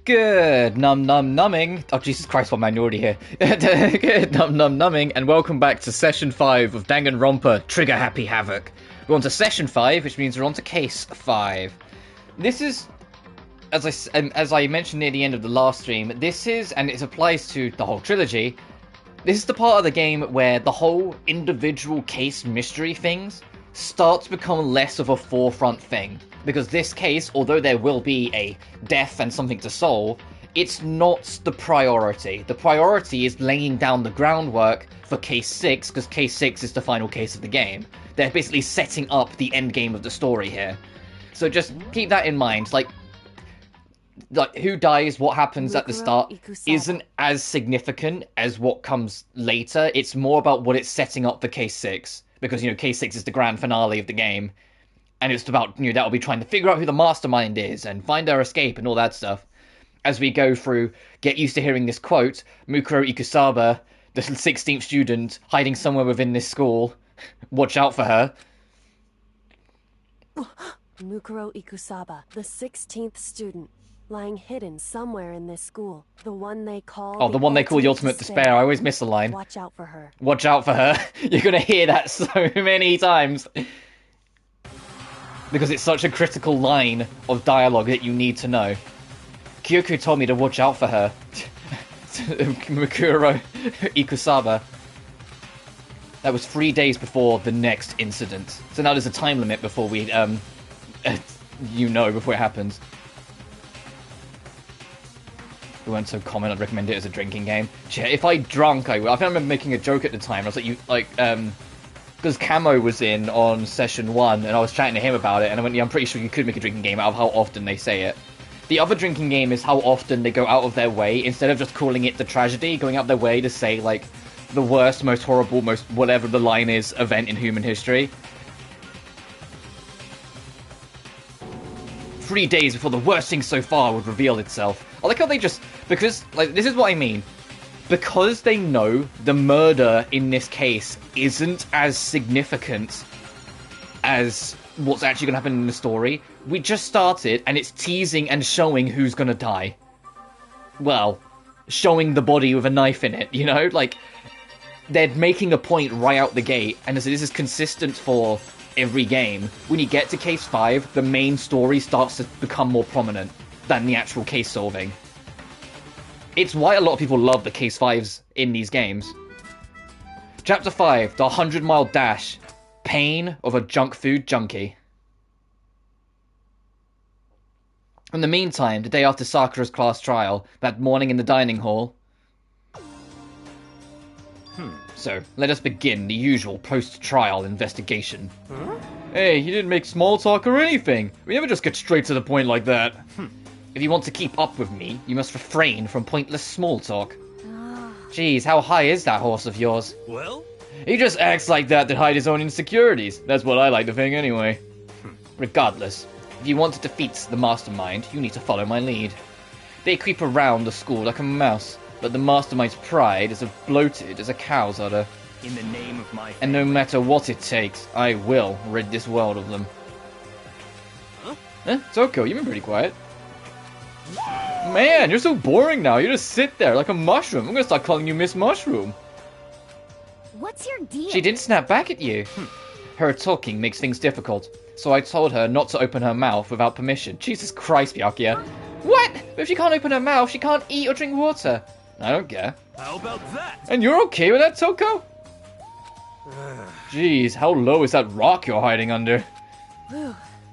Good numbing. Oh, Jesus Christ, what man, you're already here. Good numbing, and welcome back to Session 5 of Danganronpa Trigger Happy Havoc. We're on to Session 5, which means we're on to Case 5. This is, as I mentioned near the end of the last stream, this is, and it applies to the whole trilogy, this is the part of the game where the whole individual case mystery things start to become less of a forefront thing. Because this case, although there will be a death and something to solve, it's not the priority. The priority is laying down the groundwork for Case 6, because Case 6 is the final case of the game. They're basically setting up the end game of the story here. So just keep that in mind. Like who dies, what happens at the start, isn't as significant as what comes later. It's more about what it's setting up for Case 6. Because, Case 6 is the grand finale of the game. And it's about, that'll be trying to figure out who the mastermind is and find their escape and all that stuff. As we go through, get used to hearing this quote, Mukuro Ikusaba, the 16th student, hiding somewhere within this school. Watch out for her. Mukuro Ikusaba, the 16th student, lying hidden somewhere in this school. The one they call... Oh, the one they call the Ultimate Despair. I always miss the line. Watch out for her. Watch out for her. You're going to hear that so many times. Because it's such a critical line of dialogue that you need to know. Kyoko told me to watch out for her. Mukuro Ikusaba. That was 3 days before the next incident. So now there's a time limit before we, before it happens. It weren't so common, I'd recommend it as a drinking game. Yeah, if I drunk, I would. I think I remember making a joke at the time. I was like, because Camo was in on Session 1, and I was chatting to him about it, and I went, yeah, I'm pretty sure you could make a drinking game out of how often they say it. The other drinking game is how often they go out of their way, instead of just calling it the tragedy, going out of their way to say, like, the worst, most horrible, most whatever the line is, event in human history. 3 days before the worst thing so far would reveal itself. I like how they just... Because, like, this is what I mean. Because they know the murder in this case isn't as significant as what's actually going to happen in the story, we just started and it's teasing and showing who's going to die. Well, showing the body with a knife in it, Like, they're making a point right out the gate, and this is consistent for every game. When you get to Case 5, the main story starts to become more prominent than the actual case solving. It's why a lot of people love the Case 5s in these games. Chapter 5, the 100-mile dash. Pain of a junk food junkie. In the meantime, the day after Sakura's class trial, that morning in the dining hall... So, let us begin the usual post-trial investigation. Huh? Hey, you didn't make small talk or anything. We never just get straight to the point like that. If you want to keep up with me, you must refrain from pointless small talk. Jeez, how high is that horse of yours? Well? He just acts like that to hide his own insecurities. That's what I like to think anyway. Regardless, if you want to defeat the mastermind, you need to follow my lead. They creep around the school like a mouse, but the mastermind's pride is as bloated as a cow's udder. In the name of my family. And no matter what it takes, I will rid this world of them. Huh? Toko, you've been pretty quiet. Man, you're so boring now. You just sit there like a mushroom. I'm gonna start calling you Miss Mushroom. What's your deal? She didn't snap back at you. Her talking makes things difficult, so I told her not to open her mouth without permission. Jesus Christ, Byakuya. What? But if she can't open her mouth, she can't eat or drink water. I don't care. How about that? And you're okay with that, Toko? Jeez, how low is that rock you're hiding under?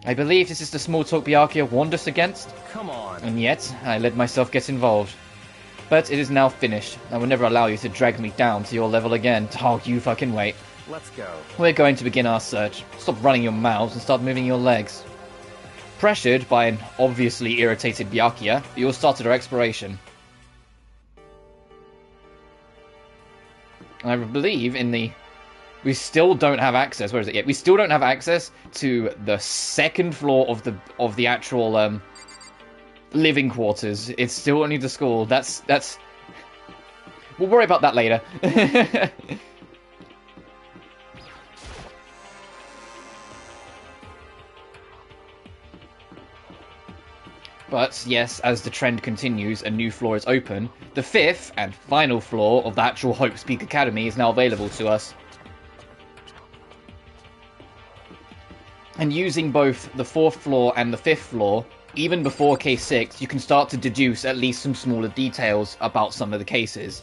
I believe this is the small talk Byakuya warned us against. Come on. And yet, I let myself get involved. But it is now finished. I will never allow you to drag me down to your level again. Oh, you fucking wait. Let's go. We're going to begin our search. Stop running your mouths and start moving your legs. Pressured by an obviously irritated Byakuya, we all started our exploration. I believe in the... We still don't have access. Where is it yet? We still don't have access to the second floor of the actual living quarters. It's still only the school. That's. We'll worry about that later. But yes, as the trend continues, a new floor is open. The 5th and final floor of the actual Hope's Peak Academy is now available to us. And using both the 4th floor and the 5th floor, even before case 6, you can start to deduce at least some smaller details about some of the cases.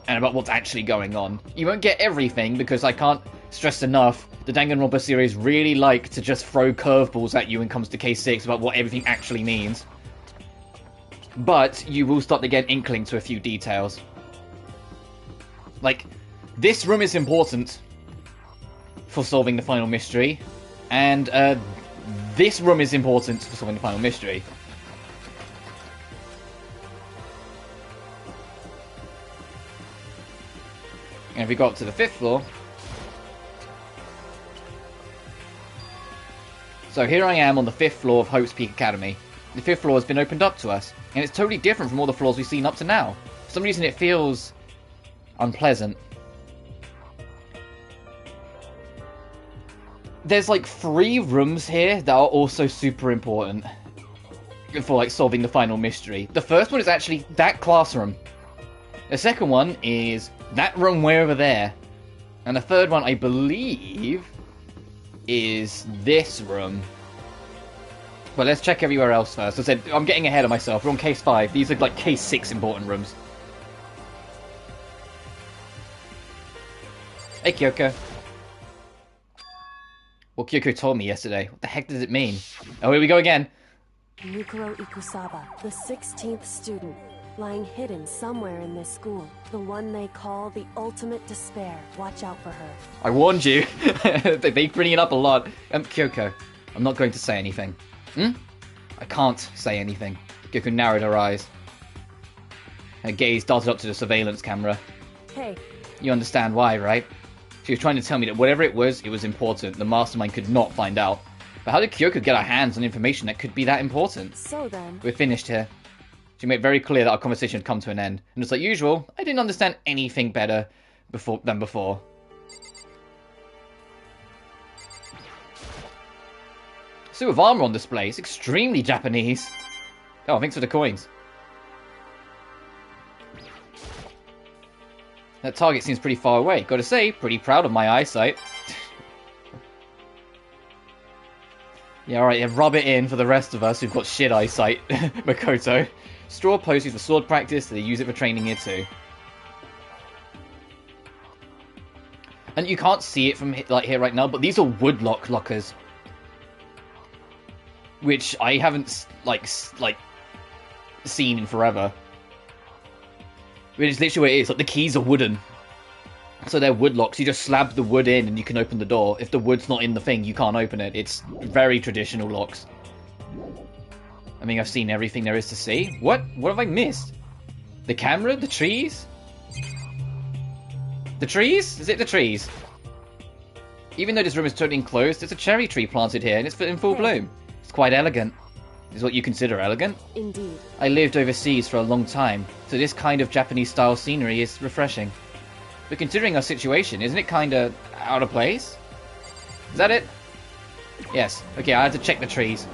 And about what's actually going on. You won't get everything, because I can't stress enough, the Danganronpa series really like to just throw curveballs at you when it comes to case 6 about what everything actually means. But you will start to get an inkling to a few details. Like, this room is important for solving the final mystery, and this room is important for solving the final mystery. And if we go up to the 5th floor... So here I am on the 5th floor of Hope's Peak Academy. The 5th floor has been opened up to us, and it's totally different from all the floors we've seen up to now. For some reason it feels unpleasant. There's like 3 rooms here that are also super important for like solving the final mystery. The first one is actually that classroom. The second one is that room way over there. And the third one, I believe, is this room. But let's check everywhere else first. As I said, I'm getting ahead of myself. We're on case 5. These are like case 6 important rooms. Hey, Kyoko. Well, Kyoko told me yesterday. What the heck does it mean? Oh, here we go again. Mikuro Ikusaba, the 16th student, lying hidden somewhere in this school. The one they call the ultimate despair. Watch out for her. I warned you. They bring it up a lot. Kyoko, I'm not going to say anything. I can't say anything. Kyoko narrowed her eyes. Her gaze darted up to the surveillance camera. Hey. You understand why, right? She was trying to tell me that whatever it was important. The mastermind could not find out. But how did Kyoko get her hands on information that could be that important? So then... We're finished here. She made very clear that our conversation had come to an end. And just like usual, I didn't understand anything better than before. Suit of armor on display. It's extremely Japanese. Oh, thanks for the coins. That target seems pretty far away. Gotta say, pretty proud of my eyesight. Yeah, alright, yeah, rub it in for the rest of us who've got shit eyesight, Makoto. Straw post used for sword practice, they use it for training here too. And you can't see it from like here right now, but these are woodlock lockers. Which I haven't, like seen in forever. Which is literally what it is, like the keys are wooden. So they're wood locks, you just slab the wood in and you can open the door. If the wood's not in the thing, you can't open it. It's very traditional locks. I mean, I've seen everything there is to see. What? What have I missed? The camera? The trees? The trees? Is it the trees? Even though this room is totally enclosed, there's a cherry tree planted here and it's in full bloom. It's quite elegant. Is what you consider elegant? Indeed. I lived overseas for a long time, so this kind of Japanese-style scenery is refreshing. But considering our situation, isn't it kinda out of place? Is that it? Yes. Okay, I had to check the trees.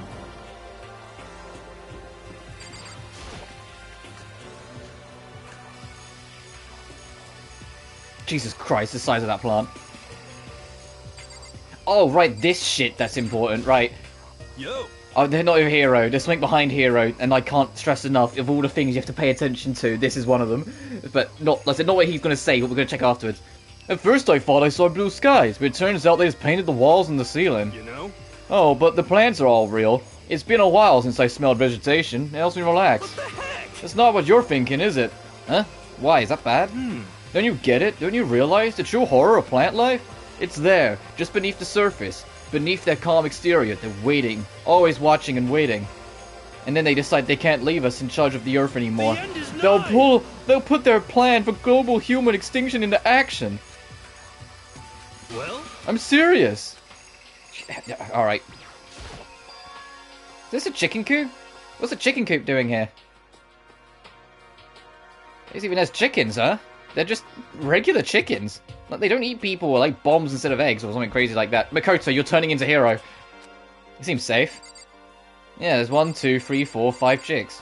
Jesus Christ, the size of that plant. Oh, right, this shit that's important, right. Yo! Oh, they're not a hero. There's something behind hero, and I can't stress enough. Of all the things you have to pay attention to, this is one of them. But not, like I said, not what he's going to say, but we're going to check afterwards. At first I thought I saw blue skies, but it turns out they just painted the walls and the ceiling. You know? Oh, but the plants are all real. It's been a while since I smelled vegetation. It helps me relax. What the heck? That's not what you're thinking, is it? Huh? Why? Is that bad? Don't you get it? Don't you realize the true horror of plant life? It's there, just beneath the surface. Beneath their calm exterior, they're waiting. Always watching and waiting. And then they decide they can't leave us in charge of the Earth anymore. The end is They'll put their plan for global human extinction into action. Well? I'm serious. Alright. Is this a chicken coop? What's a chicken coop doing here? This even has chickens, huh? They're just regular chickens. Like, they don't eat people or like bombs instead of eggs or something crazy like that. Makoto, you're turning into hero. You seem safe. Yeah, there's 1, 2, 3, 4, 5 chicks.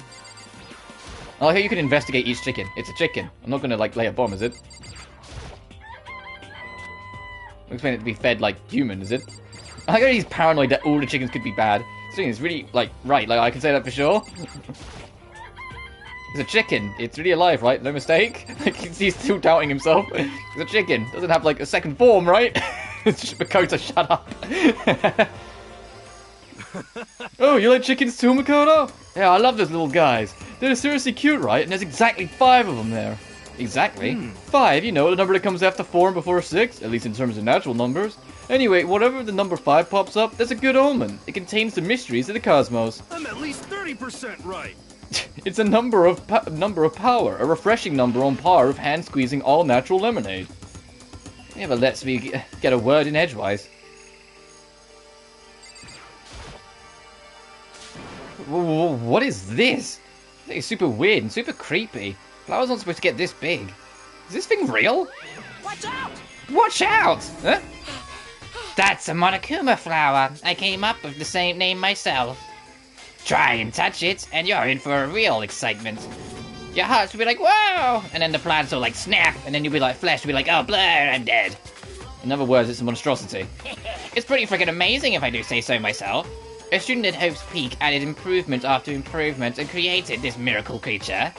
I like how you can investigate each chicken. It's a chicken. I'm not gonna, like, lay a bomb, is it? I'm expecting it to be fed like human, is it? I like how he's paranoid that all the chickens could be bad. This thing is really, like, right, like, I can say that for sure. It's a chicken. It's really alive, right? No mistake? Like, he's still doubting himself. It's a chicken. Doesn't have, like, a second form, right? It's just Makoto, shut up. Oh, you like chickens too, Makoto? Yeah, I love those little guys. They're seriously cute, right? And there's exactly 5 of them there. Exactly. 5, you know, the number that comes after 4 and before 6, at least in terms of natural numbers. Anyway, whatever the number 5 pops up, that's a good omen. It contains the mysteries of the cosmos. I'm at least 30% right. It's a number of power, a refreshing number on par with hand-squeezing all-natural lemonade. It never lets me get a word in edgewise. What is this? It's super weird and super creepy. Flowers aren't supposed to get this big. Is this thing real? Watch out! Watch out! Huh? That's a Monokuma flower. I came up with the same name myself. Try and touch it, and you're in for a real excitement. Your heart will be like, whoa! And then the plants will like snap, and then you'll be like, flesh will be like, oh, blur, I'm dead. In other words, it's a monstrosity. It's pretty freaking amazing if I do say so myself. A student at Hope's Peak added improvement after improvement and created this miracle creature.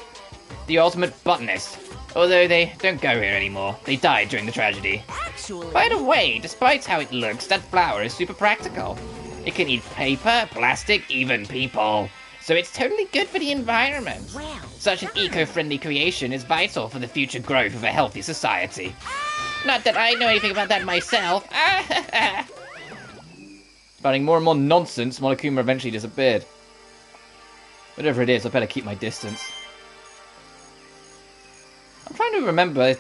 The ultimate botanist. Although they don't go here anymore. They died during the tragedy. Actually... By the way, despite how it looks, that flower is super practical. It can eat paper, plastic, even people. So it's totally good for the environment. Wow. Such an eco-friendly creation is vital for the future growth of a healthy society. Not that I know anything about that myself. Finding more and more nonsense, Monokuma eventually disappeared. Whatever it is, I better keep my distance. I'm trying to remember,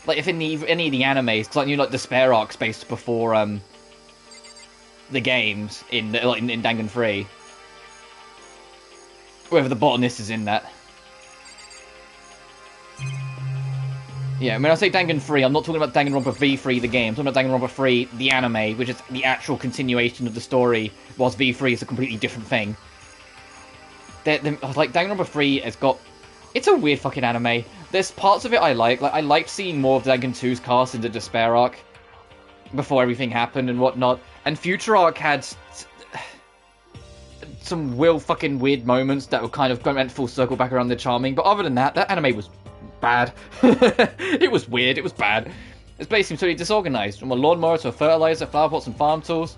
like, if in any of the animes, because I knew, like, the Despair arc spaced before, the games in Danganronpa. Whether the botanist is in that. Yeah, when I say Danganronpa, I'm not talking about Danganronpa V3, the game. I'm talking about Danganronpa 3, the anime, which is the actual continuation of the story, whilst V3 is a completely different thing. Like, Danganronpa 3 has got... It's a weird fucking anime. There's parts of it I like. Like, I liked seeing more of Dangan 2's cast in the Despair arc before everything happened and whatnot. And Future arc had some real fucking weird moments that were kind of went full circle back around the charming. But other than that, that anime was bad. It was weird. It was bad. Its place seems totally disorganized. From a lawnmower to a fertilizer, flower pots and farm tools.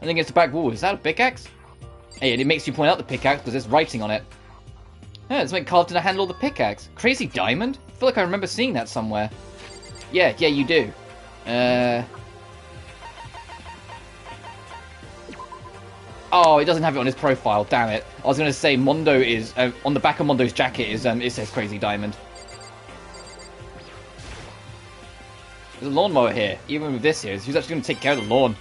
And then against the back wall. Is that a pickaxe? Hey, and it makes you point out the pickaxe because there's writing on it. Yeah, it's like carved in the handle of the pickaxe. Crazy diamond? I feel like I remember seeing that somewhere. Yeah, you do. Oh, it doesn't have it on his profile, damn it. I was going to say Mondo is... on the back of Mondo's jacket is it says Crazy Diamond. There's a lawnmower here. Even with this here, who's actually going to take care of the lawn?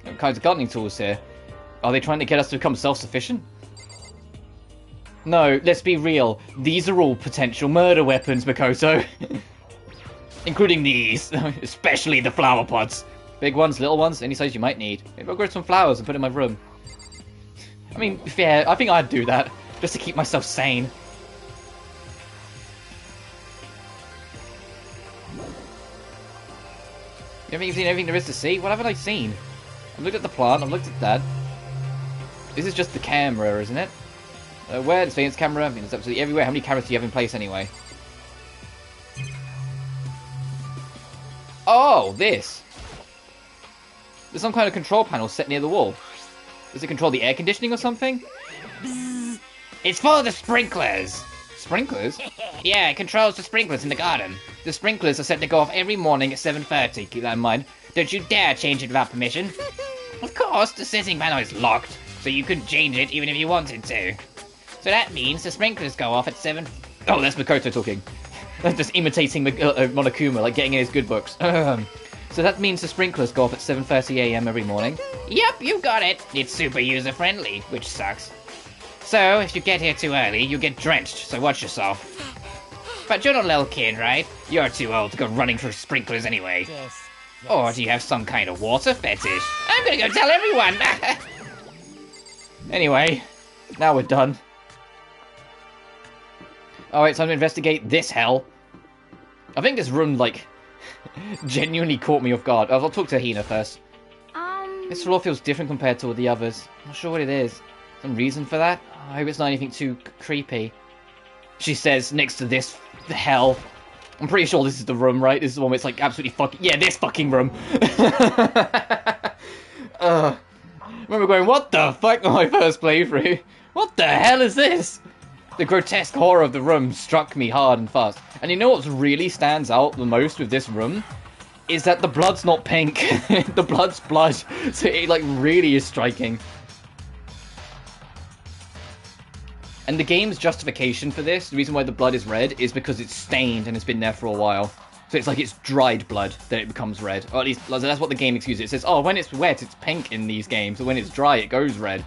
What kinds of gardening tools here? Are they trying to get us to become self-sufficient? No, let's be real. These are all potential murder weapons, Makoto. Including these. Especially the flower pots. Big ones, little ones, any size you might need. Maybe I'll grow some flowers and put in my room. I mean, fair, I think I'd do that. Just to keep myself sane. You haven't seen everything there is to see? What haven't I seen? I've looked at the plant, I've looked at that. This is just the camera, isn't it? Where? It's Venus camera? I mean, it's absolutely everywhere. How many cameras do you have in place anyway? Oh, this! There's some kind of control panel set near the wall. Does it control the air conditioning or something? It's for the sprinklers. Sprinklers? Yeah, it controls the sprinklers in the garden. The sprinklers are set to go off every morning at 7:30. Keep that in mind. Don't you dare change it without permission. Of course, the setting panel is locked, so you couldn't change it even if you wanted to. So that means the sprinklers go off at 7... Oh, that's Makoto talking. Just imitating Monokuma, like getting in his good books. So that means the sprinklers go off at 7:30 AM every morning? Yep, you got it. It's super user-friendly, which sucks. So, if you get here too early, you get drenched, so watch yourself. But you're not a little kid, right? You're too old to go running through sprinklers anyway. Or do you have some kind of water fetish? I'm gonna go tell everyone! Anyway, now we're done. Alright, time to investigate this hell. I think this room, like, genuinely caught me off guard. I'll talk to Hina first. This floor feels different compared to all the others. I'm not sure what it is. Some reason for that? I hope it's not anything too creepy. She says next to this hell. I'm pretty sure this is the room, right? This is the one where it's like absolutely fucking... Yeah, this fucking room. I remember going, what the fuck on my first playthrough? What the hell is this? The grotesque horror of the room struck me hard and fast. And you know what really stands out the most with this room? Is that the blood's not pink. The blood's blood. So it like really is striking. And the game's justification for this, the reason why the blood is red, is because it's stained and it's been there for a while. So it's like it's dried blood that it becomes red. Or at least that's what the game excuses. It says, oh, when it's wet, it's pink in these games. So when it's dry, it goes red.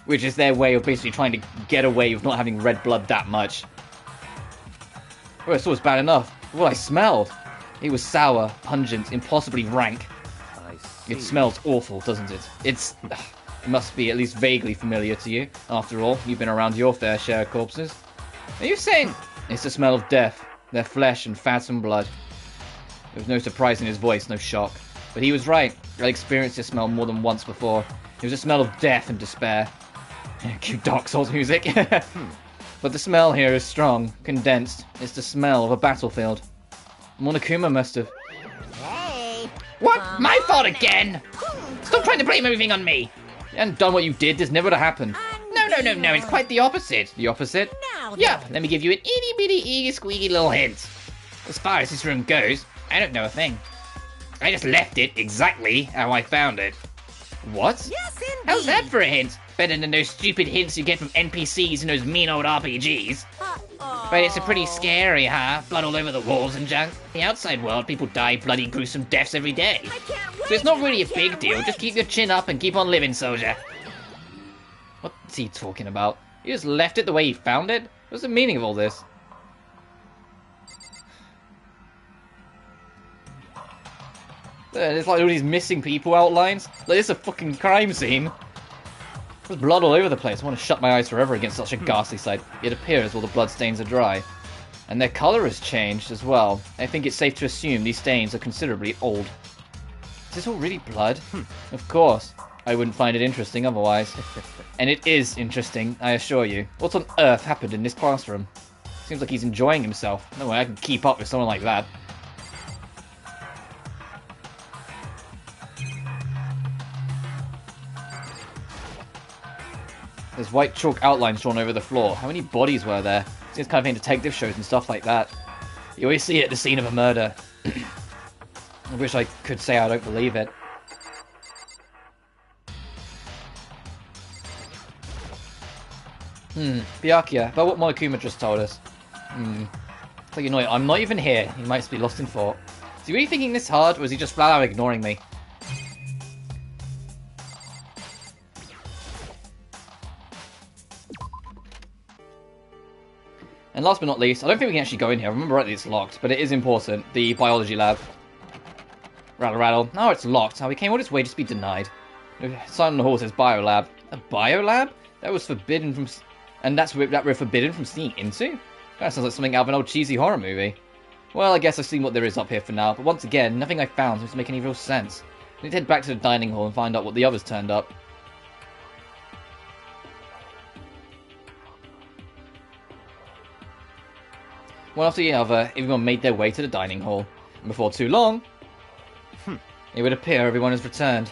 Which is their way of basically trying to get away with not having red blood that much. Oh, I thought it was bad enough. What I smelled. It was sour, pungent, impossibly rank. It smells awful, doesn't it? It must be at least vaguely familiar to you. After all, you've been around your fair share of corpses. Are you saying? It's the smell of death, their flesh and fat and blood. There was no surprise in his voice, no shock. But he was right. I'd experienced this smell more than once before. It was a smell of death and despair. Cute Dark Souls music. But the smell here is strong, condensed. It's the smell of a battlefield. Monokuma must have... Hey! What? My fault again? Stop trying to blame everything on me. You hadn't done what you did, this never would have happened. No, it's quite the opposite. The opposite? Yeah, let me give you an itty bitty eagy squeaky little hint. As far as this room goes, I don't know a thing. I just left it exactly how I found it. What? Yes, indeed. How's that for a hint? Better than those stupid hints you get from NPCs in those mean old RPGs. But it's a pretty scary, huh? Blood all over the walls and junk. In the outside world, people die bloody gruesome deaths every day. So it's not really a big deal. Just keep your chin up and keep on living, soldier. What's he talking about? You just left it the way you found it? What's the meaning of all this? There's like all these missing people outlines. Like, this is a fucking crime scene. There's blood all over the place. I want to shut my eyes forever against such a ghastly sight. It appears all the blood stains are dry. And their colour has changed as well. I think it's safe to assume these stains are considerably old. Is this all really blood? Of course. I wouldn't find it interesting otherwise. And it is interesting, I assure you. What on earth happened in this classroom? Seems like he's enjoying himself. No way I can keep up with someone like that. There's white chalk outlines drawn over the floor. How many bodies were there? Seems kind of in detective shows and stuff like that. You always see it at the scene of a murder. I wish I could say I don't believe it. Byakuya, about what Monokuma just told us. It's like, you know, I'm not even here. He might be lost in thought. Is he really thinking this hard, or is he just flat out ignoring me? And last but not least, I don't think we can actually go in here. I remember rightly it's locked, but it is important. The biology lab. Rattle, rattle. No, it's locked. Now we came all this way just to be denied. Sign on the hall says biolab. A biolab? That was forbidden from... And that we're forbidden from seeing into? That sounds like something out of an old cheesy horror movie. Well, I guess I've seen what there is up here for now, but once again, nothing I found seems to make any real sense. I need to head back to the dining hall and find out what the others turned up. One after the other, everyone made their way to the dining hall. And before too long, it would appear everyone has returned.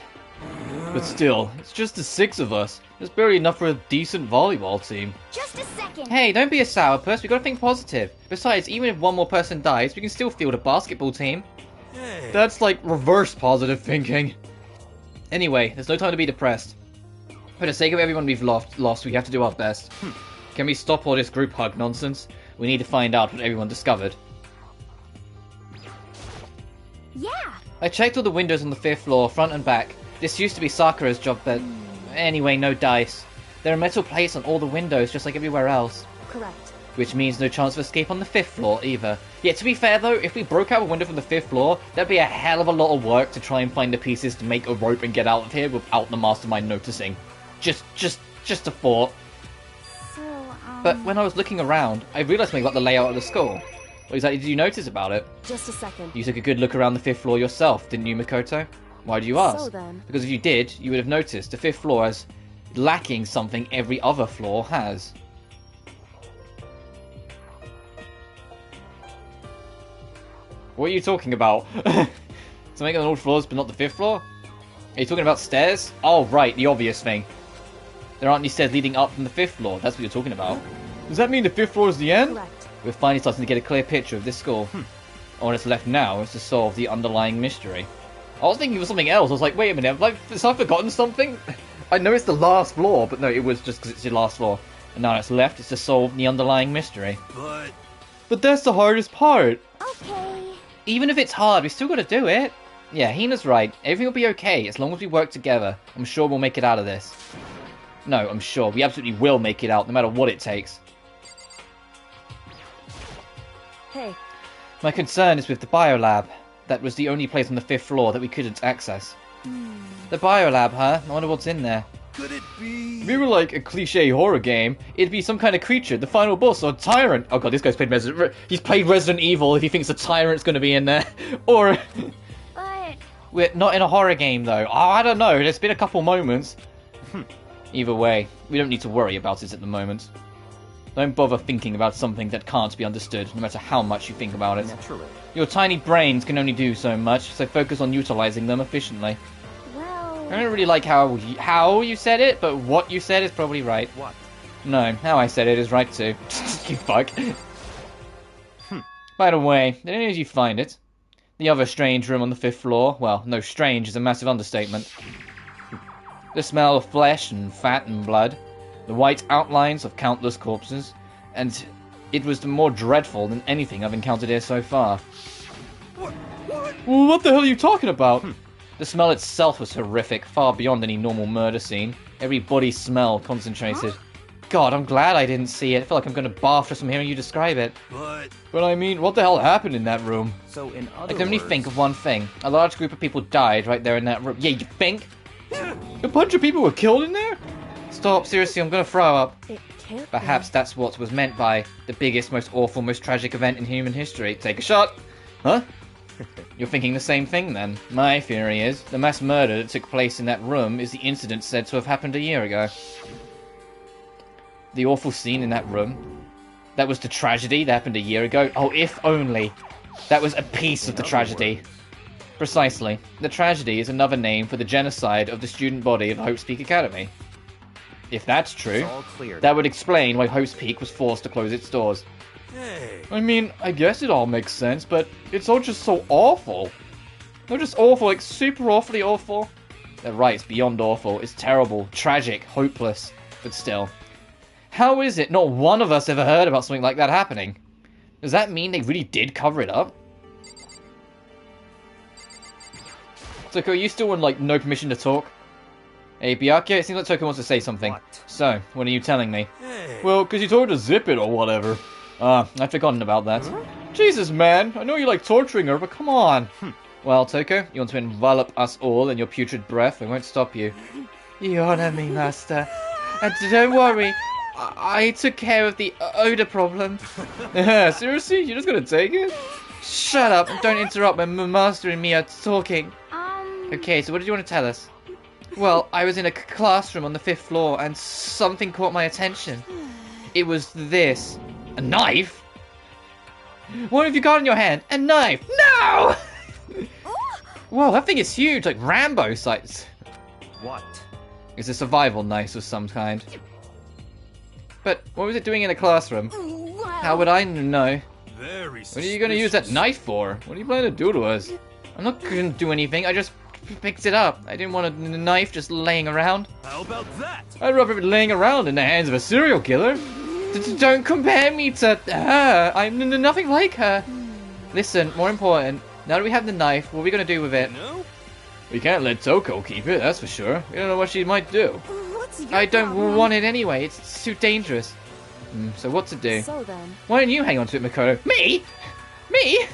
But still, it's just the 6 of us. There's barely enough for a decent volleyball team. Just a second. Hey, don't be a sourpuss, we gotta think positive. Besides, even if one more person dies, we can still field a basketball team. Hey. That's like reverse positive thinking. Anyway, there's no time to be depressed. For the sake of everyone we've lost, we have to do our best. Can we stop all this group hug nonsense? We need to find out what everyone discovered. Yeah. I checked all the windows on the 5th floor, front and back. This used to be Sakura's job, but anyway, no dice. There are metal plates on all the windows, just like everywhere else. Correct. which means no chance of escape on the 5th floor either. Yeah, to be fair though, if we broke out a window from the 5th floor, that'd be a hell of a lot of work to try and find the pieces to make a rope and get out of here without the mastermind noticing. Just a thought. So, But when I was looking around, I realised something about the layout of the school. What exactly did you notice about it? Just a second. You took a good look around the 5th floor yourself, didn't you, Makoto? Why do you ask? So then. Because if you did, you would have noticed the 5th floor is lacking something every other floor has. What are you talking about? Something on all floors but not the 5th floor? Are you talking about stairs? Oh, right, the obvious thing. There aren't any stairs leading up from the 5th floor. That's what you're talking about. Does that mean the 5th floor is the end? Correct. We're finally starting to get a clear picture of this school. All that's left now is to solve the underlying mystery. I was thinking of something else. I was like, wait a minute, have I forgotten something? I know it's the last floor, but no, it was just because it's the last floor. And now it's left is to solve the underlying mystery. But that's the hardest part. okay. Even if it's hard, we still got to do it. Yeah, Hina's right. Everything will be okay as long as we work together. I'm sure we'll make it out of this. No, I'm sure. We absolutely will make it out, no matter what it takes. Hey, My concern is with the biolab. That was the only place on the 5th floor that we couldn't access. The biolab, huh? I wonder what's in there. Could it be? If we were like a cliche horror game, it'd be some kind of creature, the final boss, or tyrant. Oh god, this guy's played he's played Resident Evil if he thinks a tyrant's going to be in there. Or... But We're not in a horror game, though. Oh, I don't know. There's been a couple moments. Either way, we don't need to worry about it at the moment. Don't bother thinking about something that can't be understood, no matter how much you think about it. Naturally. Your tiny brains can only do so much, so focus on utilizing them efficiently. well, I don't really like how you said it, but what you said is probably right. What? No, how I said it is right too. You fuck. By the way, did any of you find it? The other strange room on the 5th floor? Well, no, strange is a massive understatement. The smell of flesh and fat and blood. The white outlines of countless corpses. And it was more dreadful than anything I've encountered here so far. What the hell are you talking about? The smell itself was horrific, far beyond any normal murder scene. Every body smell concentrated. God, I'm glad I didn't see it. I feel like I'm going to barf just from hearing you describe it. But I mean, what the hell happened in that room? So in other I can only words, think of one thing. A large group of people died right there in that room. Yeah, you think? A bunch of people were killed in there? Stop, seriously, I'm going to throw up. it can't Perhaps that's what was meant by the biggest, most awful, most tragic event in human history. Take a shot. Huh? You're thinking the same thing then. My theory is, the mass murder that took place in that room is the incident said to have happened a year ago. The awful scene in that room. That was the tragedy that happened a year ago. Oh, if only. That was a piece of the tragedy. Precisely. The tragedy is another name for the genocide of the student body of Hope's Peak Academy. If that's true, it's all clear. that would explain why Hope's Peak was forced to close its doors. Hey. I mean, I guess it all makes sense, but it's all just so awful. Not just awful, like super awfully awful. They're right, it's beyond awful. It's terrible, tragic, hopeless, but still. How is it not one of us ever heard about something like that happening? Does that mean they really did cover it up? Toko, are you still on, like, no permission to talk? Hey, Byakuya, it seems like Toko wants to say something. What? So, what are you telling me? Hey. Well, because you told her to zip it or whatever. I'd forgotten about that. Jesus, man, I know you like torturing her, but come on. Well, Toko, you want to envelop us all in your putrid breath? I won't stop you. You honor me, master. And don't worry, I took care of the odor problem. Seriously? You're just gonna take it? Shut up and don't interrupt when master and me are talking. Okay, so what did you want to tell us? Well, I was in a classroom on the 5th floor and something caught my attention. It was this. A knife? What have you got in your hand? A knife! No! Whoa, that thing is huge, like Rambo size. What? It's a survival knife of some kind. But what was it doing in a classroom? How would I know? Very What are you going to use that knife for? What are you planning to do to us? I'm not going to do anything, I just picked it up. I didn't want a knife just laying around. How about that? I'd rather it laying around in the hands of a serial killer. Don't compare me to her. I'm nothing like her. Listen, more important, now that we have the knife, what are we going to do with it? No? We can't let Toko keep it, that's for sure. We don't know what she might do. What's your I don't problem? want it anyway, it's too dangerous. So what to do? So then, Why don't you hang on to it, Makoto? Me? Me?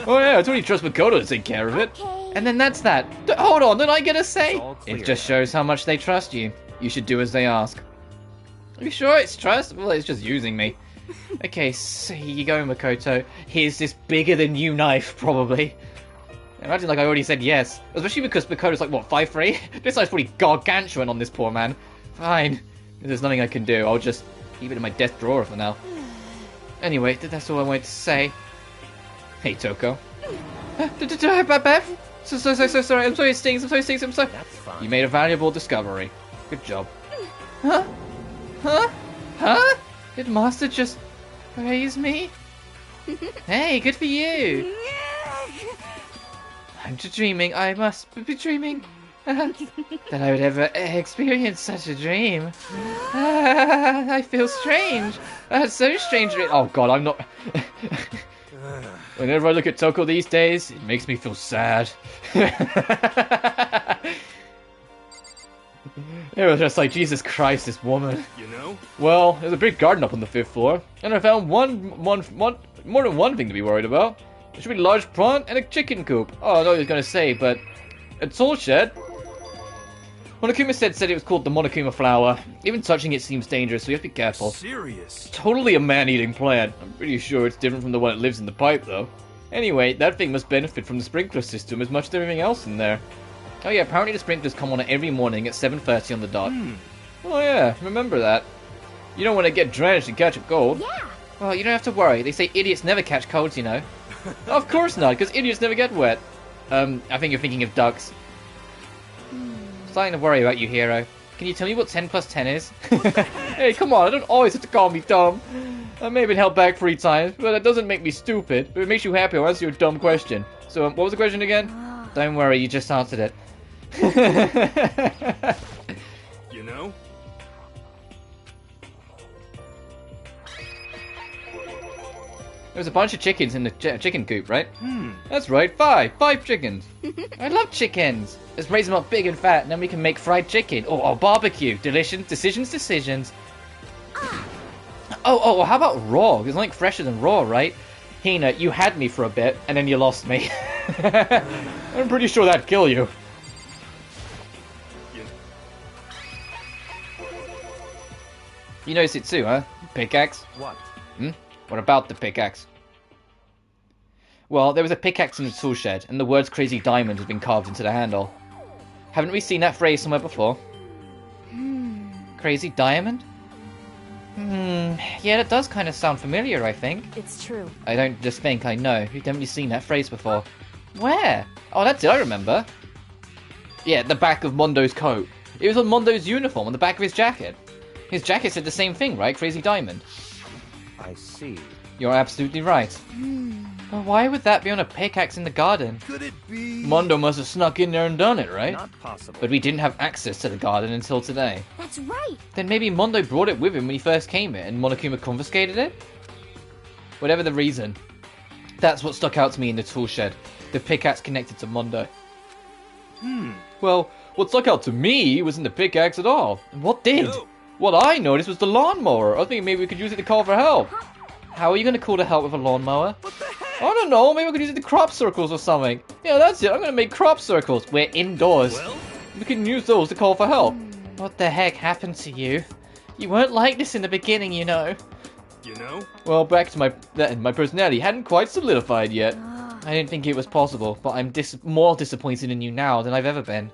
Oh yeah, I totally trust Makoto to take care of it. Okay. And then that's that. Hold on, did I get a say? all clear It just shows how much they trust you. You should do as they ask. Are you sure it's trust? Well, it's just using me. Okay, so here you go, Makoto. Here's this bigger than you knife, probably. Imagine like I already said yes. Especially because Makoto's like, what, 5'3"? This knife's pretty gargantuan on this poor man. Fine. If there's nothing I can do, I'll just keep it in my desk drawer for now. Anyway, that's all I wanted to say. Hey, Toko. Beth? So sorry. I'm sorry it stings. I'm sorry. That's fine. You made a valuable discovery. Good job. Huh? Huh? Did Master just praise me? Hey, good for you. I'm just dreaming. I must be dreaming. That I would ever experience such a dream. I feel strange. So strange. Oh god, I'm not... Whenever I look at Toko these days, it makes me feel sad. It was just like, Jesus Christ, this woman. You know? Well, there's a big garden up on the 5th floor, and I found more than one thing to be worried about. There should be a large pond and a chicken coop. Oh, I know what I was going to say, but a tool shed. Monokuma said it was called the Monokuma flower. Even touching it seems dangerous, so you have to be careful. Serious. Totally a man-eating plant. I'm pretty sure it's different from the one that lives in the pipe, though. Anyway, that thing must benefit from the sprinkler system as much as everything else in there. Oh yeah, apparently the sprinklers come on every morning at 7:30 on the dot. Oh yeah, remember that. You don't want to get drenched and catch a cold. Yeah. Well, you don't have to worry. They say idiots never catch colds, you know. Of course not, because idiots never get wet. I think you're thinking of ducks. Starting to worry about you, Hero. Can you tell me what 10 plus 10 is? Hey, come on, I don't always have to call me dumb. I may have been held back 3 times, but that doesn't make me stupid. But it makes you happy, I'll answer your dumb question. So, what was the question again? Don't worry, you just answered it. You know? There was a bunch of chickens in the chicken coop, right? That's right, 5 chickens. I love chickens. Let's raise them up big and fat, and then we can make fried chicken. Or barbecue. Decisions. Oh, how about raw? There's nothing fresher than raw, right? Hina, you had me for a bit, and then you lost me. I'm pretty sure that'd kill you. You noticed it too, huh? Pickaxe? What? What about the pickaxe? Well, there was a pickaxe in the tool shed, and the words Crazy Diamond has been carved into the handle. Haven't we seen that phrase somewhere before? Crazy Diamond? Yeah, that does kind of sound familiar, I think. it's true. I don't just think, I know. We've definitely seen that phrase before. Where? Oh, that's it, I remember. Yeah, the back of Mondo's coat. It was on Mondo's uniform, on the back of his jacket. His jacket said the same thing, right? Crazy Diamond. I see. You're absolutely right. But why would that be on a pickaxe in the garden? Could it be? Mondo must have snuck in there and done it, right? Not possible. But we didn't have access to the garden until today. That's right. Then maybe Mondo brought it with him when he first came here, and Monokuma confiscated it? Whatever the reason. That's what stuck out to me in the tool shed. The pickaxe connected to Mondo. Well, what stuck out to me wasn't the pickaxe at all. And what did? No. What I noticed was the lawnmower. I was thinking maybe we could use it to call for help. How are you going to call to help with a lawnmower? What the heck? I don't know, maybe we could use it to crop circles or something. Yeah, that's it, I'm going to make crop circles. We're indoors. Well? We can use those to call for help. What the heck happened to you? You weren't like this in the beginning, you know. You know? Well, back to my personality hadn't quite solidified yet. I didn't think it was possible, but I'm more disappointed in you now than I've ever been.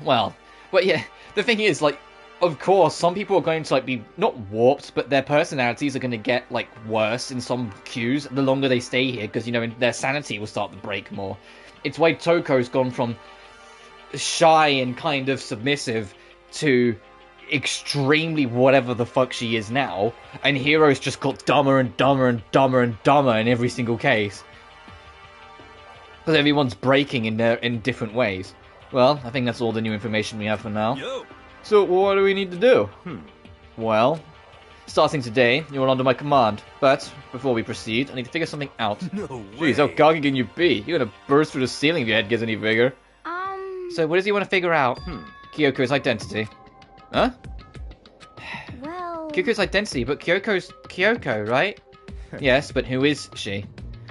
Well, but yeah, the thing is, like, of course, some people are going to, like, be, not warped, but their personalities are going to get, like, worse in some cues the longer they stay here, because, you know, their sanity will start to break more. It's why Toko's gone from shy and kind of submissive to extremely whatever the fuck she is now, and Hero's just got dumber and dumber and dumber and dumber in every single case. Because everyone's breaking in different ways. Well, I think that's all the new information we have for now. Yo! So, what do we need to do? Well, starting today, you're under my command. But, before we proceed, I need to figure something out. No way. Jeez, how cocky can you be? You're gonna burst through the ceiling if your head gets any bigger. So, what does he want to figure out? Kyoko's identity. Huh? Well, Kyoko's identity, but Kyoko's Kyoko, right? Yes, but who is she?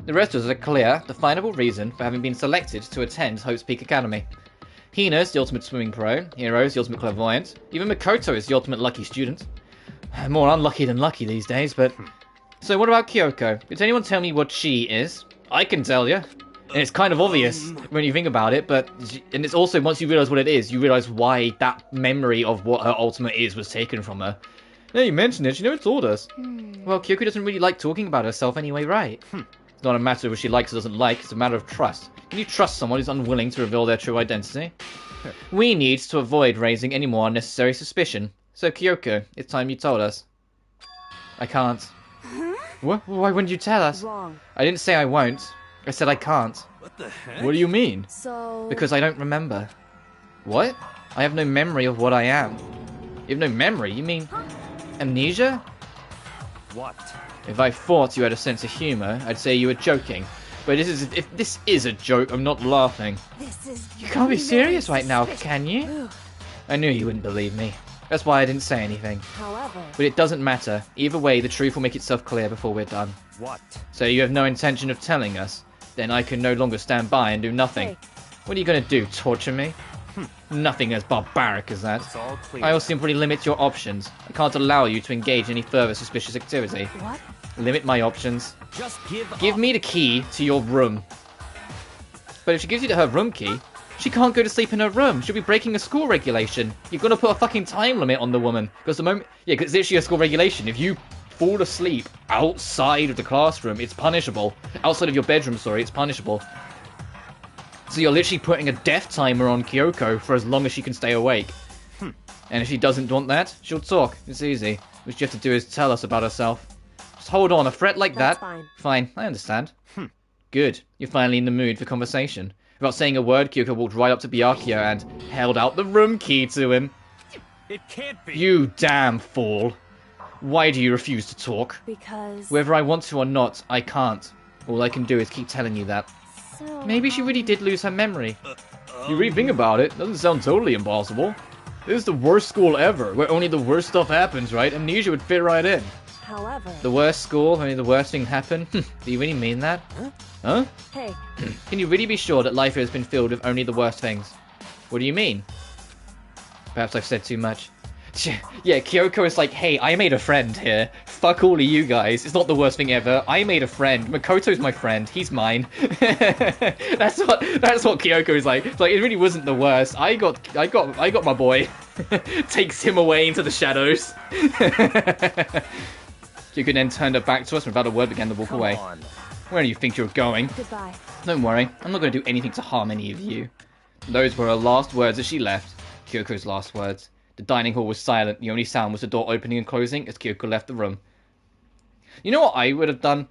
The rest of us are clear, definable reason for having been selected to attend Hope's Peak Academy. Hina's the ultimate swimming pro, Hiro is the ultimate clairvoyant, even Makoto is the ultimate lucky student. More unlucky than lucky these days, but... So what about Kyoko? Did anyone tell me what she is? I can tell you. And it's kind of obvious when you think about it, but... And it's also, once you realise what it is, you realise why that memory of what her ultimate is was taken from her. Yeah, you mentioned it, it's told us. Well, Kyoko doesn't really like talking about herself anyway, right? It's not a matter of what she likes or doesn't like, it's a matter of trust. Can you trust someone who's unwilling to reveal their true identity? We need to avoid raising any more unnecessary suspicion. So, Kyoko, it's time you told us. I can't. What? Why wouldn't you tell us? Wrong. I didn't say I won't. I said I can't. What the heck? What do you mean? So... Because I don't remember. What? I have no memory of what I am. You have no memory? You mean... amnesia? What? If I thought you had a sense of humour, I'd say you were joking. But if this is a joke, I'm not laughing. You can't be serious right now, can you? I knew you wouldn't believe me. That's why I didn't say anything. However... But it doesn't matter. Either way, the truth will make itself clear before we're done. What? So you have no intention of telling us? Then I can no longer stand by and do nothing. Hey. What are you going to do, torture me? Nothing as barbaric as that. It's all clear. I will simply limit your options. I can't allow you to engage in any further suspicious activity. What? Limit my options. Just Give me the key to your room. But if she gives you her room key, she can't go to sleep in her room. She'll be breaking a school regulation. You're gonna put a fucking time limit on the woman. Because the moment... Yeah, because it's actually a school regulation. If you fall asleep outside of the classroom, it's punishable. Outside of your bedroom, sorry, it's punishable. So you're literally putting a death timer on Kyoko for as long as she can stay awake. And if she doesn't want that, she'll talk. It's easy. What you have to do is tell us about herself. Just hold on, a threat like That's that... fine. Fine, I understand. Good. You're finally in the mood for conversation. Without saying a word, Kyoko walked right up to Byakuya and held out the room key to him. It can't be. You damn fool. Why do you refuse to talk? Because... Whether I want to or not, I can't. All I can do is keep telling you that. So, Maybe she really did lose her memory. You really think about it, doesn't sound totally impossible. This is the worst school ever, where only the worst stuff happens, right? Amnesia would fit right in. However... The worst school, only the worst thing happen? Do you really mean that? Huh? Hey, Can you really be sure that life has been filled with only the worst things? What do you mean? Perhaps I've said too much. Yeah, Kyoko is like, hey, I made a friend here. Fuck all of you guys. It's not the worst thing ever. I made a friend. Makoto's my friend. He's mine. That's what Kyoko is like. It's like, it really wasn't the worst. I got my boy. Takes him away into the shadows. Kyoko then turned her back to us and without a word began to walk away. On. Where do you think you're going? goodbye. Don't worry, I'm not going to do anything to harm any of you. Those were her last words as she left. Kyoko's last words. The dining hall was silent. The only sound was the door opening and closing as Kyoko left the room. You know what I would have done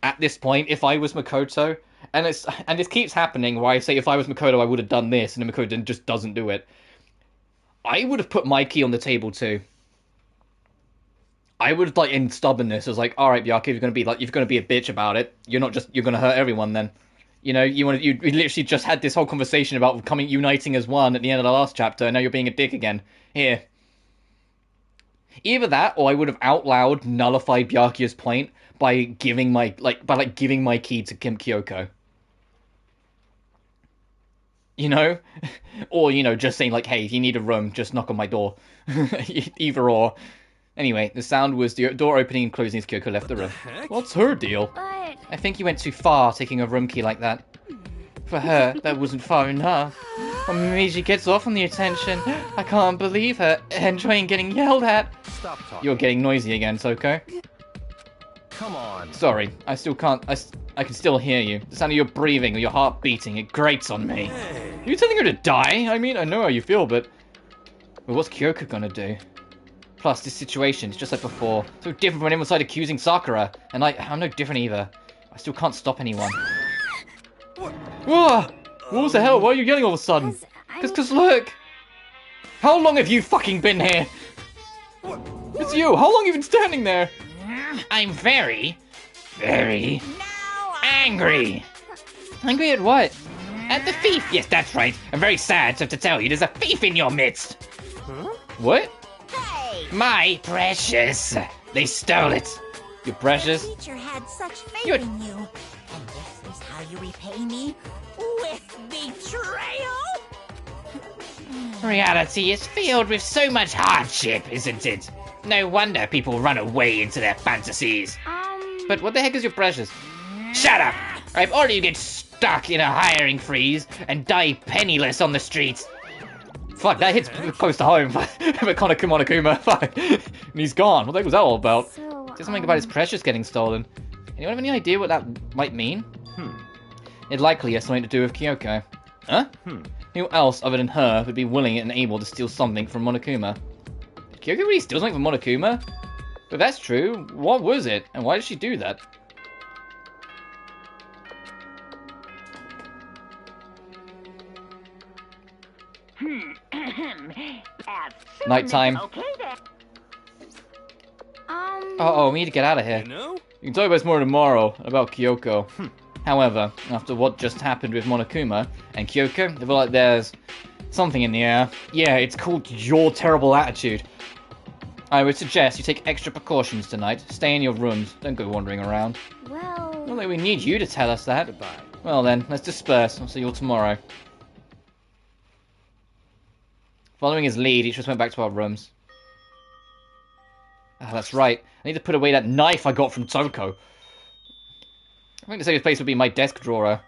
at this point if I was Makoto? And this keeps happening where I say if I was Makoto I would have done this and then Makoto just doesn't do it. I would have put my key on the table too. I would like in stubbornness. I was like, all right, Byakuya, you're gonna be a bitch about it. You're gonna hurt everyone then. You know, you literally just had this whole conversation about uniting as one at the end of the last chapter, and now you're being a dick again. Here. Either that, or I would have out loud nullified Byakuya's point by giving my key to Kim Kyoko. You know? Or, just saying like, hey, if you need a room, just knock on my door. Either or. Anyway, the sound was the door opening and closing as Kyoko left the room. What's her deal? but I think you went too far taking a room key like that. For her, that wasn't far enough. Or maybe she gets off on the attention. I can't believe her. Enjoying getting yelled at. Stop talking. You're getting noisy again, Toko. Come on. Sorry, I still can't. I can still hear you. The sound of your breathing or your heart beating, it grates on me. Hey. Are you telling her to die? I mean, I know how you feel, but... Well, what's Kyoko gonna do? Plus, this situation is just like before. So different from anyone side accusing Sakura. And I'm no different either. I still can't stop anyone. Whoa! What the hell? Why are you yelling all of a sudden? Cause look! How long have you fucking been here? It's you! How long have you been standing there? I'm very angry. Angry at what? At the thief! Yes, that's right. I'm very sad to have to tell you there's a thief in your midst. Huh? What? My precious! They stole it! Your precious? Teacher had such faith You're- in you. And this is how you repay me? With betrayal? Reality is filled with so much hardship, isn't it? No wonder people run away into their fantasies. But what the heck is your precious? Shut up! I've already get stuck in a hiring freeze and die penniless on the streets. Fuck, that hits close to home. But Monokuma, fuck. And he's gone. What the heck was that all about? So, There's something about his precious getting stolen. Anyone have any idea what that might mean? It likely has something to do with Kyoko. Huh? Who else other than her would be willing and able to steal something from Monokuma? Did Kyoko really steal something from Monokuma? If that's true, what was it? And why did she do that? Nighttime. Okay then. Uh-oh, we need to get out of here. You know? You can talk about this more tomorrow, about Kyoko. However, after what just happened with Monokuma and Kyoko, I feel like there's something in the air. Yeah, it's called your terrible attitude. I would suggest you take extra precautions tonight. Stay in your rooms. Don't go wandering around. well, Not that we need you to tell us that. Goodbye. Well then, let's disperse. I'll see you all tomorrow. Following his lead, each of us went back to our rooms. Ah, that's right. I need to put away that knife I got from Toko. I think the safest place would be my desk drawer.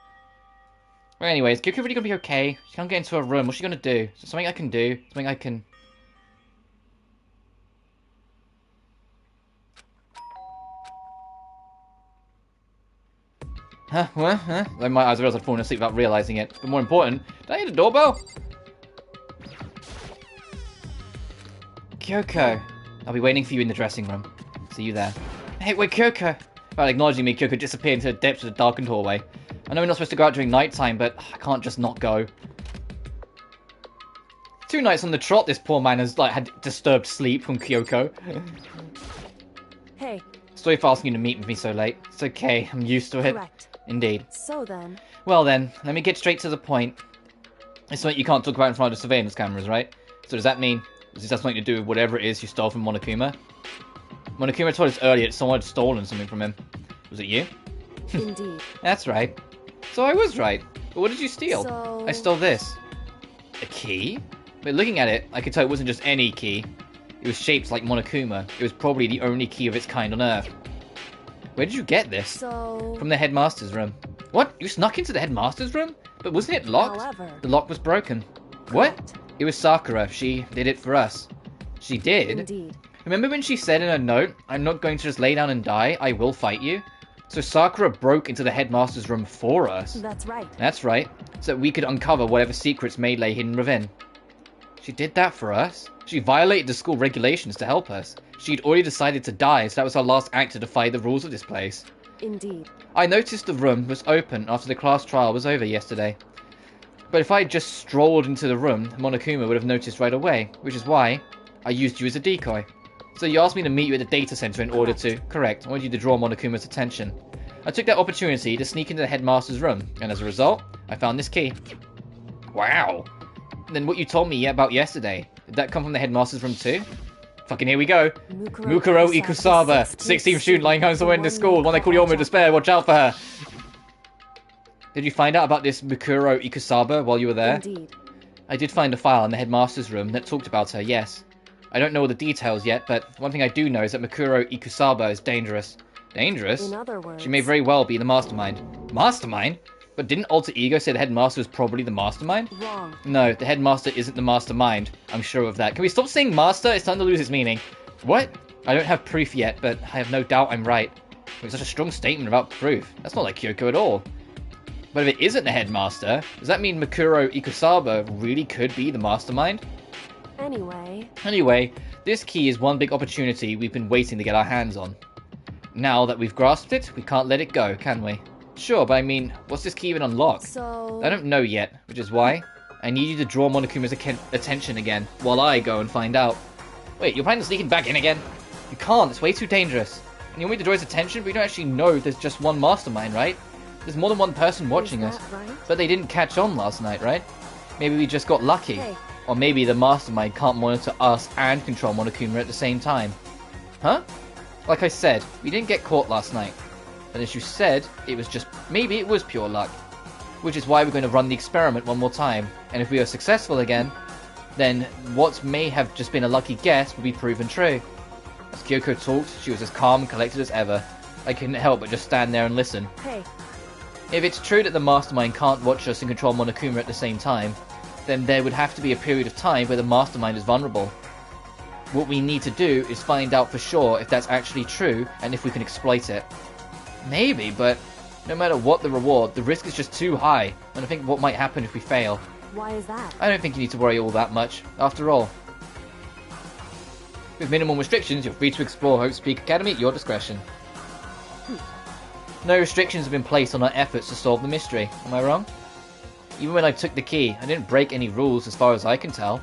Well, anyways, Kyoko really gonna be okay? She can't get into her room. What's she gonna do? Is there something I can do? Something I can... Huh? What? Huh? Like my eyes realized I'd fallen asleep without realizing it. But more important, did I hear the doorbell? Kyoko. I'll be waiting for you in the dressing room. See you there. Hey, wait, Kyoko! Without acknowledging me, Kyoko disappeared into the depths of the darkened hallway. I know we're not supposed to go out during nighttime, but I can't just not go. 2 nights on the trot, this poor man has had disturbed sleep from Kyoko. Hey, Sorry for asking you to meet with me so late. It's okay, I'm used to it. correct. Indeed. So then, Well then, let me get straight to the point. It's something you can't talk about in front of the surveillance cameras, right? So does that mean, does this have something to do with whatever it is you stole from Monokuma? Monokuma told us earlier that someone had stolen something from him. Was it you? indeed. That's right. So I was right. But what did you steal? So- I stole this. A key? But looking at it, I could tell it wasn't just any key. It was shaped like Monokuma. It was probably the only key of its kind on Earth. Where did you get this? So, From the headmaster's room. What? You snuck into the headmaster's room? But wasn't it locked? However- The lock was broken. What? It was Sakura. She did it for us. She did? indeed. Remember when she said in her note, I'm not going to just lay down and die, I will fight you? So Sakura broke into the headmaster's room for us. That's right. That's right, so that we could uncover whatever secrets may lay hidden within. She did that for us? She violated the school regulations to help us. She'd already decided to die, so that was our last act to defy the rules of this place. Indeed. I noticed the room was open after the class trial was over yesterday. But if I had just strolled into the room, Monokuma would have noticed right away, which is why I used you as a decoy. So you asked me to meet you at the data center in order to... Correct. I wanted you to draw Monokuma's attention. I took that opportunity to sneak into the headmaster's room, and as a result, I found this key. Wow. And then what you told me about yesterday, did that come from the headmaster's room too? Fucking here we go. Mukuro Ikusaba, 16th student lying home somewhere in this school, one they call Yomo Despair, watch out for her. Did you find out about this Mukuro Ikusaba while you were there? Indeed. I did find a file in the headmaster's room that talked about her, yes. I don't know all the details yet, but one thing I do know is that Mukuro Ikusaba is dangerous. Dangerous? In other words, She may very well be the mastermind. Mastermind? But didn't Alter Ego say the headmaster was probably the mastermind? wrong. No, the headmaster isn't the mastermind. I'm sure of that. Can we stop saying master? It's starting to lose its meaning. What? I don't have proof yet, but I have no doubt I'm right. It's such a strong statement about proof. That's not like Kyoko at all. But if it isn't the headmaster, does that mean Mukuro Ikusaba really could be the mastermind? Anyway, this key is one big opportunity we've been waiting to get our hands on. Now that we've grasped it, we can't let it go, can we? Sure, but I mean, what's this key even unlock? so... I don't know yet, which is why I need you to draw Monokuma's attention again, while I go and find out. Wait, you're planning on sneaking back in again? You can't, it's way too dangerous. And you want me to draw his attention, but you don't actually know there's just one mastermind, right? There's more than one person watching Is us. that right? But they didn't catch on last night, right? Maybe we just got lucky. Hey, Or maybe the mastermind can't monitor us and control Monokuma at the same time. Huh? Like I said, we didn't get caught last night. And as you said, maybe it was pure luck. Which is why we're going to run the experiment one more time. And if we are successful again, then what may have just been a lucky guess will be proven true. As Kyoko talked, she was as calm and collected as ever. I couldn't help but just stand there and listen. Hey. If it's true that the mastermind can't watch us and control Monokuma at the same time, then there would have to be a period of time where the mastermind is vulnerable. What we need to do is find out for sure if that's actually true and if we can exploit it. Maybe, but no matter what the reward, the risk is just too high, and I think what might happen if we fail. Why is that? I don't think you need to worry all that much. After all, with minimal restrictions, you're free to explore Hope's Peak Academy at your discretion. No restrictions have been placed on our efforts to solve the mystery. Am I wrong? Even when I took the key, I didn't break any rules as far as I can tell.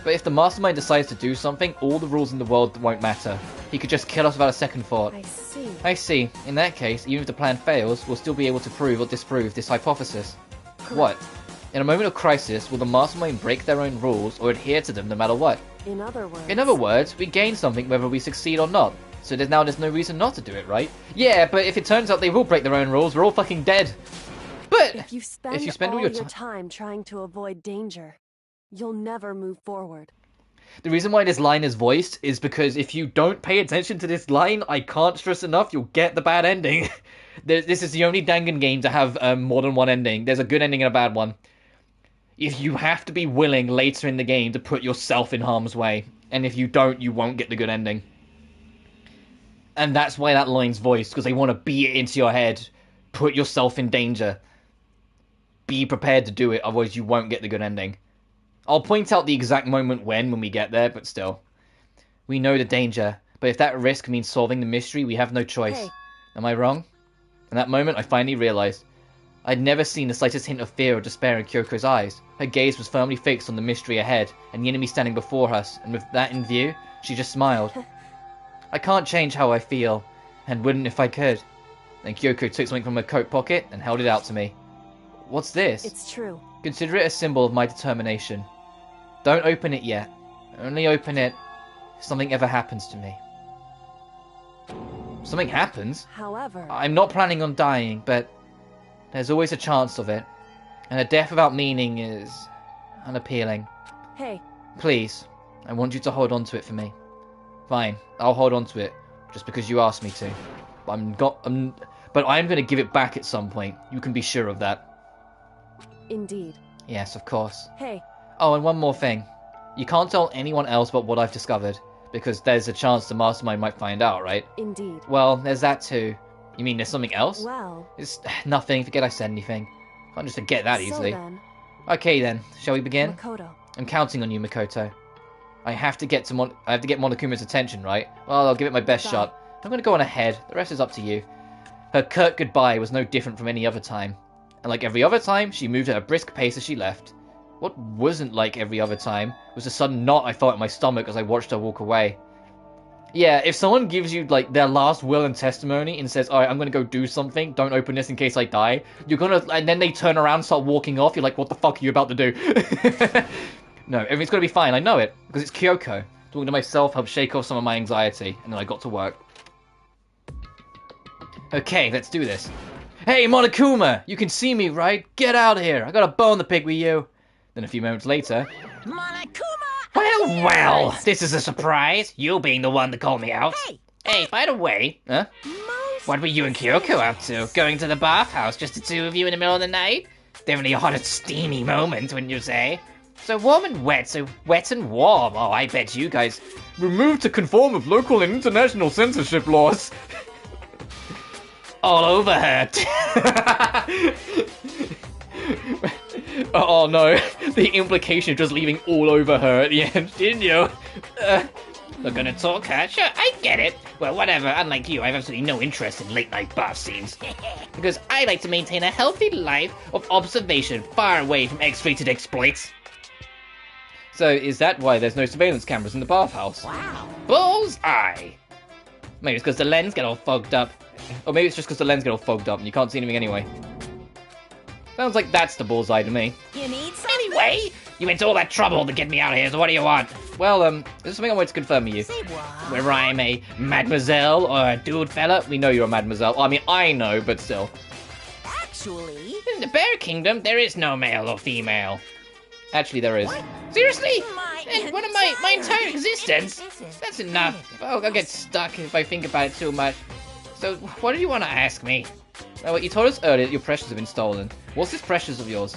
But if the mastermind decides to do something, all the rules in the world won't matter. He could just kill us without a second thought. I see. I see. In that case, even if the plan fails, we'll still be able to prove or disprove this hypothesis. Correct. What? In a moment of crisis, will the mastermind break their own rules or adhere to them no matter what? In other words... In other words, we gain something whether we succeed or not. So there's no reason not to do it, right? Yeah, but if it turns out they will break their own rules, we're all fucking dead. But If you spend all your your time trying to avoid danger, you'll never move forward. The reason why this line is voiced is because if you don't pay attention to this line, I can't stress enough, you'll get the bad ending. This is the only Dangan game to have more than one ending. There's a good ending and a bad one. If you have to be willing later in the game to put yourself in harm's way, and if you don't, you won't get the good ending. And that's why that line's voiced, because they want to beat it into your head. Put yourself in danger. Be prepared to do it, otherwise you won't get the good ending. I'll point out the exact moment when we get there, but still. We know the danger, but if that risk means solving the mystery, we have no choice. Hey. Am I wrong? In that moment, I finally realized. I'd never seen the slightest hint of fear or despair in Kyoko's eyes. Her gaze was firmly fixed on the mystery ahead, and the enemy standing before us, and with that in view, she just smiled. I can't change how I feel, and wouldn't if I could. Then Kyoko took something from her coat pocket and held it out to me. What's this? It's true. Consider it a symbol of my determination. Don't open it yet. Only open it if something ever happens to me. Something happens? However... I'm not planning on dying, but there's always a chance of it. And a death without meaning is unappealing. Hey. Please, I want you to hold on to it for me. Fine, I'll hold on to it, just because you asked me to. But I'm going to give it back at some point. You can be sure of that. Indeed. Yes, of course. Hey. Oh, and one more thing. You can't tell anyone else about what I've discovered, because there's a chance the mastermind might find out, right? Indeed. Well, there's that too. You mean there's something else? Well... It's nothing. Forget I said anything. Can't just forget that easily. So then... Okay then, shall we begin? Makoto. I'm counting on you, Makoto. I have to get Monokuma's attention, right? Well, I'll give it my best shot. I'm going to go on ahead. The rest is up to you. Her curt goodbye was no different from any other time. And like every other time, she moved at a brisk pace as she left. What wasn't like every other time was the sudden knot I felt in my stomach as I watched her walk away. Yeah, if someone gives you like their last will and testimony and says, alright, I'm going to go do something, don't open this in case I die, you're going to, and then they turn around and start walking off, you're like, what the fuck are you about to do? No, everything's going to be fine, I know it, because it's Kyoko. Talking to myself helped shake off some of my anxiety, and then I got to work. Okay, let's do this. Hey, Monokuma! You can see me, right? Get out of here! I got a bone to pick with you! Then a few moments later... Monokuma! Well, this is a surprise. You being the one to call me out. Hey, by the way, Huh? what were you and Kyoko up to? Going to the bathhouse, just the two of you in the middle of the night? Definitely a hot and steamy moment, wouldn't you say? So warm and wet, so wet and warm. Oh, I bet you guys Removed to conform with local and international censorship laws. all over her. Oh no, the implication of just leaving all over her at the end, didn't you? We're gonna talk, huh? Sure, I get it. Well, whatever. Unlike you, I have absolutely no interest in late-night bath scenes. Because I like to maintain a healthy life of observation far away from X-rated exploits. So is that why there's no surveillance cameras in the bathhouse? Wow. Bullseye! Maybe it's because the lens get all fogged up. Or maybe it's just because the lens get all fogged up and you can't see anything anyway. Sounds like that's the bullseye to me. You need some? Anyway, You went to all that trouble to get me out of here, so what do you want? Well, there's something I wanted to confirm with you. Say what? Whether I'm a mademoiselle or a dude fella? We know you're a mademoiselle. I mean, I know, but still. Actually, In the Bear Kingdom, there is no male or female. Actually, there is. Seriously? my And what am my entire existence? That's enough. Oh, I'll get stuck if I think about it too much. So, what do you want to ask me? Well, you told us earlier that your precious have been stolen. What's this precious of yours?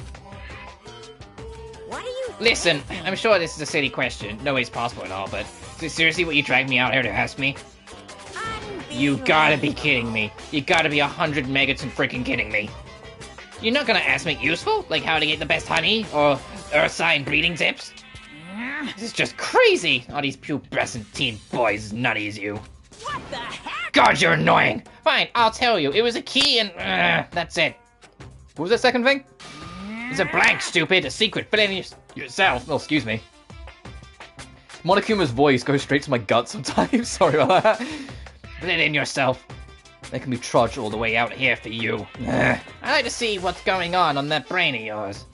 What are you? Listen, I'm sure this is a silly question. No way's possible at all, but seriously, what you dragged me out here to ask me? You gotta be kidding me. You gotta be 100 megaton freaking kidding me. You're not gonna ask me useful? Like how to get the best honey? Or earth sign breeding tips? This is just crazy! All these pubescent teen boys as nutty as you. What the heck? God, you're annoying! Fine, I'll tell you. It was a key and that's it. What was that second thing? It's a blank, stupid. A secret. Fill it in yourself. Oh, excuse me. Monokuma's voice goes straight to my gut sometimes. Sorry about that. Fill it in yourself. Making me trudge all All the way out here for you. I'd like to see what's going on that brain of yours.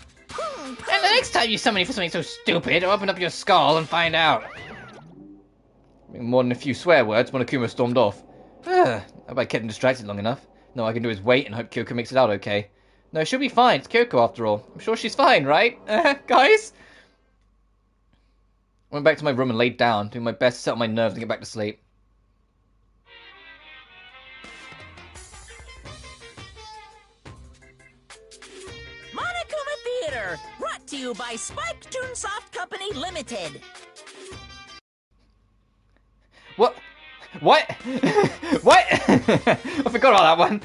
And the next time you summon me for something so stupid, open up your skull and find out. More than a few swear words, Monokuma stormed off. I hope I kept him distracted long enough. No, I can do is wait and hope Kyoko makes it out okay. No, she'll be fine. It's Kyoko after all. I'm sure she's fine, right? Guys? I went back to my room and laid down, doing my best to settle my nerves and get back to sleep. Monokuma Theater, brought to you by Spike Toonsoft Company Limited. What? What? What? I forgot about that one.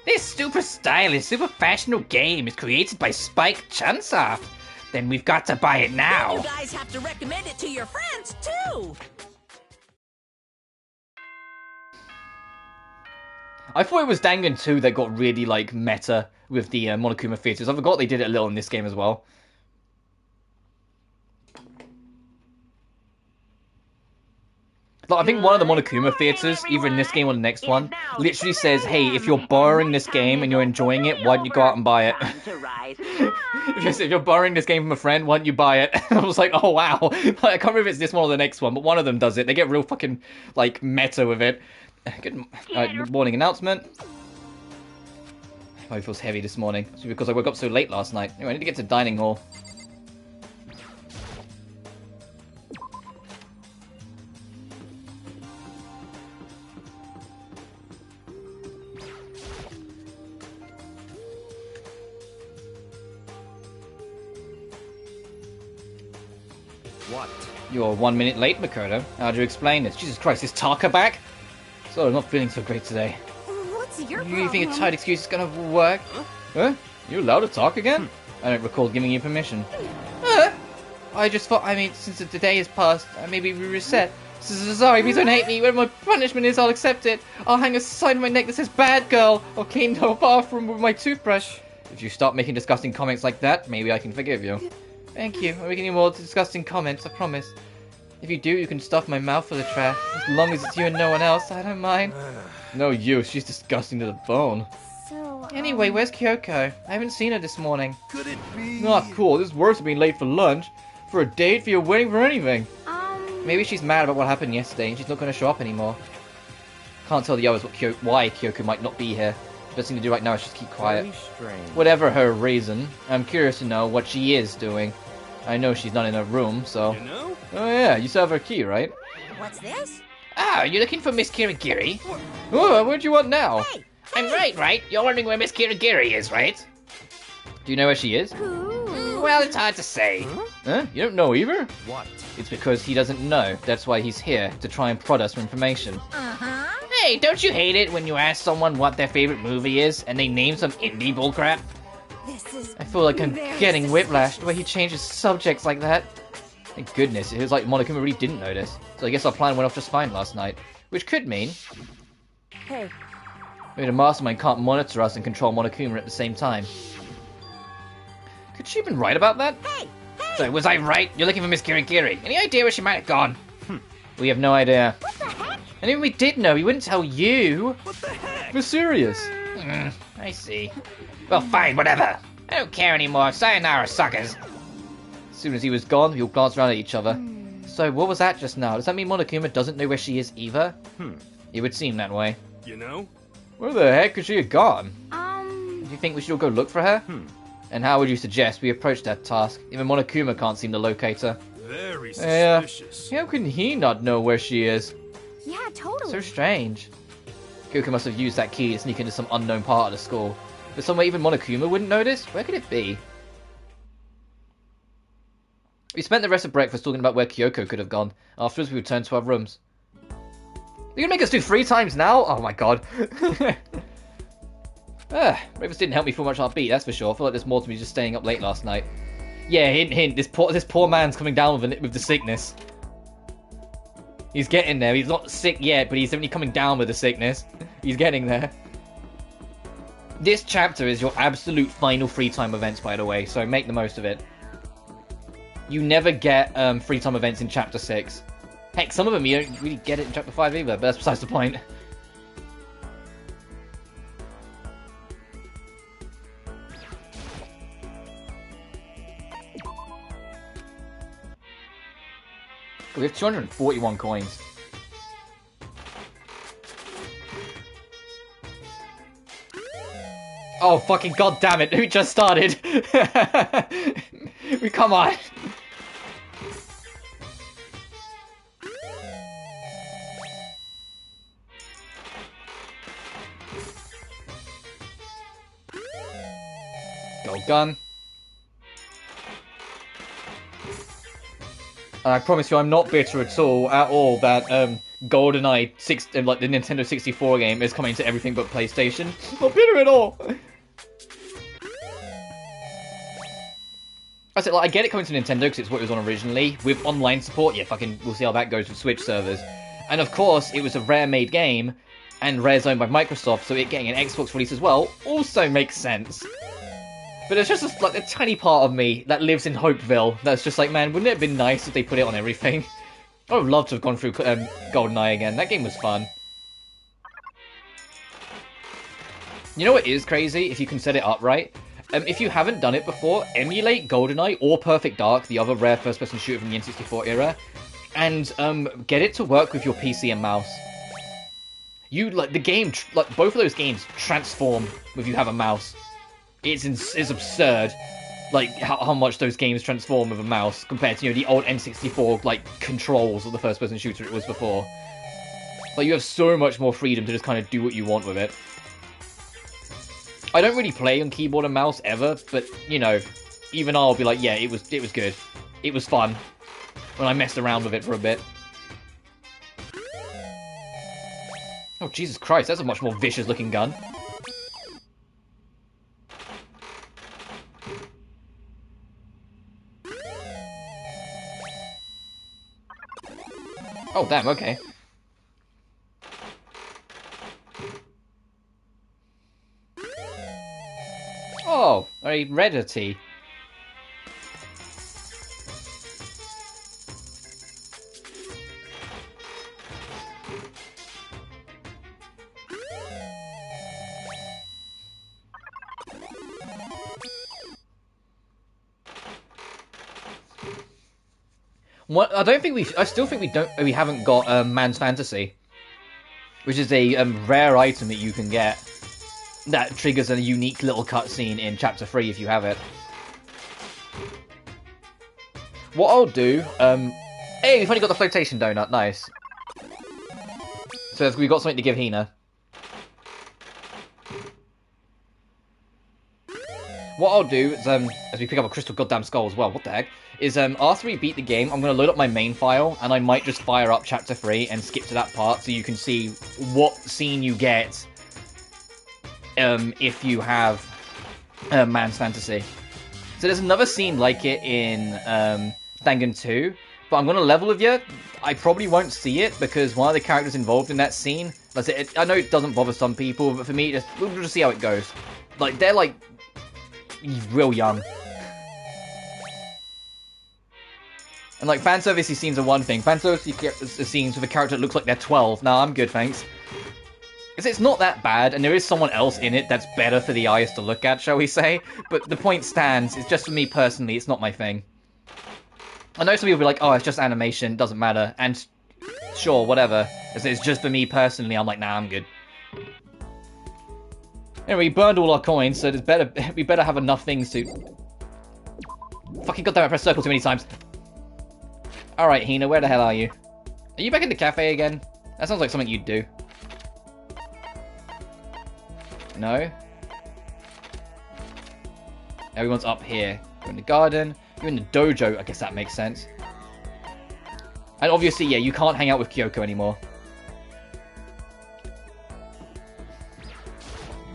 This super stylish, super fashionable game is created by Spike Chunsoft. Then we've got to buy it You now. guys have to recommend it to your friends too. I thought it was Dangan 2 that got really, like, meta with the Monokuma theaters. I forgot they did it a little in this game as well. Like, I think one of the Monokuma theaters, either in this game or the next one, literally says, hey, if you're borrowing this game and you're enjoying it, why don't you go out and buy it? If you're borrowing this game from a friend, why don't you buy it? I was like, oh wow. Like, I can't remember if it's this one or the next one, but one of them does it. They get real fucking, like, meta with it. Good morning announcement. Oh, it feels heavy this morning. It's because I woke up so late last night. Anyway, I need to get to dining hall. What? You're 1 minute late, Makoto. How do you explain this? Jesus Christ, is Taka back? So, I'm not feeling so great today. What's your You think a tight excuse is gonna work? Huh? You allowed to talk again? I don't recall giving you permission. I just thought, I mean, since the day has passed, maybe we reset. Sorry, please don't hate me. Whatever my punishment is, I'll accept it. I'll hang a sign on my neck that says bad girl. I'll clean the bathroom with my toothbrush. If you stop making disgusting comments like that, maybe I can forgive you. Thank you. I'm making any more disgusting comments, I promise. If you do, you can stuff my mouth full of trash. As long as it's you and no one else, I don't mind. No you, she's disgusting to the bone. So, Anyway, where's Kyoko? I haven't seen her this morning. Could it be? Not cool, this is worse than being late for lunch. For a date, for your wedding, for anything. Maybe she's mad about what happened yesterday and she's not going to show up anymore. Can't tell the others why Kyoko might not be here. The best thing to do right now is just keep quiet. Very strange. Whatever her reason, I'm curious to know what she is doing. I know she's not in her room, so... You know? Oh yeah, you still have her key, right? What's this? Ah, you're looking for Miss Kirigiri? Oh, what do you want now? Hey, I'm right? You're wondering where Miss Kirigiri is, right? Do you know where she is? Well, it's hard to say. Huh? You don't know either? What? It's because he doesn't know. That's why he's here, to try and prod us for information. uh-huh. Hey, don't you hate it when you ask someone what their favorite movie is and they name some indie bullcrap? This is I feel like I'm very getting whiplash the suspicious. way he changes subjects like that. Thank goodness, it was like Monokuma really didn't notice. So I guess our plan went off just fine last night. Which could mean Hey, maybe the mastermind can't monitor us and control Monokuma at the same time. Could she have been right about that? Hey, So, was I right? You're looking for Miss Kirigiri. Any idea where she might have gone? We have no idea. what the heck? And if we did know, we wouldn't tell you. What the heck? We're serious. I see. Well, fine, whatever. I don't care anymore. Sayonara, suckers. As soon as he was gone, we all glanced around at each other. So, what was that just now? Does that mean Monokuma doesn't know where she is either? It would seem that way. You know? Where the heck could she have gone? Do you think we should all go look for her? And how would you suggest we approach that task? Even Monokuma can't seem to locate her. Very suspicious. How can he not know where she is? Yeah, totally. So strange. Goku must have used that key to sneak into some unknown part of the school. But somewhere even Monokuma wouldn't notice? Where could it be? We spent the rest of breakfast talking about where Kyoko could have gone. Afterwards, we returned to our rooms. You're gonna make us do 3 times now? Oh my god. Breakfast didn't help me feel much upbeat, that's for sure. I feel like there's more to me just staying up late last night. Yeah, hint, hint. This poor man's coming down with the sickness. He's getting there. He's not sick yet, but he's definitely coming down with the sickness. He's getting there. This chapter is your absolute final free time events, by the way, so make the most of it. You never get free time events in chapter 6. Heck, some of them you don't really get it in chapter 5 either, but that's besides the point. We have 241 coins. Oh, fucking god damn it, who just started? Come on. Gold gun. And I promise you, I'm not bitter at all that GoldenEye 6, like the Nintendo 64 game, is coming to everything but PlayStation. Not bitter at all. I said, like, I get it coming to Nintendo because it's what it was on originally. With online support, yeah, fucking, we'll see how that goes with Switch servers. And of course, it was a Rare-made game, and Rare's owned by Microsoft, so it getting an Xbox release as well also makes sense. But it's just like a tiny part of me that lives in Hopeville that's just like, man, wouldn't it have been nice if they put it on everything? I would love to have gone through GoldenEye again. That game was fun. You know what is crazy? If you can set it up right. If you haven't done it before, emulate GoldenEye or Perfect Dark, the other rare first-person shooter from the N64 era, and get it to work with your PC and mouse. The game, both of those games transform if you have a mouse. It's absurd, like, how much those games transform with a mouse compared to, the old N64, like, controls of the first-person shooter it was before. Like, you have so much more freedom to just kind of do what you want with it. I don't really play on keyboard and mouse ever, but, even I'll be like, yeah, it was good. It was fun when I messed around with it for a bit. Oh, Jesus Christ, that's a much more vicious-looking gun. Oh, damn, okay. Oh, a Reddity. What? I still think we haven't got Man's Fantasy, which is a rare item that you can get that triggers a unique little cutscene in Chapter 3 if you have it. What I'll do, hey, we've only got the flotation donut, nice. So we've got something to give Hina. What I'll do is, as we pick up a crystal goddamn skull as well, what the heck, is, after we beat the game, I'm going to load up my main file, and I might just fire up Chapter 3 and skip to that part so you can see what scene you get, if you have, Man's Fantasy. So there's another scene like it in, Dangan 2, but I'm going to level with you. I probably won't see it, because one of the characters involved in that scene, I know it doesn't bother some people, but for me, we'll just see how it goes. Like, they're like, real young. And like, fanservice scenes are one thing. Fanservice scenes with a character that looks like they're 12. Nah, I'm good, thanks. Because it's not that bad, and there is someone else in it that's better for the eyes to look at, shall we say. But the point stands, it's just for me personally, it's not my thing. I know some people will be like, oh, it's just animation, doesn't matter. And sure, whatever. It's just for me personally, I'm like, nah, I'm good. Anyway, we burned all our coins, so we better have enough things to... Fucking goddamn, I pressed circle too many times. Alright, Hina, where the hell are you? Are you back in the cafe again? That sounds like something you'd do. No? Everyone's up here. You're in the garden. You're in the dojo. I guess that makes sense. And obviously, yeah, you can't hang out with Kyoko anymore.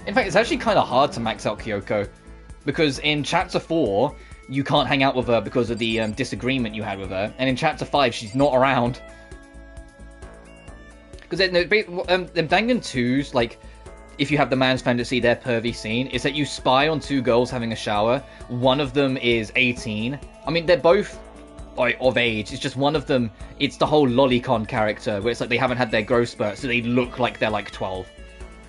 In fact, it's actually kind of hard to max out Kyoko. Because in Chapter 4, you can't hang out with her because of the disagreement you had with her. And in Chapter 5, she's not around. Because in Dangan 2's, like... if you have the man's fantasy, their pervy scene, is that you spy on two girls having a shower. One of them is 18. I mean, they're both of age. It's just one of them, it's the whole lolicon character, where it's like they haven't had their growth spurt, so they look like they're like 12.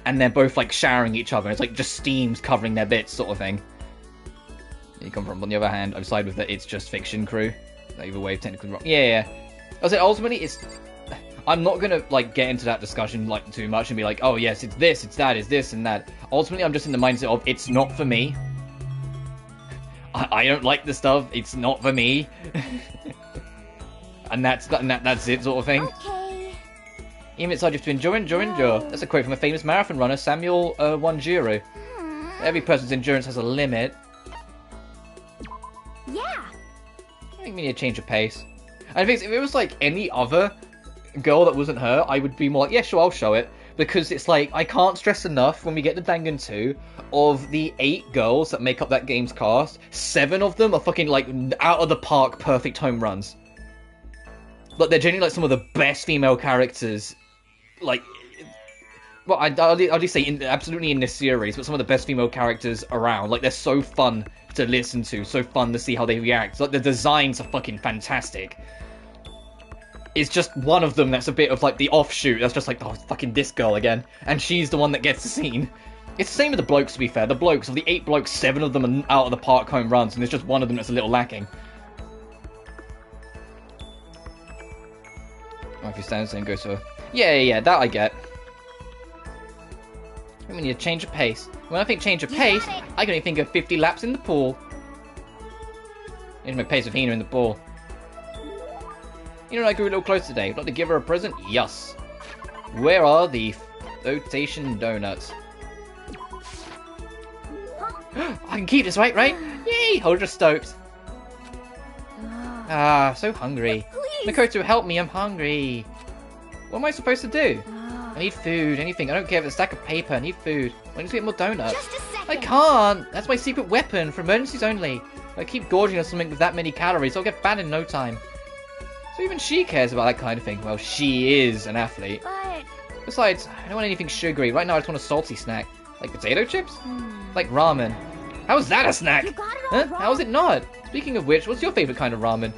And they're both like showering each other. It's like just steams covering their bits, sort of thing. You come from, on the other hand, I've sided with that it's just fiction crew. Either way, technically wrong. Yeah. I was like, ultimately, it's... I'm not gonna, like, get into that discussion, like, too much and be like, oh, yes, it's this, it's that, it's this, and that. Ultimately, I'm just in the mindset of, it's not for me. I don't like the stuff, it's not for me. and that's it, sort of thing. Okay. Even inside you have to endure. That's a quote from a famous marathon runner, Samuel Wanjiru. Every person's endurance has a limit. Yeah. I think we need a change of pace. And if it was, like, any other... girl that wasn't her, I would be more like, yeah, sure, I'll show it. Because it's like, I can't stress enough when we get to Dangan 2, of the 8 girls that make up that game's cast, 7 of them are fucking, like, out of the park perfect home runs. Like, they're genuinely, like, some of the best female characters, like, well, I'll just say absolutely in this series, but some of the best female characters around. Like, they're so fun to listen to, so fun to see how they react. Like, the designs are fucking fantastic. It's just one of them that's a bit of, like, the offshoot. That's just like, oh, fucking this girl again. And she's the one that gets the scene. It's the same with the blokes, to be fair. The blokes, of the 8 blokes, 7 of them are out of the park home runs, and there's just one of them that's a little lacking. Oh, if you stand still and go to... Yeah, that I get. We need a change of pace. When I think change of pace, I can only think of 50 laps in the pool. Need my pace of Hina in the pool. You know, I grew a little close today. Would like to give her a present? Yes. Where are the flotation donuts? I can keep this, right? Yay! Hold your stoked. Ah, so hungry. Makoto, help me, I'm hungry. What am I supposed to do? I need food, anything. I don't care if it's a stack of paper, I need food. I need to get more donuts. Just a second. I can't! That's my secret weapon, for emergencies only. If I keep gorging on something with that many calories, I'll get fat in no time. So even she cares about that kind of thing. Well, she is an athlete. But... Besides, I don't want anything sugary. Right now I just want a salty snack. Like potato chips? Like ramen. How is that a snack? You got it all wrong. How is it not? Speaking of which, what's your favourite kind of ramen?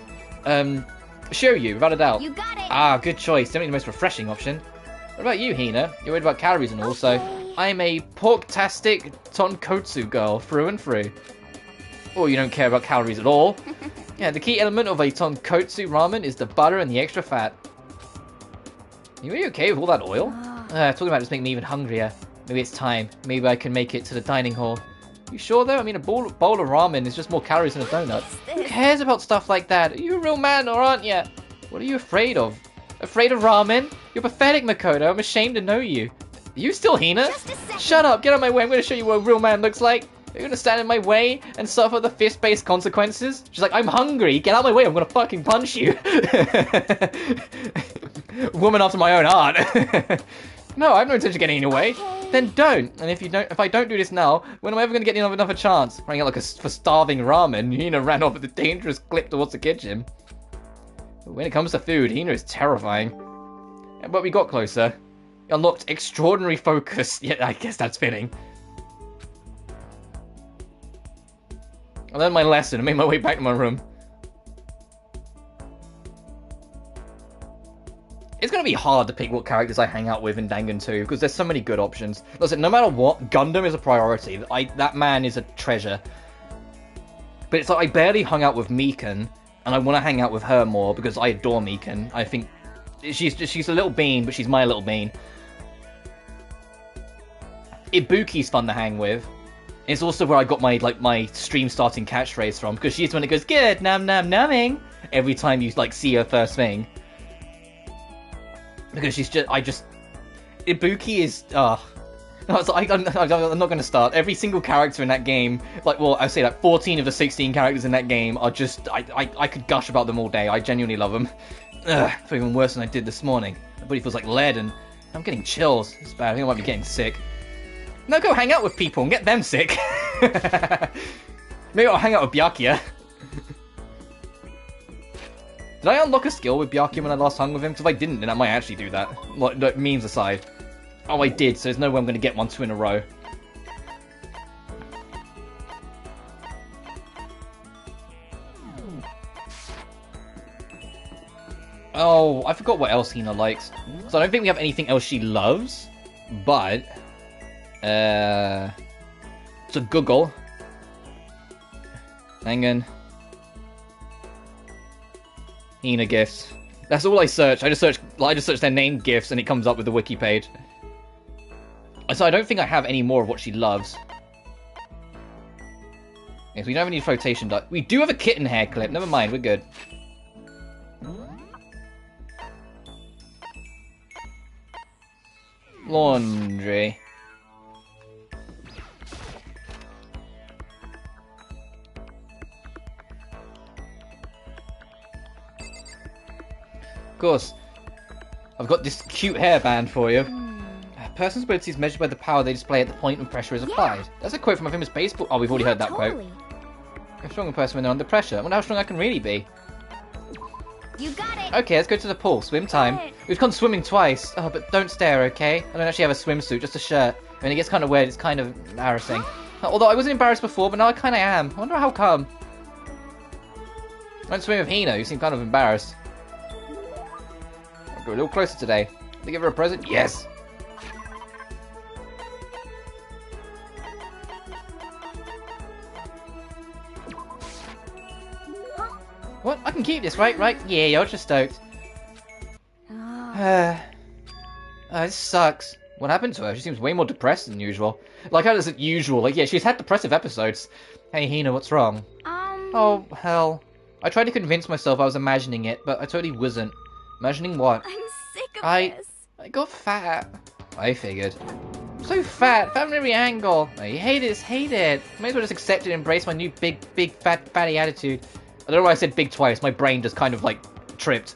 Shoyu, without a doubt. You got it. Ah, good choice. Definitely the most refreshing option. What about you, Hina? You're worried about calories and all, so... I'm a pork-tastic tonkotsu girl, through and through. Or you don't care about calories at all. Yeah, the key element of a tonkotsu ramen is the butter and the extra fat. You really okay with all that oil? Talking about just making me even hungrier. Maybe it's time. Maybe I can make it to the dining hall. You sure though? I mean, a bowl of ramen is just more calories than a donut. Who cares about stuff like that? Are you a real man or aren't you? What are you afraid of? Afraid of ramen? You're pathetic, Makoto. I'm ashamed to know you. Are you still Hina? Shut up. Get out of my way. I'm going to show you what a real man looks like. Are you going to stand in my way and suffer the fist-based consequences? She's like, I'm hungry. Get out of my way. I'm going to fucking punch you. Woman after my own heart. No, I have no intention of getting in your way. Then don't. And if I don't do this now, when am I ever going to get another chance? Running out like for starving ramen, Hina ran off at a dangerous clip towards the kitchen. When it comes to food, Hina is terrifying. But we got closer. Unlocked extraordinary focus. Yeah, I guess that's fitting. I learned my lesson and made my way back to my room. It's going to be hard to pick what characters I hang out with in Dangan 2, because there's so many good options. Listen, no matter what, Gundam is a priority. That man is a treasure. But it's like I barely hung out with Mikan, and I want to hang out with her more, because I adore Mikan. I think she's a little bean, but she's my little bean. Ibuki's fun to hang with. It's also where I got my stream starting catchphrase from, because she's the one that goes, "Good, num num numbing," every time you see her first thing. Because Ibuki is I'm not going to start. Every single character in that game, I say 14 of the 16 characters in that game are just I could gush about them all day. I genuinely love them. It's even worse than I did this morning. My body feels like lead and I'm getting chills. It's bad. I think I might be getting sick. No, go hang out with people and get them sick. Maybe I'll hang out with Byakuya. Did I unlock a skill with Byakuya when I last hung with him? Because if I didn't, then I might actually do that. Memes aside. Oh, I did, so there's no way I'm going to get 2 in a row. Oh, I forgot what else Hina likes. So I don't think we have anything else she loves. But... so Google. Dangan. Hina gifts. That's all I search. I just search their name gifts and it comes up with the wiki page. So I don't think I have any more of what she loves. Yes, we don't have any flotation duck. We do have a kitten hair clip. Never mind, we're good. Laundry. Of course, I've got this cute hairband for you. A person's ability is measured by the power they display at the point when pressure is applied. That's a quote from a famous baseball... Oh, we've already heard that quote. A stronger person when they're under pressure. I wonder how strong I can really be. You got it. Okay, let's go to the pool. Swim time. We've gone swimming twice. Oh, but don't stare, okay? I don't actually have a swimsuit, just a shirt. I mean, it gets kind of weird. It's kind of embarrassing. Although I wasn't embarrassed before, but now I kind of am. I wonder how come. I went swimming with Hina, who seemed kind of embarrassed. I'll go a little closer today. Did I give her a present? Yes! What? I can keep this, right? Right? Yeah, you're just stoked. This sucks. What happened to her? She seems way more depressed than usual. Like, how is it usual? Like, yeah, she's had depressive episodes. Hey, Hina, what's wrong? Oh, hell. I tried to convince myself I was imagining it, but I totally wasn't. Imagining what? I'm sick of this. I got fat. I figured. I'm so fat from every angle. I hate it, hate it. May as well just accept it and embrace my new big, fatty attitude. I don't know why I said big twice. My brain just kind of, like, tripped.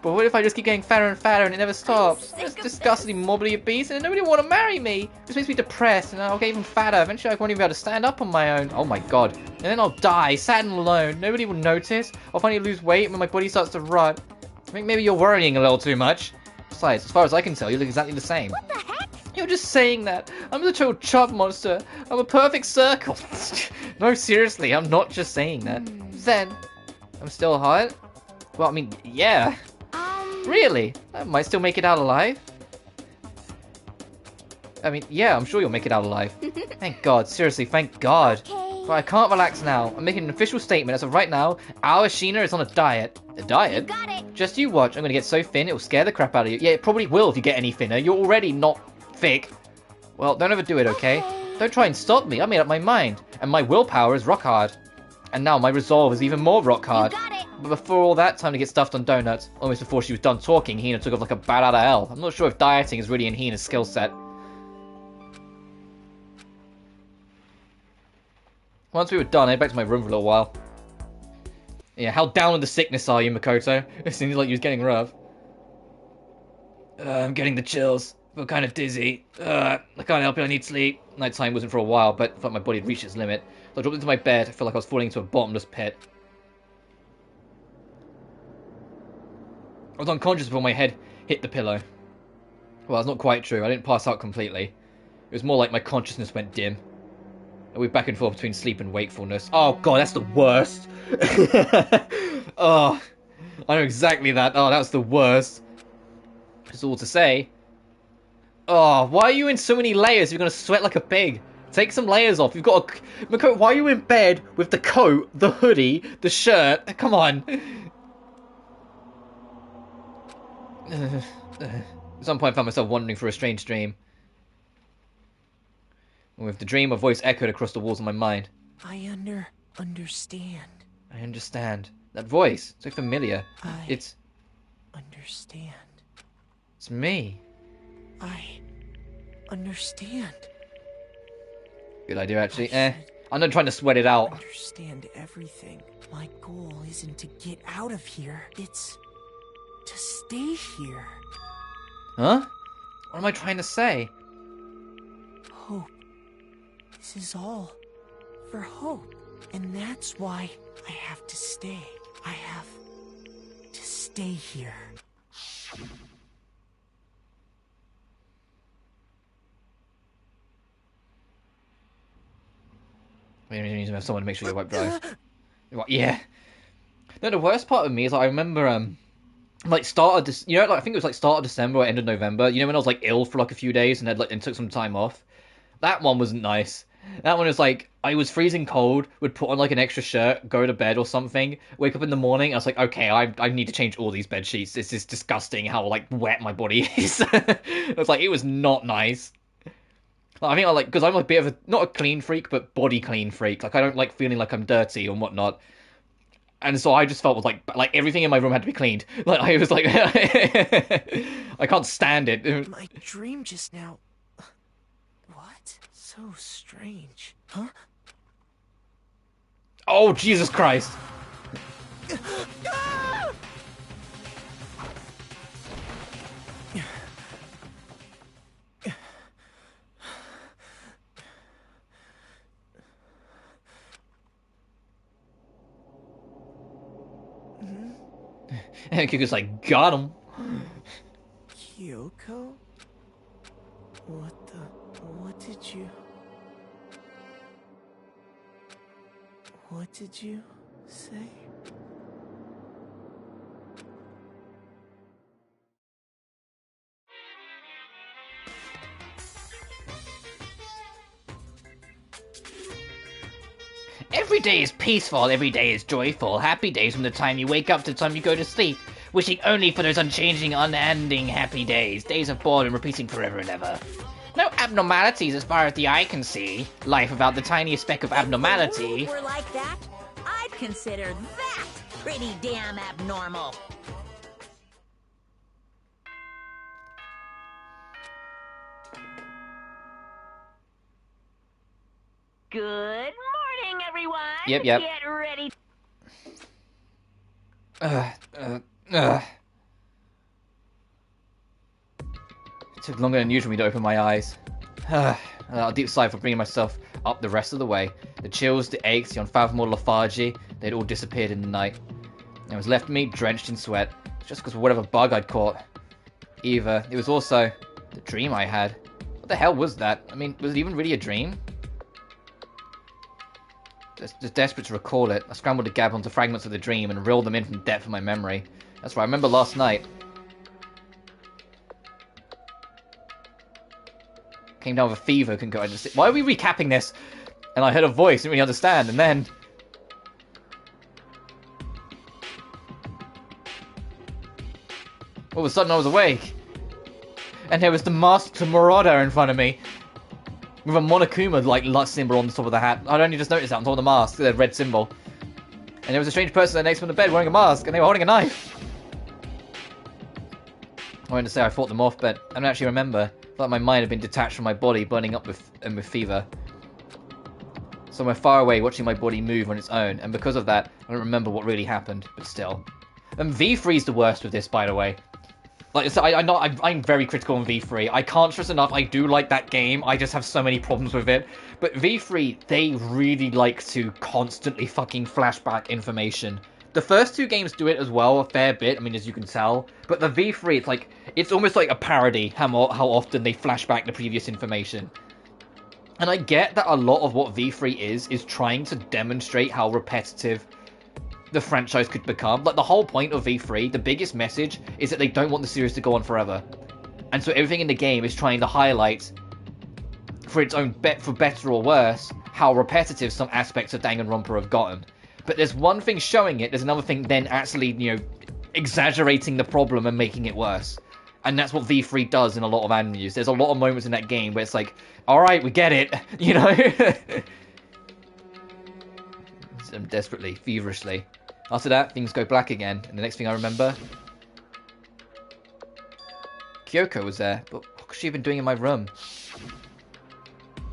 But what if I just keep getting fatter and fatter and it never stops? It's disgustingly morbidly obese and nobody will want to marry me. This makes me depressed and I'll get even fatter. Eventually I won't even be able to stand up on my own. Oh my god. And then I'll die, sad and alone. Nobody will notice. I'll finally lose weight when my body starts to rot. I think maybe you're worrying a little too much. Besides, as far as I can tell, you look exactly the same. What the heck? You're just saying that. I'm the total chub monster. I'm a perfect circle. No, seriously, I'm not just saying that. Then, I'm still hot? Well, I mean, yeah. Really? I might still make it out alive. I mean, yeah, I'm sure you'll make it out alive. Thank God, seriously, thank God. Okay. But I can't relax now. I'm making an official statement. As of right now, our Sheena is on a diet. A diet? You got it. Just you watch. I'm gonna get so thin, it'll scare the crap out of you. Yeah, it probably will if you get any thinner. You're already not thick. Well, don't overdo it, okay? Don't try and stop me. I made up my mind. And my willpower is rock hard. And now my resolve is even more rock hard. You got it. But before all that, time to get stuffed on donuts. Almost before she was done talking, Hina took off like a bat out of hell. I'm not sure if dieting is really in Hina's skill set. Once we were done, I headed back to my room for a little while. Yeah, how down with the sickness are you, Makoto? It seems like you was getting rough. I'm getting the chills. I feel kind of dizzy. I can't help it, I need sleep. Nighttime wasn't for a while, but I felt my body had reached its limit. So I dropped into my bed. I felt like I was falling into a bottomless pit. I was unconscious before my head hit the pillow. Well, that's not quite true. I didn't pass out completely. It was more like my consciousness went dim. I went back and forth between sleep and wakefulness. Oh god, that's the worst. Oh, I know exactly that. Oh, that's the worst. It's all to say. Oh, why are you in so many layers? You're gonna sweat like a pig. Take some layers off. You've got a... Mako, why are you in bed with the coat, the hoodie, the shirt? Come on. At some point I found myself wandering through a strange dream. And with the dream, a voice echoed across the walls of my mind. I understand. I understand. That voice, so familiar. It's... understand. It's me. I understand. Good idea, actually. I'm not trying to sweat it out. Understand everything. My goal isn't to get out of here. It's to stay here. Huh? What am I trying to say? Hope. This is all for hope. And that's why I have to stay. I have to stay here. You need to have someone to make sure you wipe dry. Yeah. No, the worst part of me is I remember, like start of this, like I think it was like start of December or end of November. You know when I was like ill for like a few days and and took some time off. That one wasn't nice. That one was like I was freezing cold, would put on like an extra shirt, go to bed or something, wake up in the morning. I was like, okay, I need to change all these bed sheets. This is disgusting how like wet my body is. It was like it was not nice. I think because I'm a bit of a, not a clean freak, but body clean freak. Like, I don't like feeling like I'm dirty and whatnot. And so I just felt like everything in my room had to be cleaned. Like, I was like, I can't stand it. My dream just now. What? So strange. Huh? Oh, Jesus Christ. And Kiku's like, got him. Kyoko? What did you say? Every day is peaceful, every day is joyful. Happy days from the time you wake up to the time you go to sleep. Wishing only for those unchanging, unending happy days. Days of boredom repeating forever and ever. No abnormalities as far as the eye can see. Life without the tiniest speck of abnormality. If we're like that, I'd consider that pretty damn abnormal. Good morning, everyone. Yep. Get ready. It took longer than usual for me to open my eyes. A deep sigh for bringing myself up the rest of the way. The chills, the aches, the unfathomable lethargy, they'd all disappeared in the night. And it was left me drenched in sweat, just because of whatever bug I'd caught. Either it was also the dream I had. What the hell was that? I mean, was it even really a dream? Just desperate to recall it, I scrambled to gab onto fragments of the dream and reeled them in from the depth of my memory. That's right, I remember last night. Came down with a fever, couldn't go. Why are we recapping this? And I heard a voice, didn't really understand, and then... all of a sudden I was awake. And there was the masked marauder in front of me. With a Monokuma like symbol on the top of the hat. I'd only just noticed that on top of the mask, the red symbol. And there was a strange person next to me in the bed wearing a mask, and they were holding a knife. I wanted to say I fought them off, but I don't actually remember. I felt like my mind had been detached from my body, burning up with fever. Somewhere far away, watching my body move on its own, and because of that, I don't remember what really happened, but still. And V3's the worst with this, by the way. Like, so I'm very critical on V3. I can't stress enough, I do like that game, I just have so many problems with it. But V3, they really like to constantly fucking flashback information. The first two games do it as well, a fair bit, I mean, as you can tell. But the V3, it's almost like a parody, how often they flashback the previous information. And I get that a lot of what V3 is trying to demonstrate how repetitive the franchise could become. Like, the whole point of V3, the biggest message, is that they don't want the series to go on forever. And so everything in the game is trying to highlight, for its own for better or worse, how repetitive some aspects of Danganronpa have gotten. But there's one thing showing it, there's another thing then actually, you know, exaggerating the problem and making it worse. And that's what V3 does in a lot of animes. There's a lot of moments in that game where it's like, alright, we get it, you know? Desperately, feverishly. After that, things go black again, and the next thing I remember... Kyoko was there, but what could she have been doing in my room?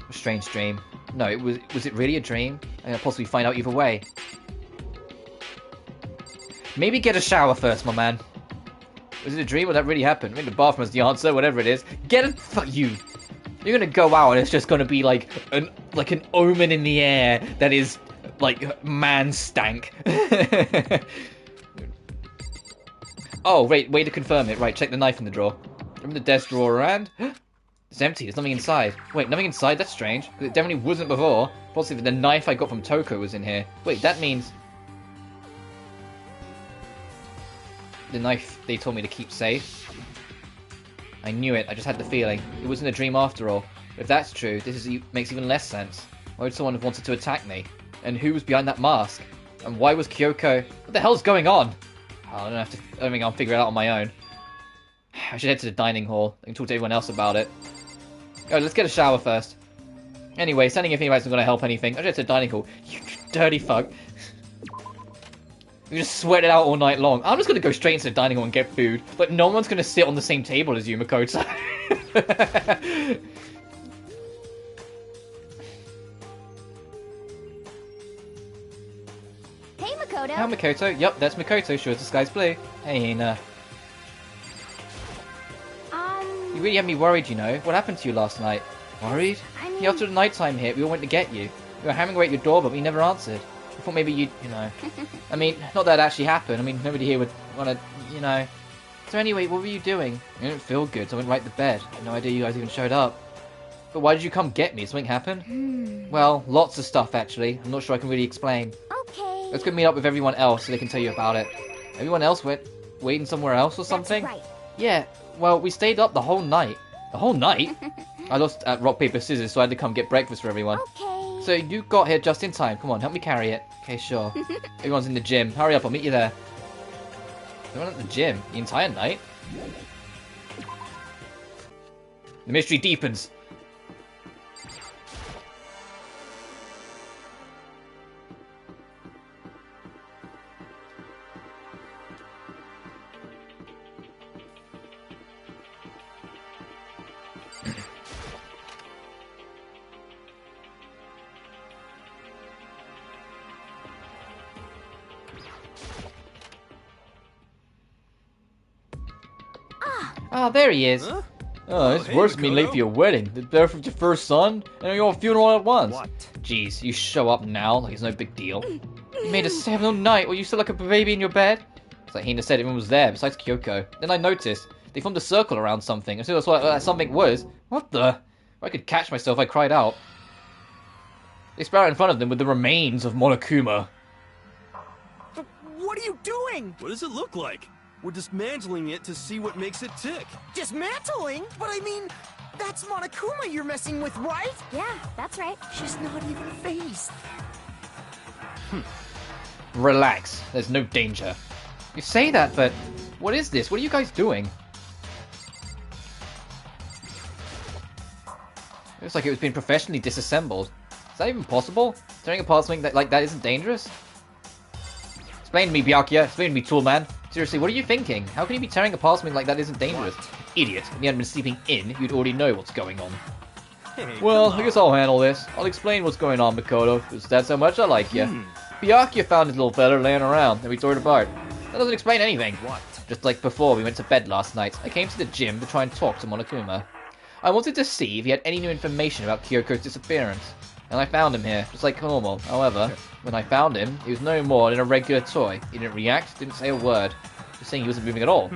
A strange dream. No, was it really a dream? I can possibly find out either way. Maybe get a shower first, my man. Was it a dream or that really happened? I think the bathroom is the answer, whatever it is. Get a... Fuck you. You're gonna go out and it's just gonna be like an omen in the air that is like man stank. Oh, wait, way to confirm it. Right, check the knife in the drawer. Remember the desk drawer around? It's empty, there's nothing inside. Wait, nothing inside? That's strange. It definitely wasn't before. Possibly the knife I got from Toko was in here. Wait, that means... the knife they told me to keep safe. I knew it, I just had the feeling. It wasn't a dream after all. If that's true, makes even less sense. Why would someone have wanted to attack me? And who was behind that mask? And why was Kyoko... What the hell's going on? Oh, I don't think I'll figure it out on my own. I should head to the dining hall. I can talk to everyone else about it. Oh, let's get a shower first. Anyway, sending anything isn't going to help anything. I should head to the dining hall. You dirty fuck. We just sweat it out all night long. I'm just going to go straight into the dining hall and get food. But no one's going to sit on the same table as you, Makoto. Hey, Makoto. Hi, Makoto. Yep, that's Makoto. Sure as the sky's blue. Hey, Hina. You really had me worried, you know. What happened to you last night? Worried? Yeah, after the nighttime hit, we all went to get you. We were hammering away at your door, but we never answered. I thought maybe you'd, you know... I mean, not that it actually happened. I mean, nobody here would want to, you know... So anyway, what were you doing? I didn't feel good, so I went right to bed. I had no idea you guys even showed up. But why did you come get me? Something happened? Well, lots of stuff, actually. I'm not sure I can really explain. Okay. Let's go meet up with everyone else so they can tell you about it. Everyone else went waiting somewhere else or something? That's right. Yeah, well, we stayed up the whole night. The whole night? I lost at rock, paper, scissors, so I had to come get breakfast for everyone. Okay. So you got here just in time. Come on, help me carry it. Okay, sure. Everyone's in the gym. Hurry up, I'll meet you there. Everyone at the gym? The entire night? The mystery deepens. Ah, there he is. Huh? Oh, it's hey, worse than being late Makoto. for your wedding. The birth of your first son, and your funeral all at once. What? Jeez, you show up now like it's no big deal. You made a seminal night while you still like a baby in your bed. It's like Hina said, everyone was there besides Kyoko. Then I noticed they formed a circle around something. As soon as I saw what that something was, what the? If I could catch myself, I cried out. They spread out in front of them with the remains of Monokuma. What are you doing? What does it look like? We're dismantling it to see what makes it tick. Dismantling? But I mean, that's Monokuma you're messing with, right? Yeah, that's right. She's not even phased. Relax, there's no danger. You say that, but what is this? What are you guys doing? Looks like it was being professionally disassembled. Is that even possible? Tearing apart something like that isn't dangerous? Explain to me, Byakuya. Explain to me, Toolman. Seriously, what are you thinking? How can you be tearing apart something like that isn't dangerous? Idiot. If you hadn't been sleeping in, you'd already know what's going on. Hey, Well, come I on. guess I'll handle this. I'll explain what's going on, Makoto, because that's how much I like you. Byakuya found his little feather laying around, and we tore it apart. That doesn't explain anything. What? Just like before we went to bed last night, I came to the gym to try and talk to Monokuma. I wanted to see if he had any new information about Kyoko's disappearance. And I found him here, just like normal. However, when I found him, he was no more than a regular toy. He didn't react, didn't say a word. Just saying he wasn't moving at all.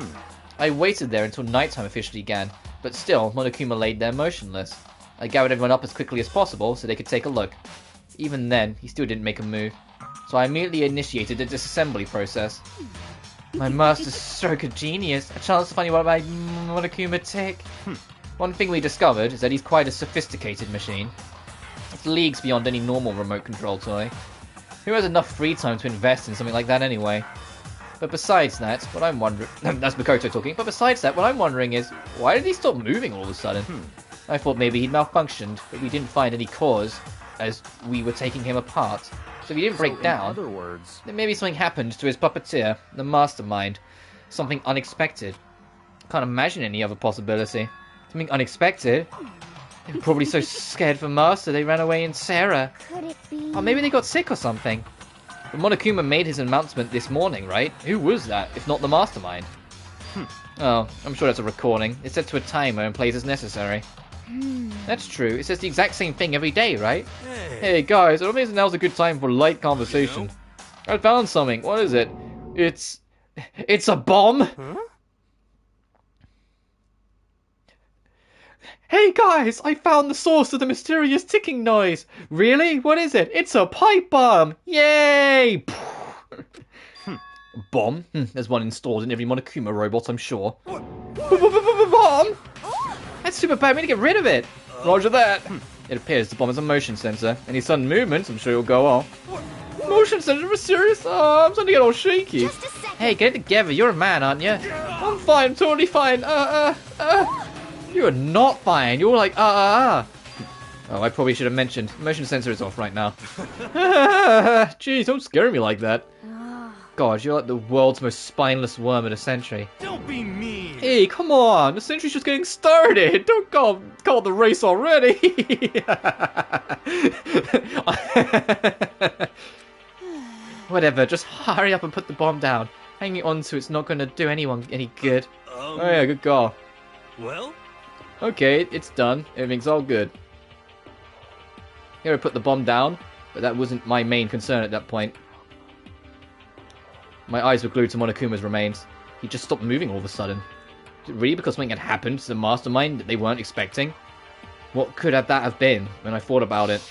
I waited there until nighttime officially began, but still, Monokuma laid there motionless. I gathered everyone up as quickly as possible so they could take a look. Even then, he still didn't make a move. So I immediately initiated the disassembly process. My master's stroke of genius. A chance to find out about Monokuma Tick. One thing we discovered is that he's quite a sophisticated machine. It's leagues beyond any normal remote control toy. Who has enough free time to invest in something like that anyway? But besides that, what I'm wondering... That's Makoto talking. But besides that, what I'm wondering is, why did he stop moving all of a sudden? I thought maybe he'd malfunctioned, but we didn't find any cause as we were taking him apart. So if he didn't break down, in other words, then maybe something happened to his puppeteer, the mastermind. Something unexpected. Can't imagine any other possibility. Something unexpected? They were probably so scared for Master they ran away in Sarah. Could it be? Or maybe they got sick or something. But Monokuma made his announcement this morning, right? Who was that, if not the mastermind? Oh, I'm sure that's a recording. It's set to a timer and plays as necessary. That's true. It says the exact same thing every day, right? Hey guys, I don't think now's a good time for light conversation. I found something. What is it? It's a bomb? Hey guys, I found the source of the mysterious ticking noise. Really? What is it? It's a pipe bomb. Yay! Bomb? There's one installed in every Monokuma robot, I'm sure. Bomb? That's super bad. We need to get rid of it. Roger that. It appears the bomb is a motion sensor. Any sudden movements, I'm sure it'll go off. Motion sensor? Are serious? Oh, I'm starting to get all shaky. Just a second. Hey, get it together. You're a man, aren't you? I'm fine. Totally fine. You're not fine. You're like, Oh, I probably should have mentioned. Motion sensor is off right now. Jeez, don't scare me like that. God, you're like the world's most spineless worm of the century. don't be mean. Hey, come on! The century's just getting started! Don't call the race already! Whatever, just hurry up and put the bomb down. Hanging on to it's not going to do anyone any good. Oh yeah, good call. Well, Okay, it's done. Everything's all good. Here I put the bomb down, but that wasn't my main concern at that point. My eyes were glued to Monokuma's remains. He just stopped moving all of a sudden. Is it really because something had happened to the mastermind that they weren't expecting? What could that have been when I thought about it?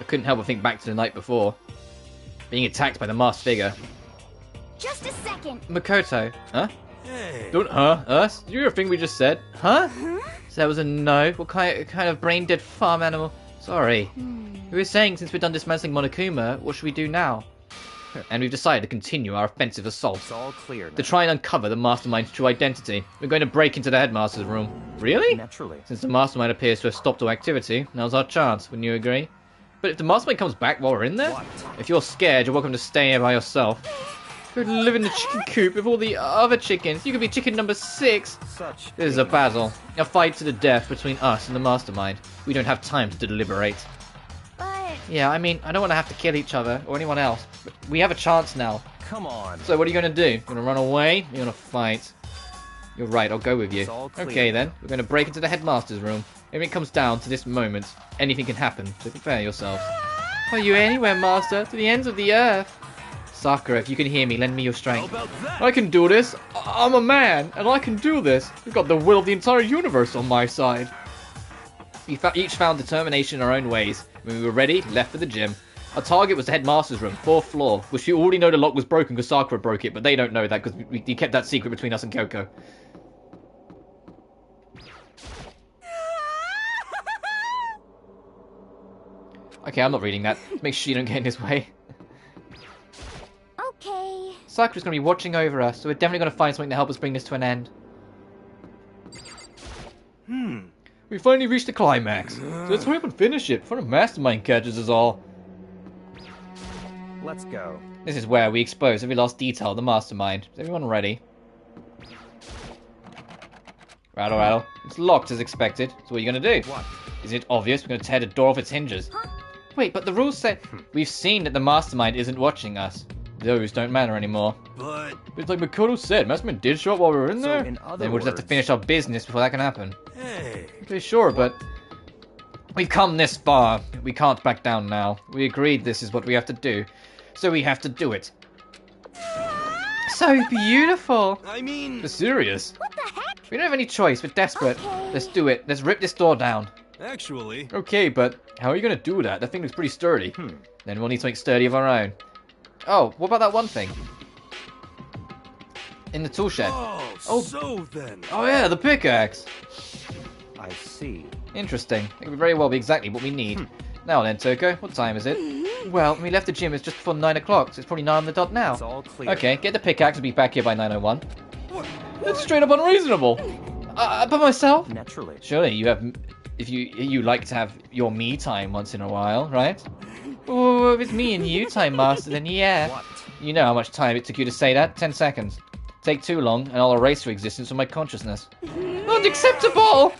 I couldn't help but think back to the night before. Being attacked by the masked figure. Just a second. Makoto. Huh? hey. Don't us? Did you hear a thing we just said? Huh? So that was a no? What kind of brain-dead farm animal? Sorry. We were saying since we're done dismantling Monokuma, what should we do now? And we've decided to continue our offensive assault. It's all clear now. To try and uncover the mastermind's true identity. We're going to break into the headmaster's room. Really? Naturally. Since the mastermind appears to have stopped all activity, now's our chance, wouldn't you agree? But if the mastermind comes back while we're in there? What? If you're scared, you're welcome to stay here by yourself. Go live in the chicken coop with all the other chickens. You could be chicken number 6. Such. This is a battle. A fight to the death between us and the mastermind. We don't have time to deliberate. But Yeah, I mean, I don't want to have to kill each other or anyone else. But we have a chance now. Come on. So what are you going to do? You're going to run away? You're going to fight? You're right, I'll go with you. It's all clear. Okay then, we're going to break into the headmaster's room. If it comes down to this moment, anything can happen, so prepare yourself. Are you anywhere, master? To the ends of the earth? Sakura, if you can hear me, lend me your How strength. about that? I can do this. I'm a man, and I can do this. We've got the will of the entire universe on my side. We each found determination in our own ways. When we were ready, left for the gym. Our target was the headmaster's room, 4th floor, which we already know the lock was broken because Sakura broke it, but they don't know that because we kept that secret between us and Kyoko. Okay, I'm not reading that. Make sure you don't get in his way. okay. Sakura's going to be watching over us, so we're definitely going to find something to help us bring this to an end. We finally reached the climax. So let's hurry up and finish it before the mastermind catches us all. Let's go. This is where we expose every last detail of the mastermind. Is everyone ready? Rattle, rattle. It's locked as expected. So what are you going to do? What? Is it obvious we're going to tear the door off its hinges? Wait, but the rules say... We've seen that the mastermind isn't watching us. Those don't matter anymore. But It's like Makoto said, mastermind did show up while we were in So there. in other Then we'll just have to words- finish our business before that can happen. hey, Okay, sure, but... We've come this far. We can't back down now. We agreed this is what we have to do. So we have to do it. So beautiful! I mean, We're serious. What the heck? We don't have any choice. We're desperate. Okay. Let's do it. Let's rip this door down. Actually... Okay, but how are you going to do that? That thing looks pretty sturdy. Then we'll need something sturdy of our own. Oh, what about that one thing? In the tool shed. Oh, so then... Oh yeah, the pickaxe. I see. Interesting. It could very well be exactly what we need. Now then, Toko, what time is it? Well, we left the gym, it's just before 9 o'clock, so it's probably 9 on the dot now. It's all clear. Okay, get the pickaxe and be back here by 9:01. That's straight up unreasonable. By myself? Naturally. Surely you have... If you like to have your me time once in a while, right? Oh, if it's me and you time, Master, then yeah. What? You know how much time it took you to say that? 10 seconds. Take too long, and I'll erase your existence from my consciousness. Unacceptable!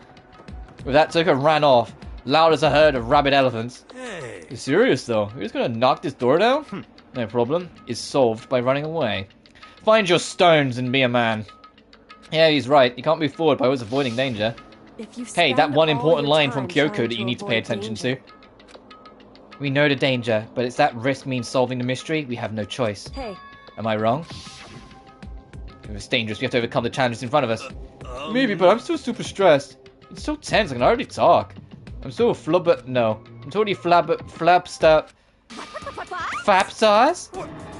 With that, Toko ran off, loud as a herd of rabid elephants. Hey. You're serious, though? You're just gonna knock this door down? No problem. It's solved by running away. Find your stones and be a man. Yeah, he's right. You can't move forward by always avoiding danger. If you Hey, that spend one all important your line from time Kyoko trying that you need to pay avoid attention danger- to. We know the danger, but it's that risk means solving the mystery. We have no choice. Hey, Am I wrong? If it's dangerous, we have to overcome the challenges in front of us. Maybe, but I'm still super stressed. It's so tense, I can hardly talk. I'm so no. I'm totally flapstar. Fapstars?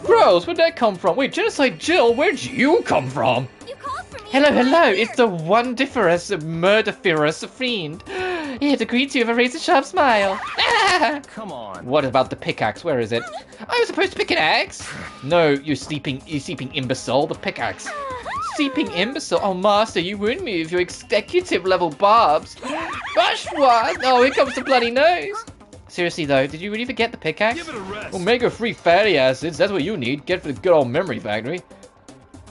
Gross, where'd that come from? Wait, Genocide Jill, where'd you come from? You called for me. Hello, it's the wonderfulous, murderous fiend. He had agreed to with a razor-sharp smile. Come on. What about the pickaxe? Where is it? I was supposed to pick an axe. No, you sleeping imbecile. The pickaxe. Sleeping imbecile. Oh, Master, you ruined me with your executive level barbs. Gosh, what? Oh, here comes the bloody nose. Seriously though, did you really forget the pickaxe? Give it a rest. Omega-3 fatty acids. That's what you need. Get for the good old memory factory.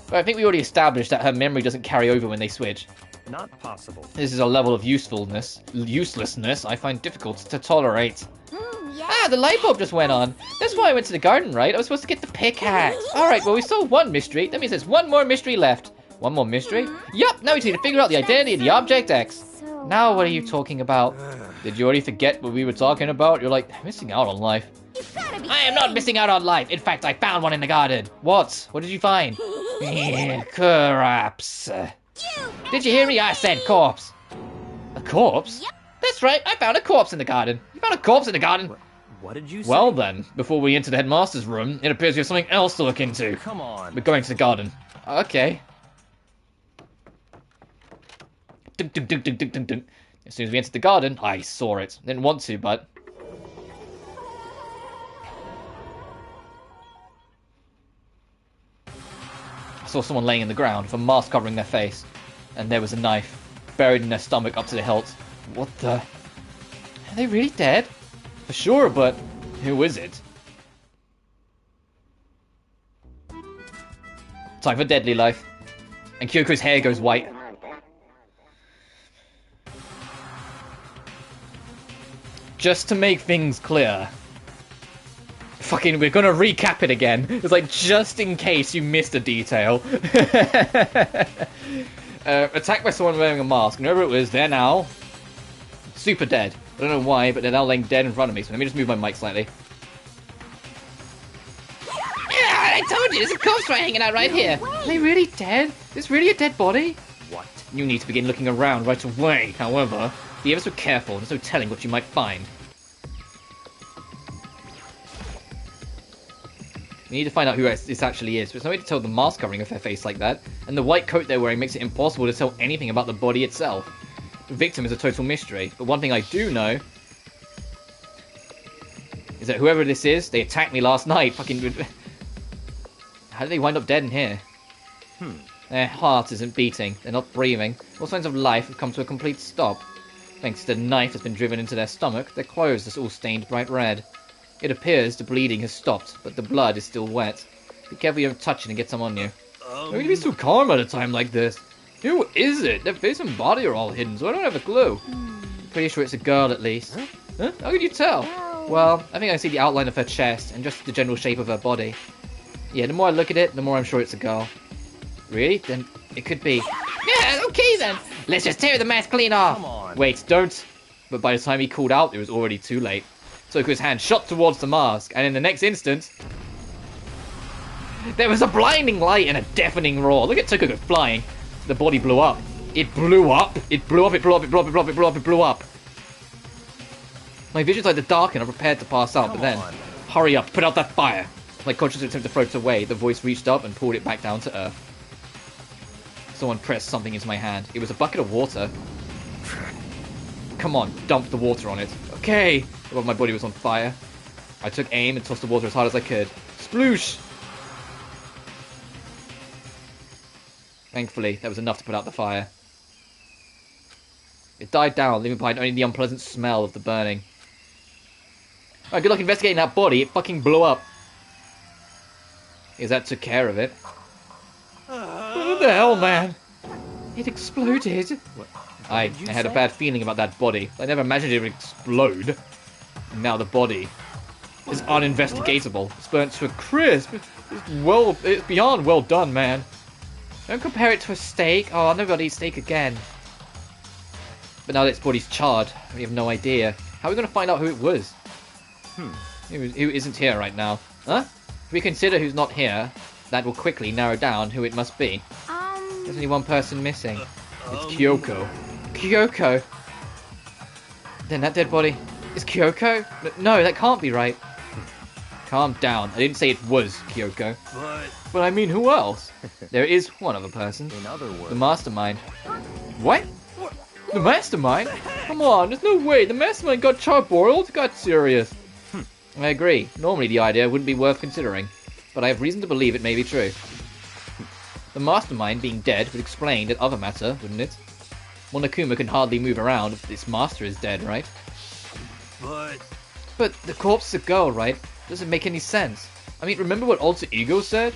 But I think we already established that her memory doesn't carry over when they switch. Not possible. This is a level of uselessness I find difficult to tolerate. Yeah. Ah, the light bulb just went on. That's why I went to the garden, right? I was supposed to get the pickaxe. Alright, well, we solved one mystery. That means there's one more mystery left. One more mystery? Yup, now we just need to figure out the identity of the Object X. So, Now what are you talking about? Did you already forget what we were talking about? You're like, missing out on life. you've gotta be I am not missing out on life. In fact, I found one in the garden. What? What did you find? Corpse. Did you hear me? I said corpse. A corpse? Yep. That's right. I found a corpse in the garden. You found a corpse in the garden? What did you say? Well then, before we enter the headmaster's room, it appears we have something else to look into. Come on. We're going to the garden. Okay. Dun, dun, dun, dun, dun, dun, dun. As soon as we entered the garden, I saw it. Didn't want to, but... I saw someone laying in the ground with a mask covering their face. And there was a knife buried in their stomach up to the hilt. What the... Are they really dead? For sure, but who is it? Time for deadly life. And Kyoko's hair goes white. Just to make things clear. Fucking, we're gonna recap it again. It's like, just in case you missed a detail. Attacked by someone wearing a mask. And whoever it was, they're now super dead. I don't know why, but they're now laying dead in front of me. So let me just move my mic slightly. Yeah, I told you. There's a corpse right hanging out right here. Are they really dead? Is this really a dead body? What? You need to begin looking around right away. However, be ever so careful. There's no telling what you might find. We need to find out who this actually is. There's no way to tell the mask covering of her face like that. And the white coat they're wearing makes it impossible to tell anything about the body itself. The victim is a total mystery. But one thing I do know is that whoever this is, they attacked me last night. Fucking... How did they wind up dead in here? Their heart isn't beating. They're not breathing. All signs of life have come to a complete stop. Thanks to the knife that's been driven into their stomach, their clothes are all stained bright red. It appears the bleeding has stopped, but the blood is still wet. Be careful you don't touch it and get some on you. How can you be so calm at a time like this? Who is it? Their face and body are all hidden, so I don't have a clue. Pretty sure it's a girl at least. Huh? How can you tell? Well, I think I can see the outline of her chest and just the general shape of her body. Yeah, the more I look at it, the more I'm sure it's a girl. Really? Then it could be. Yeah, okay then. Let's just tear the mask clean off. Come on. Wait, don't. But by the time he called out, it was already too late. Toko's hand shot towards the mask, and in the next instant, there was a blinding light and a deafening roar. Look at Toko go flying. The body blew up. It blew up. It blew up. It blew up. It blew up. It blew up. It blew up. It blew up. My vision's like the dark and I'm prepared to pass out, but then... Hurry up, put out that fire! My conscious attempt to throw it away, the voice reached up and pulled it back down to earth. Someone pressed something into my hand. It was a bucket of water. Come on, dump the water on it. Okay! Well, my body was on fire. I took aim and tossed the water as hard as I could. Sploosh! Thankfully, that was enough to put out the fire. It died down, leaving behind only the unpleasant smell of the burning. Alright, good luck investigating that body. It fucking blew up. Is that took care of it? What the hell, man? It exploded. I had a bad feeling about that body. I never imagined it would explode. And now the body is uninvestigatable. It's burnt to a crisp. It's beyond well done, man. Don't compare it to a steak. Oh, I'll never eat steak again. But now that its body's charred, we have no idea. How are we going to find out who it was? Who isn't here right now? Huh? If we consider who's not here, that will quickly narrow down who it must be. There's only one person missing. It's Kyoko. Kyoko! Then that dead body is Kyoko? No, that can't be right. Calm down. I didn't say it was Kyoko. But I mean, who else? There is one other person. In other words, the mastermind. What? The mastermind? Come on, there's no way. The mastermind got charbroiled? Got serious. I agree. Normally the idea wouldn't be worth considering, but I have reason to believe it may be true. The mastermind being dead would explain that other matter, wouldn't it? Monokuma can hardly move around if its master is dead, right? But the corpse is a girl, right? Doesn't make any sense. I mean, remember what Alter Ego said?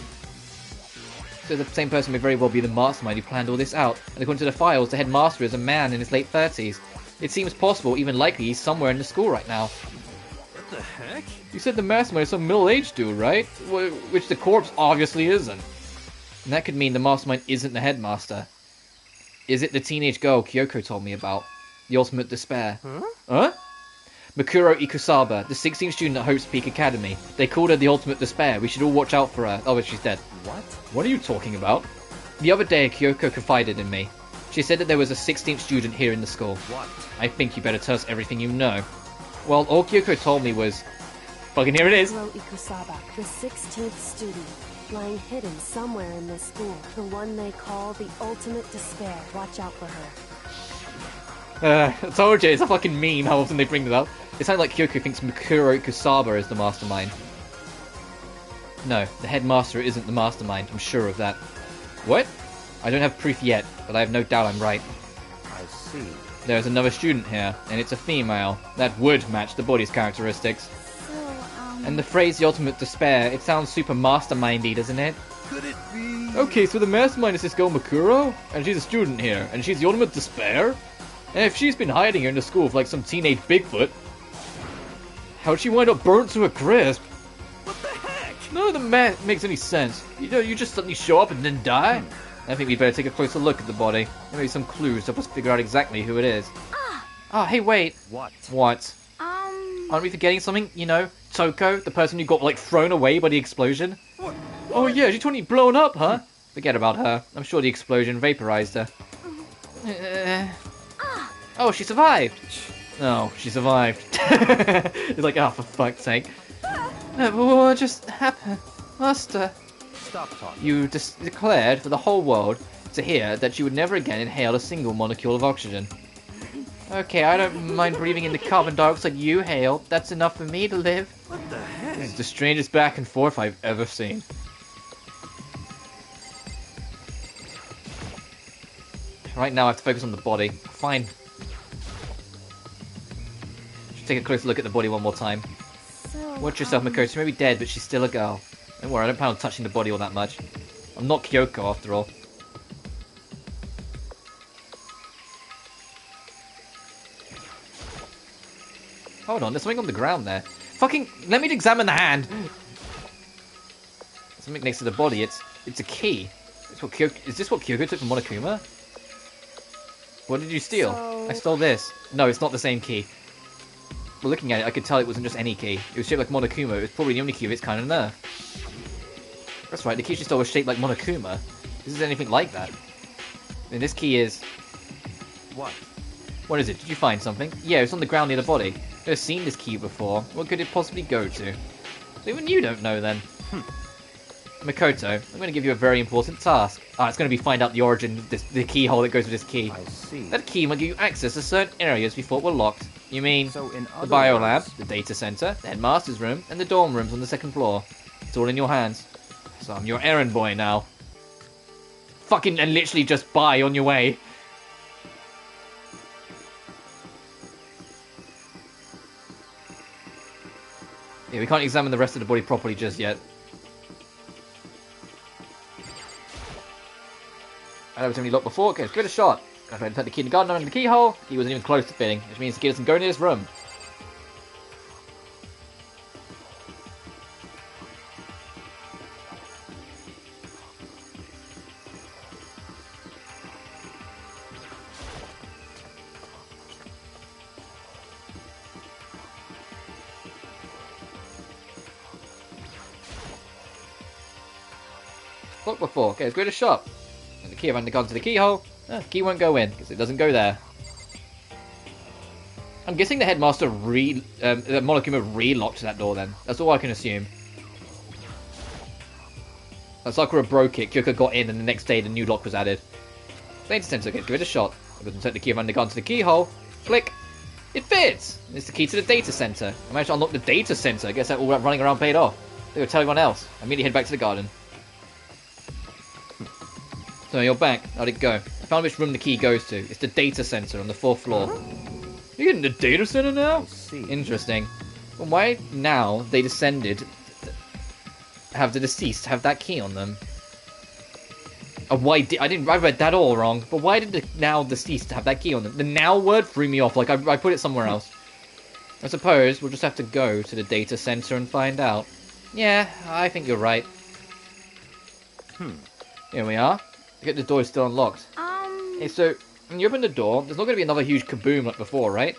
So the same person may very well be the mastermind who planned all this out, and according to the files, the headmaster is a man in his late 30s. It seems possible, even likely, he's somewhere in the school right now. What the heck? You said the mastermind is some middle-aged dude, right? Which the corpse obviously isn't. And that could mean the mastermind isn't the headmaster. Is it the teenage girl Kyoko told me about? The ultimate despair? Huh? Mikuro Ikusaba, the 16th student at Hope's Peak Academy. They called her the ultimate despair. We should all watch out for her. Oh, but she's dead. what? What are you talking about? The other day, Kyoko confided in me. She said that there was a 16th student here in the school. What? I think you better tell us everything you know. Well, all Kyoko told me was... Fucking here it is! Mikuro Ikusaba, the 16th student, lying hidden somewhere in this school. The one they call the ultimate despair. Watch out for her. I told you, it's a fucking meme how often they bring it up. It sounds like Kyoko thinks Mikuro Ikusaba is the mastermind. No, the headmaster isn't the mastermind, I'm sure of that. What? I don't have proof yet, but I have no doubt I'm right. I see. There's another student here, and it's a female. That would match the body's characteristics. And the phrase the ultimate despair, it sounds super mastermindy, doesn't it? Could it be? Okay, so the mastermind is this girl Mikuro, and she's a student here, and she's the ultimate despair? And if she's been hiding here in the school for like some teenage Bigfoot, how'd she wind up burnt to a crisp? What the heck? None of the math makes any sense. You know, you just suddenly show up and then die? I think we'd better take a closer look at the body. Maybe some clues to help us figure out exactly who it is. Oh, hey, wait. What? What? Aren't we forgetting something? You know, Toko, the person who got, like, thrown away by the explosion? What? Oh, yeah, she's totally blown up, huh? Forget about her. I'm sure the explosion vaporized her. Oh, she survived! Oh, she survived. It's like, oh, for fuck's sake. What just happened? Master, Stop talking. you declared for the whole world to hear that you would never again inhale a single molecule of oxygen. Okay, I don't mind breathing in the carbon dioxide you hail. That's enough for me to live. What the heck? This is the strangest back and forth I've ever seen. Right now I have to focus on the body. Fine. Should take a closer look at the body one more time. Watch yourself, Miko. She may be dead, but she's still a girl. Don't worry, I don't plan on touching the body all that much. I'm not Kyoko, after all. Hold on, there's something on the ground there. Fucking, let me examine the hand! Something next to the body, it's a key. Is this what Kyoko took from Monokuma? What did you steal? I stole this. No, it's not the same key. But looking at it, I could tell it wasn't just any key. It was shaped like Monokuma. It was probably the only key of its kind on Earth. That's right, the key she stole was shaped like Monokuma. This is anything like that. And this key is... What? What is it? Did you find something? Yeah, it's on the ground near the body. I've seen this key before. What could it possibly go to? So even you don't know then. Makoto, I'm going to give you a very important task. It's going to be find out the origin of the keyhole that goes with this key. I see. That key will give you access to certain areas we thought were locked. You mean So in the other biolab, words- the data center, the headmaster's room, and the dorm rooms on the second floor. It's all in your hands. So I'm your errand boy now. Fucking and literally just buy on your way. Yeah, we can't examine the rest of the body properly just yet. I was only locked before. Okay, let's give it a shot. I tried to put the key in the garden under the keyhole. The key wasn't even close to fitting, which means the key doesn't go into this room. Locked before. Okay, let's give it a shot. And the key I've gone to the keyhole. The key won't go in because it doesn't go there. I'm guessing the headmaster Monokuma re-locked that door then. That's all I can assume. That Sakura broke it, Kyoko got in, and the next day the new lock was added. Data center, okay, give it a shot. I'm going to take the key I've undergone to the keyhole. Click. It fits! It's the key to the data center. I managed to unlock the data center. I guess that all that running around paid off. They would tell everyone else. I immediately head back to the garden. So you're back. How'd it go? I found which room the key goes to. It's the data center on the 4th floor. You're in the data center now? I see. Interesting. Well, why now they descended have the deceased have that key on them? I read that all wrong, but why did the now deceased have that key on them? The now word threw me off, like I put it somewhere else. I suppose we'll just have to go to the data center and find out. Yeah, I think you're right. Here we are. The door is still unlocked. Hey, so, when you open the door, there's not going to be another huge kaboom like before, right?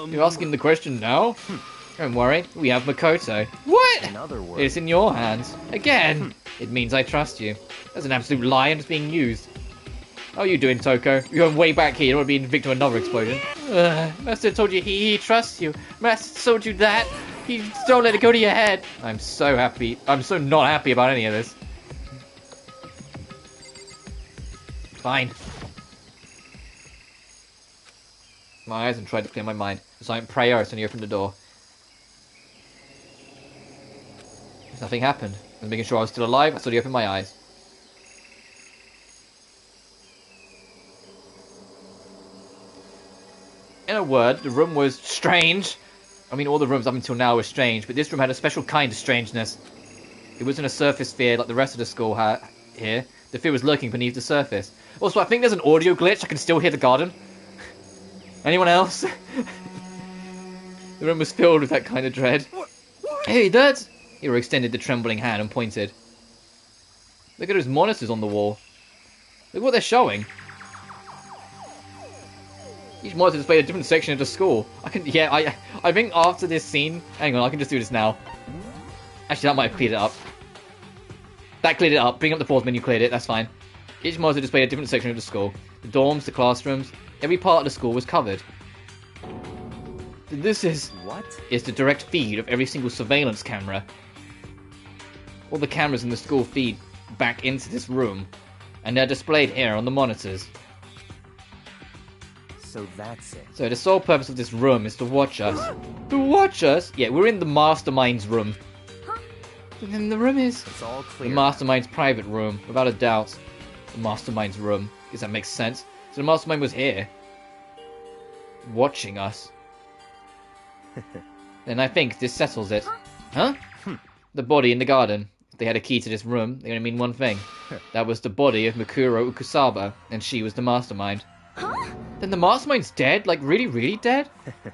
You're asking the question now? Don't worry, we have Makoto. What? In other words, It's in your hands. Again! It means I trust you. That's an absolute lie and it's being used. How are you doing, Toko? You're going way back here, you don't want to be victim of another explosion. Master told you he trusts you. Master told you that. Don't let it go to your head. I'm so happy. I'm so not happy about any of this. Fine. My eyes and tried to clear my mind. Silent prayer as soon as you opened the door. Nothing happened. I was making sure I was still alive, I slowly opened my eyes. In a word, the room was strange. I mean, all the rooms up until now were strange, but this room had a special kind of strangeness. It wasn't a surface fear like the rest of the school had here. The fear was lurking beneath the surface. Also, I think there's an audio glitch. I can still hear the garden. Anyone else? The room was filled with that kind of dread. Hey, Dad! Hiro extended the trembling hand and pointed. Look at those monitors on the wall. Look what they're showing. Each monitor displayed a different section of the school. I think after this scene... Hang on, I can just do this now. Actually, that might have cleared it up. That cleared it up. Bring up the pause menu, cleared it. That's fine. Each monitor displayed a different section of the school. The dorms, the classrooms, every part of the school was covered. This is... what? Is the direct feed of every single surveillance camera. All the cameras in the school feed back into this room, and they're displayed here on the monitors. So that's it. So the sole purpose of this room is to watch us. To watch us? Yeah, we're in the mastermind's room. And then the room is... It's all The clear. mastermind's private room, without a doubt. The mastermind's room. Guess that makes sense. So the mastermind was here. Watching us. Then I think this settles it. Huh? The body in the garden. If they had a key to this room, they only mean one thing. That was the body of Mikuro Ukusaba, and she was the mastermind. Then the mastermind's dead? Like, really, really dead?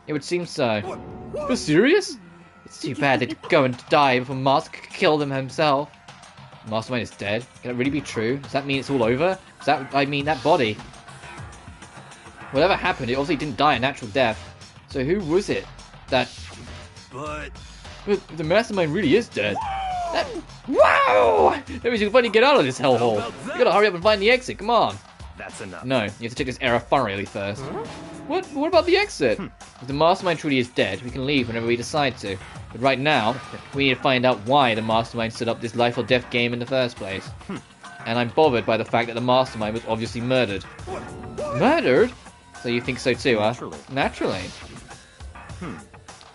It would seem so. You're serious? It's too bad they'd go and die before Master could kill them himself. The mastermind is dead? Can it really be true? Does that mean it's all over? Does that, I mean, that body? Whatever happened, it obviously didn't die a natural death. So who was it? That... But The mastermind really is dead. That... Wow! That means you can finally get out of this hellhole. You gotta hurry up and find the exit, come on. That's enough. No, you have to check this area thoroughly first. What about the exit? If the mastermind truly is dead, we can leave whenever we decide to. But right now, we need to find out why the mastermind set up this life or death game in the first place. And I'm bothered by the fact that the mastermind was obviously murdered. Murdered? So you think so too, huh? Naturally.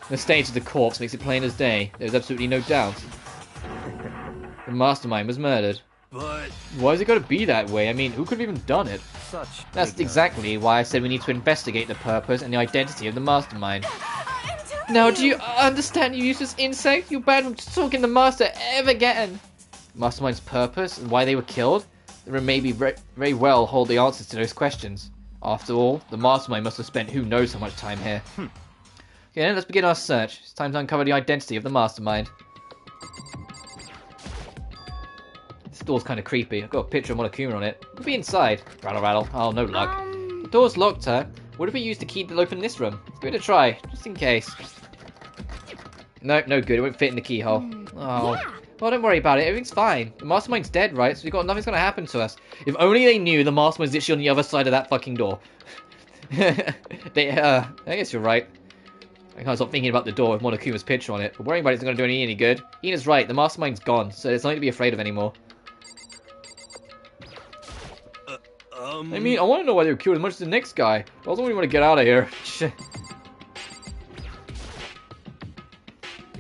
The state of the corpse makes it plain as day. There's absolutely no doubt. The mastermind was murdered. But Why has it got to be that way? I mean, who could have even done it? That's exactly why I said we need to investigate the purpose and the identity of the mastermind. Now, do you understand, you useless insect? You're banned from talking to the master ever again. Mastermind's purpose and why they were killed? There may be very well hold the answers to those questions. After all, the mastermind must have spent who knows how much time here. Okay, then let's begin our search. It's time to uncover the identity of the mastermind. This door's kind of creepy. I've got a picture of Monokuma on it. We'll be inside. Rattle, rattle. Oh, no luck. The door's locked, huh? What if we use the key to open this room? Let's give it a try, just in case. Nope, no good. It won't fit in the keyhole. Oh. Yeah. Well, don't worry about it. Everything's fine. The mastermind's dead, right? So nothing's gonna happen to us. If only they knew the mastermind's literally on the other side of that fucking door. I guess you're right. I can't stop thinking about the door with Monokuma's picture on it. But worrying about it isn't gonna do any good. Ina's right. The mastermind's gone, so there's nothing to be afraid of anymore. I mean, I want to know why they were killed as much as the next guy. I also really want to get out of here.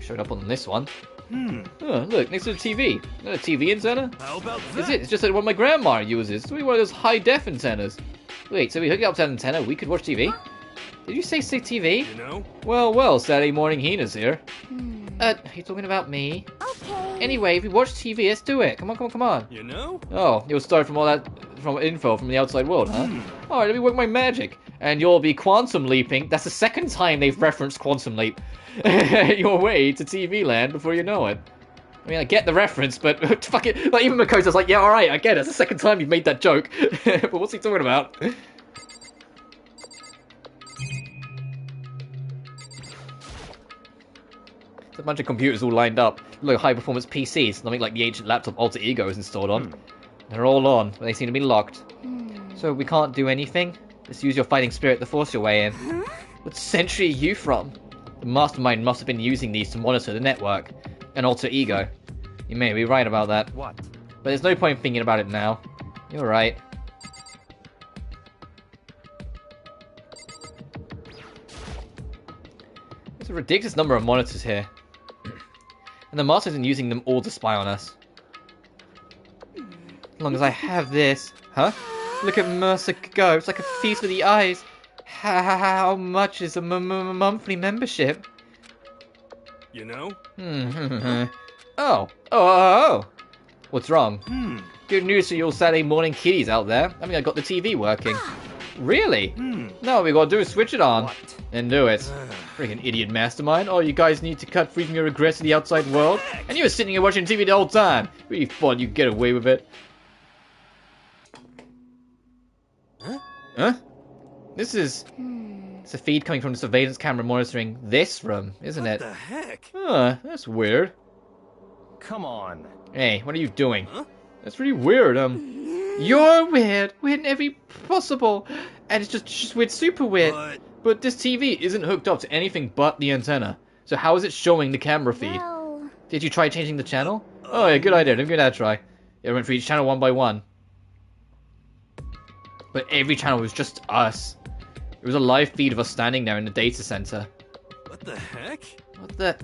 Showed up on this one. Oh, look, next to the TV. Is that a TV antenna? how about Is that? it? It's just like one my grandma uses. It's one of those high-def antennas. Wait, so we hook it up to that antenna, we could watch TV? Did you say TV? You know? Well, Saturday morning Hina's here. Are you talking about me? Okay. Anyway, if we watch TV, let's do it. Come on. You know? Oh, you'll start from all that info from the outside world, huh? Alright, let me work my magic. And you'll be quantum leaping. That's the second time they've referenced quantum leap. Your way to TV land before you know it. I mean, I get the reference, but fuck it. Like, even Makoto's like, yeah, alright, I get it. It's the second time you've made that joke. But what's he talking about? It's a bunch of computers all lined up. Look, high-performance PCs. Something like the ancient laptop Alter Ego is installed on. They're all on, but they seem to be locked. So we can't do anything? Just use your fighting spirit to force your way in. What century are you from? The mastermind must have been using these to monitor the network. An alter ego. You may be right about that. What? But there's no point thinking about it now. You're right. There's a ridiculous number of monitors here. And the master isn't using them all to spy on us. As long as I have this. Huh? Look at Mercer go. It's like a feast with the eyes. How much is a monthly membership? You know? Oh. What's wrong? Good news for you all Saturday morning kiddies out there. I mean, I got the TV working. Really? No, all we gotta do is switch it on. And do it. Freaking idiot mastermind. Oh, you guys need to cut free from your regrets to the outside world? And you were sitting here watching TV the whole time. Really thought you'd get away with it. Huh? This is... It's a feed coming from the surveillance camera monitoring this room, isn't it? What the heck? That's weird. Come on. Hey, what are you doing? Huh? That's really weird. You're weird. Weird in every possible. And it's just weird, super weird. But this TV isn't hooked up to anything but the antenna. So how is it showing the camera feed? Well, Did you try changing the channel? Oh yeah, good idea. Let me give that a try. Yeah, I went for each channel one by one. But every channel was just us. It was a live feed of us standing there in the data center. What the heck? What the...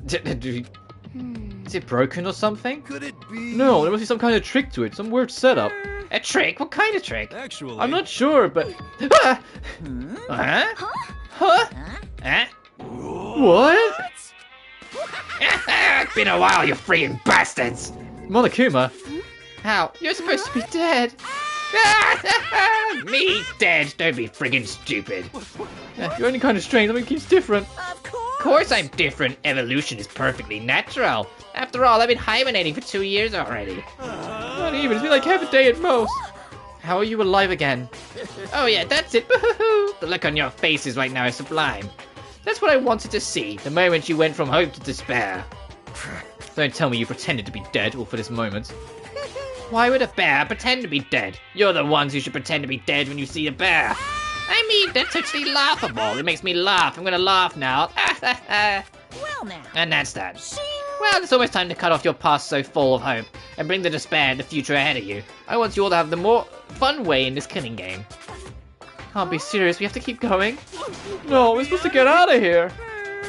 Is it broken or something? Could it be? No, there must be some kind of trick to it. Some weird setup. A trick? What kind of trick? Actually, I'm not sure, but... Ah! Huh? Huh? What? It's been a while, you freaking bastards! Monokuma? How? You're supposed to be dead. Me dead? Don't be friggin' stupid. You're only kind of strange. Something keeps different. Of course I'm different. Evolution is perfectly natural. After all, I've been hibernating for 2 years already. Not even. It's been like half a day at most. How are you alive again? Oh yeah, that's it. The look on your faces right now is sublime. That's what I wanted to see, the moment you went from hope to despair. Don't tell me you pretended to be dead all for this moment. Why would a bear pretend to be dead? You're the ones who should pretend to be dead when you see a bear. I mean, that's totally laughable. It makes me laugh. I'm gonna laugh now. Well now. And that's that. Well, it's almost time to cut off your past so full of hope and bring the despair and the future ahead of you. I want you all to have the more fun way in this killing game. Can't be serious, we have to keep going? No, we're supposed to get out of here.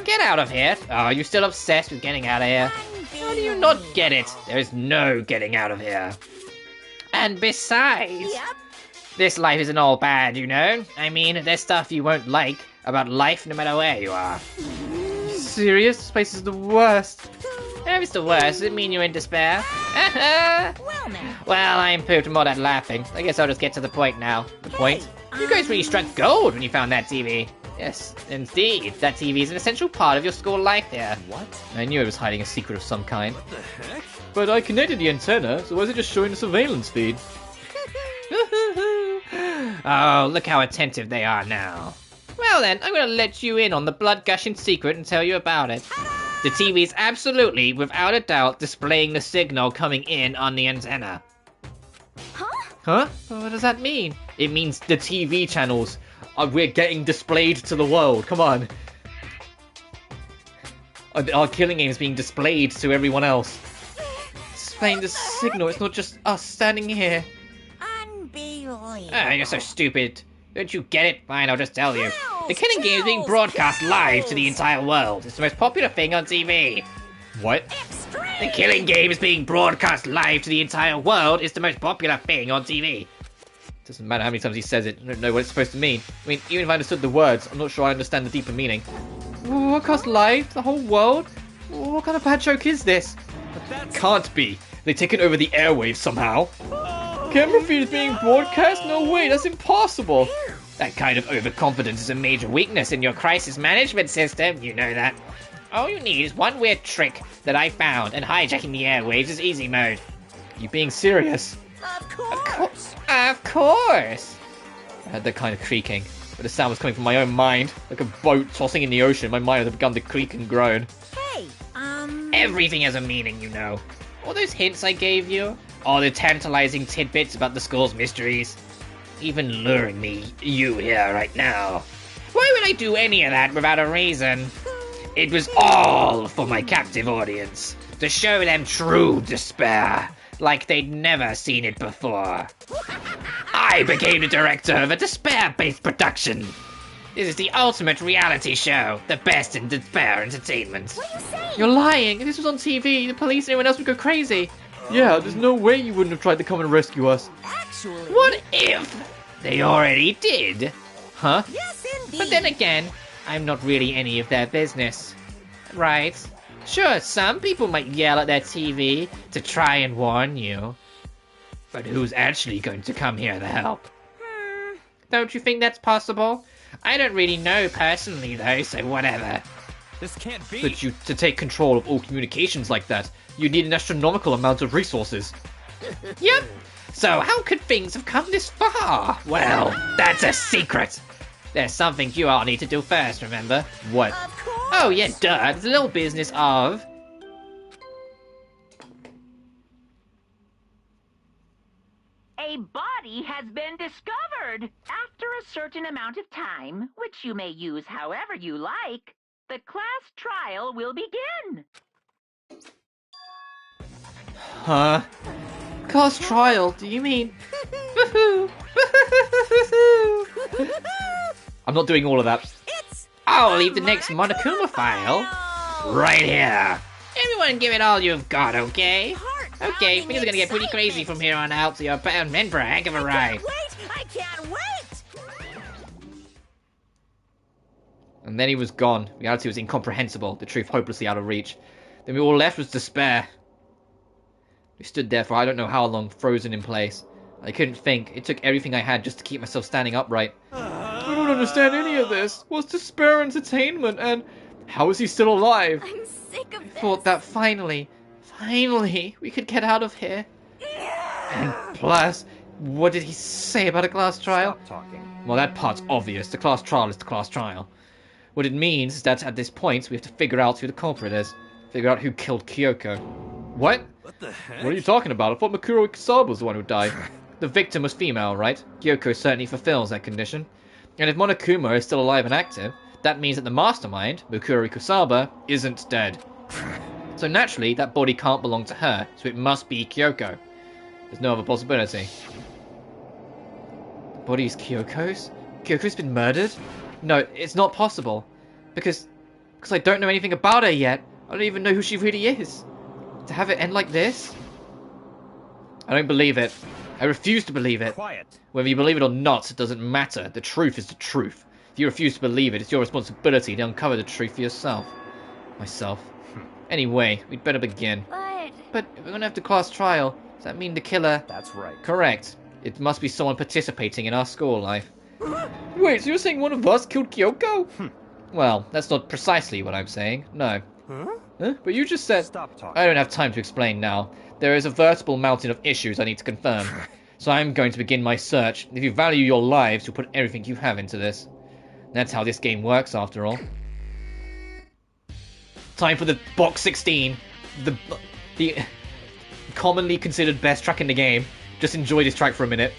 Get out of here? Oh, you're still obsessed with getting out of here? How do you not get it? There is no getting out of here. And besides, this life isn't all bad, you know? I mean, there's stuff you won't like about life no matter where you are. Serious? This place is the worst. If it's the worst, does it mean you're in despair? Well now. Well, I'm pooped from all that laughing. I guess I'll just get to the point now. The point? You guys really struck gold when you found that TV. Yes, indeed. That TV is an essential part of your school life here. What? I knew it was hiding a secret of some kind. What the heck? But I connected the antenna, so why is it just showing the surveillance feed? Oh, look how attentive they are now. Well then, I'm gonna let you in on the blood-gushing secret and tell you about it. The TV is absolutely, without a doubt, displaying the signal coming in on the antenna. Huh? What does that mean? It means the TV channels. We're getting displayed to the world. Come on. Our killing game is being displayed to everyone else. Displaying the signal. It's not just us standing here. Unbelievable. Ah, you're so stupid. Don't you get it? Fine, I'll just tell you. The killing game is being broadcast live to the entire world. It's the most popular thing on TV. What? The killing game is being broadcast live to the entire world. It's the most popular thing on TV. Doesn't matter how many times he says it. I don't know what it's supposed to mean. I mean, even if I understood the words, I'm not sure I understand the deeper meaning. Broadcast live? The whole world? What kind of bad joke is this? Can't be. They've taken over the airwaves somehow. Camera feed is being broadcast? No way, that's impossible. That kind of overconfidence is a major weakness in your crisis management system. You know that. All you need is one weird trick that I found, and hijacking the airwaves is easy mode. You being serious? Of course. Of course. I heard that kind of creaking, but the sound was coming from my own mind. Like a boat tossing in the ocean, my mind had begun to creak and groan. Hey, Everything has a meaning, you know. All those hints I gave you, all the tantalizing tidbits about the school's mysteries, even luring me, you here right now. Why would I do any of that without a reason? It was all for my captive audience, to show them true despair, like they'd never seen it before. I became the director of a despair-based production. This is the ultimate reality show, the best in despair entertainment. what are you saying? You're lying. If this was on TV, the police and everyone else would go crazy. Yeah, there's no way you wouldn't have tried to come and rescue us. Actually. What if they already did? Huh? Yes, indeed. But then again, I'm not really any of their business. Right? Sure, some people might yell at their TV to try and warn you. But who's actually going to come here to help? Don't you think that's possible? I don't really know personally though, so whatever. This can't be. But to take control of all communications like that, you need an astronomical amount of resources. Yep. So how could things have come this far? Well, that's a secret. There's something you all need to do first, remember? What? Of course. Oh yeah, duh. There's a little business of... A body has been discovered. After a certain amount of time, which you may use however you like, the class trial will begin. Huh? Class trial? Do you mean? I'm not doing all of that. I'll leave the next Monokuma file right here. Everyone give it all you've got, okay? Okay, things are gonna get pretty crazy from here on out, so you're bound men for a heck of a ride. I can't wait. And then he was gone. Reality was incomprehensible, the truth hopelessly out of reach. Then we all left was despair. We stood there for I don't know how long, frozen in place. I couldn't think. It took everything I had just to keep myself standing upright. I don't understand any of this. What's despair entertainment? And how is he still alive? I'm sick of I this. thought that finally, we could get out of here. And plus, what did he say about a class trial? Stop talking. Well, that part's obvious. The class trial is the class trial. What it means is that at this point, we have to figure out who the culprit is. Figure out who killed Kyoko. What? What the heck? What are you talking about? I thought Makuro Kusaba was the one who died. The victim was female, right? Kyoko certainly fulfills that condition. And if Monokuma is still alive and active, that means that the mastermind, Mukuro Ikusaba, isn't dead. So naturally, that body can't belong to her, so it must be Kyoko. There's no other possibility. The body is Kyoko's? Kyoko's been murdered? No, it's not possible. Because I don't know anything about her yet. I don't even know who she really is. To have it end like this? I don't believe it. I refuse to believe it. Quiet. Whether you believe it or not, it doesn't matter. The truth is the truth. If you refuse to believe it, it's your responsibility to uncover the truth for yourself. Myself. Anyway, we'd better begin. But if we're gonna have the class trial, does that mean the killer? That's right. Correct. It must be someone participating in our school life. Wait, so you're saying one of us killed Kyoko? Well, that's not precisely what I'm saying. No. Huh? But you just said... Stop talking. I don't have time to explain now. There is a veritable mountain of issues I need to confirm. So I'm going to begin my search. If you value your lives, you'll put everything you have into this. That's how this game works, after all. Time for the Box 16. The commonly considered best track in the game. Just enjoy this track for a minute.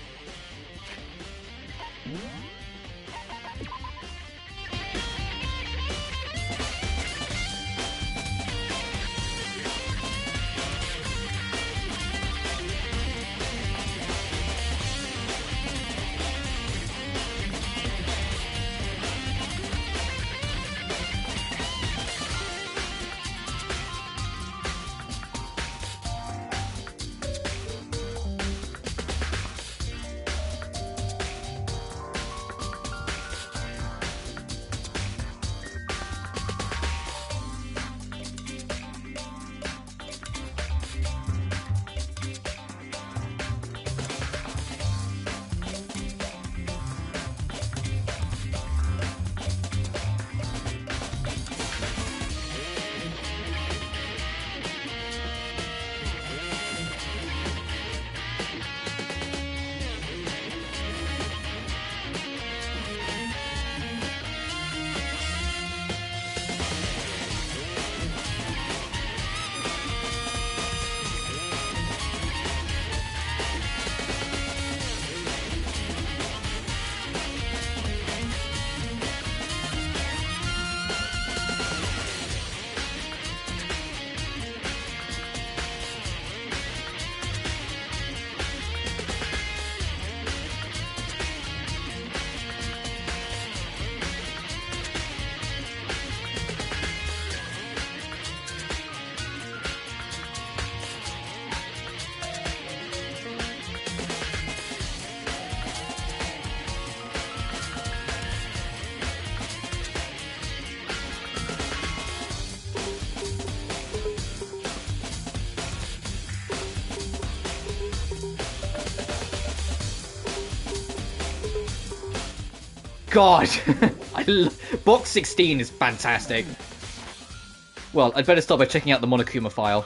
God, Box 16 is fantastic. Well, I'd better start by checking out the Monokuma file.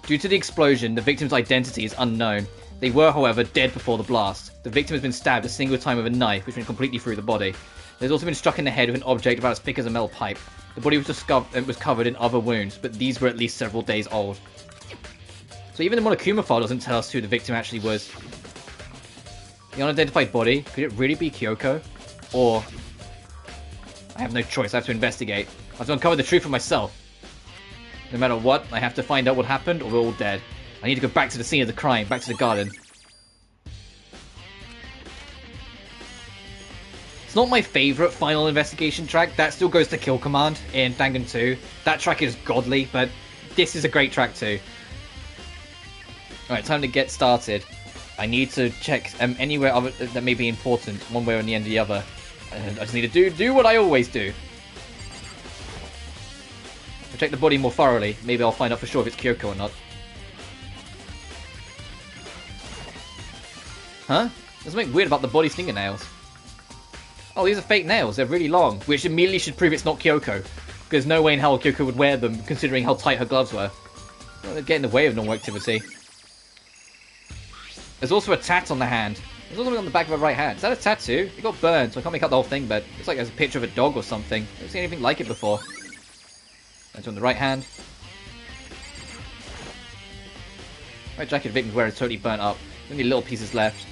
Due to the explosion, the victim's identity is unknown. They were, however, dead before the blast. The victim has been stabbed a single time with a knife, which went completely through the body. There's also been struck in the head with an object about as thick as a metal pipe. The body was covered in other wounds, but these were at least several days old. So even the Monokuma file doesn't tell us who the victim actually was. The unidentified body, could it really be Kyoko? Or... I have no choice, I have to investigate. I have to uncover the truth for myself. No matter what, I have to find out what happened or we're all dead. I need to go back to the scene of the crime, back to the garden. It's not my favourite final investigation track. That still goes to Kill Command in Dangan 2. That track is godly, but this is a great track too. Alright, time to get started. I need to check anywhere other that may be important, one way or the end of the other. I just need to do what I always do. I'll check the body more thoroughly. Maybe I'll find out for sure if it's Kyoko or not. Huh? There's something weird about the body's fingernails. Oh, these are fake nails. They're really long, which immediately should prove it's not Kyoko. Because there's no way in hell Kyoko would wear them, considering how tight her gloves were. Well, they'd get in the way of normal activity. There's also a tat on the hand. There's also something on the back of her right hand. Is that a tattoo? It got burned, so I can't make out the whole thing, but it's like there's a picture of a dog or something. I've never seen anything like it before. That's on the right hand. Right jacket victim's wearing is totally burnt up. Only little pieces left.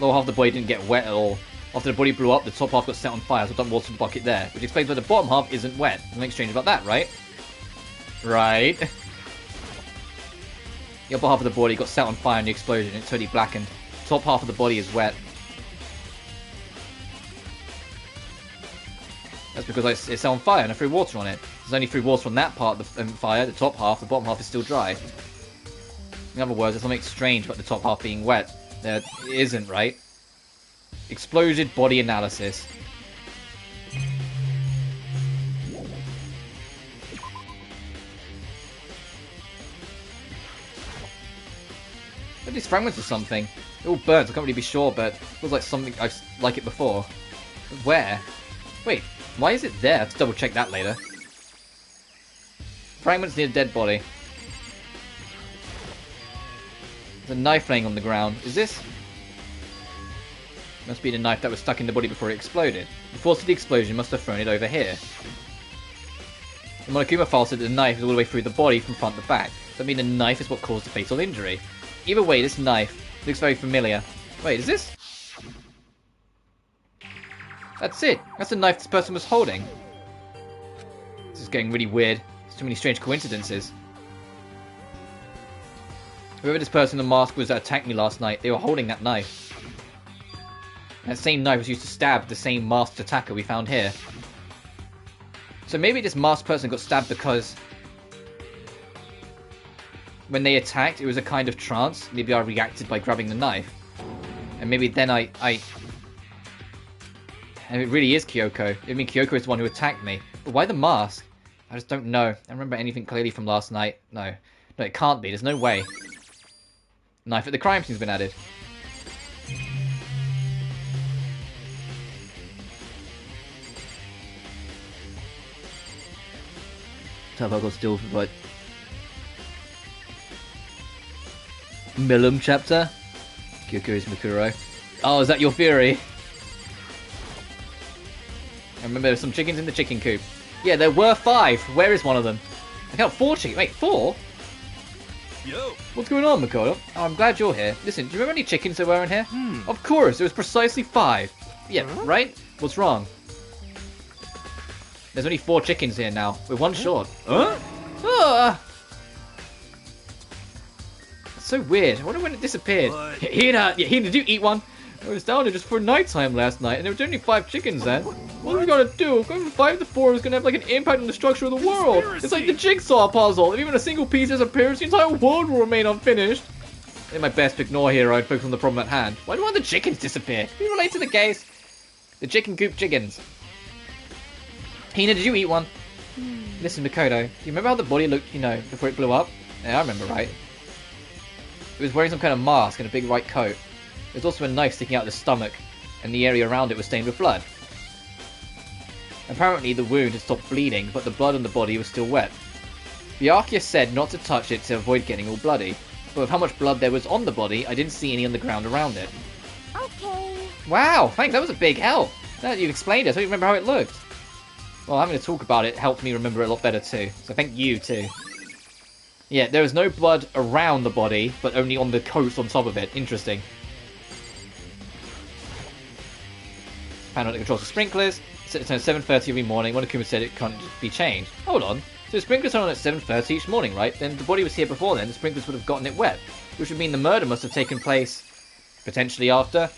Lower half of the body didn't get wet at all. After the body blew up, the top half got set on fire, so I dumped water in the bucket there, which explains why the bottom half isn't wet. Nothing strange about that, right? Right. The upper half of the body got set on fire in the explosion, and it's totally blackened. The top half of the body is wet. That's because it's set on fire and I threw water on it. There's only threw water on that part of the fire, the top half, the bottom half is still dry. In other words, there's something strange about the top half being wet. There isn't, right? Exploded body analysis. Are these fragments or something? They're all burnt, I can't really be sure, but it feels like something I've like it before. But where? Wait, why is it there? I have to double check that later. Fragments near a dead body. There's a knife laying on the ground. Is this? Must be the knife that was stuck in the body before it exploded. The force of the explosion must have thrown it over here. The Monokuma file said that the knife is all the way through the body from front to back. Does that mean the knife is what caused the fatal injury? Either way, this knife looks very familiar. Wait, is this? That's it. That's the knife this person was holding. This is getting really weird. There's too many strange coincidences. Whoever this person in the mask was that attacked me last night, they were holding that knife. That same knife was used to stab the same masked attacker we found here. So maybe this masked person got stabbed because when they attacked, it was a kind of trance. Maybe I reacted by grabbing the knife. And maybe then and it really is Kyoko. I mean, Kyoko is the one who attacked me. But why the mask? I just don't know. I don't remember anything clearly from last night. No, it can't be. There's no way. Knife at the crime scene's been added. Have got still for what? Millum chapter? Kyoku's Mikuro. Oh, is that your theory? I remember there were some chickens in the chicken coop. Yeah, there were 5. Where is one of them? I count 4 chickens. Wait, 4? Yo. What's going on, Makoto? Oh, I'm glad you're here. Listen, do you remember any chickens there were in here? Of course, there was precisely 5. Yeah, right? What's wrong? There's only 4 chickens here now. We're 1 short. Huh? That's so weird. I wonder when it disappeared. Hina, did you eat one? I was down there just for nighttime last night, and there were only 5 chickens then. What are we gonna do? Going from 5 to 4 is gonna have like an impact on the structure of the world. It's like the jigsaw puzzle. If even a single piece disappears, the entire world will remain unfinished. I did my best to ignore here and focus on the problem at hand. Why do all the chickens disappear? Can you relate to the case? The chicken coop chickens. Hina, did you eat one? Listen, Makoto, do you remember how the body looked, before it blew up? Yeah, I remember right. It was wearing some kind of mask and a big white coat. There was also a knife sticking out of the stomach, and the area around it was stained with blood. Apparently the wound had stopped bleeding, but the blood on the body was still wet. Byakuya said not to touch it to avoid getting all bloody, but with how much blood there was on the body, I didn't see any on the ground around it. Okay. Wow, thanks, that was a big help. Now that you've explained it, I don't remember how it looked. Well, having to talk about it helped me remember it a lot better too, so thank you too. Yeah, there was no blood around the body, but only on the coat on top of it. Interesting. Found out it controls the sprinklers. It's at 7:30 every morning. Monokuma said it can't be changed. Hold on. So the sprinklers are on at 7:30 each morning, right? Then the body was here before then. The sprinklers would have gotten it wet, which would mean the murder must have taken place potentially after.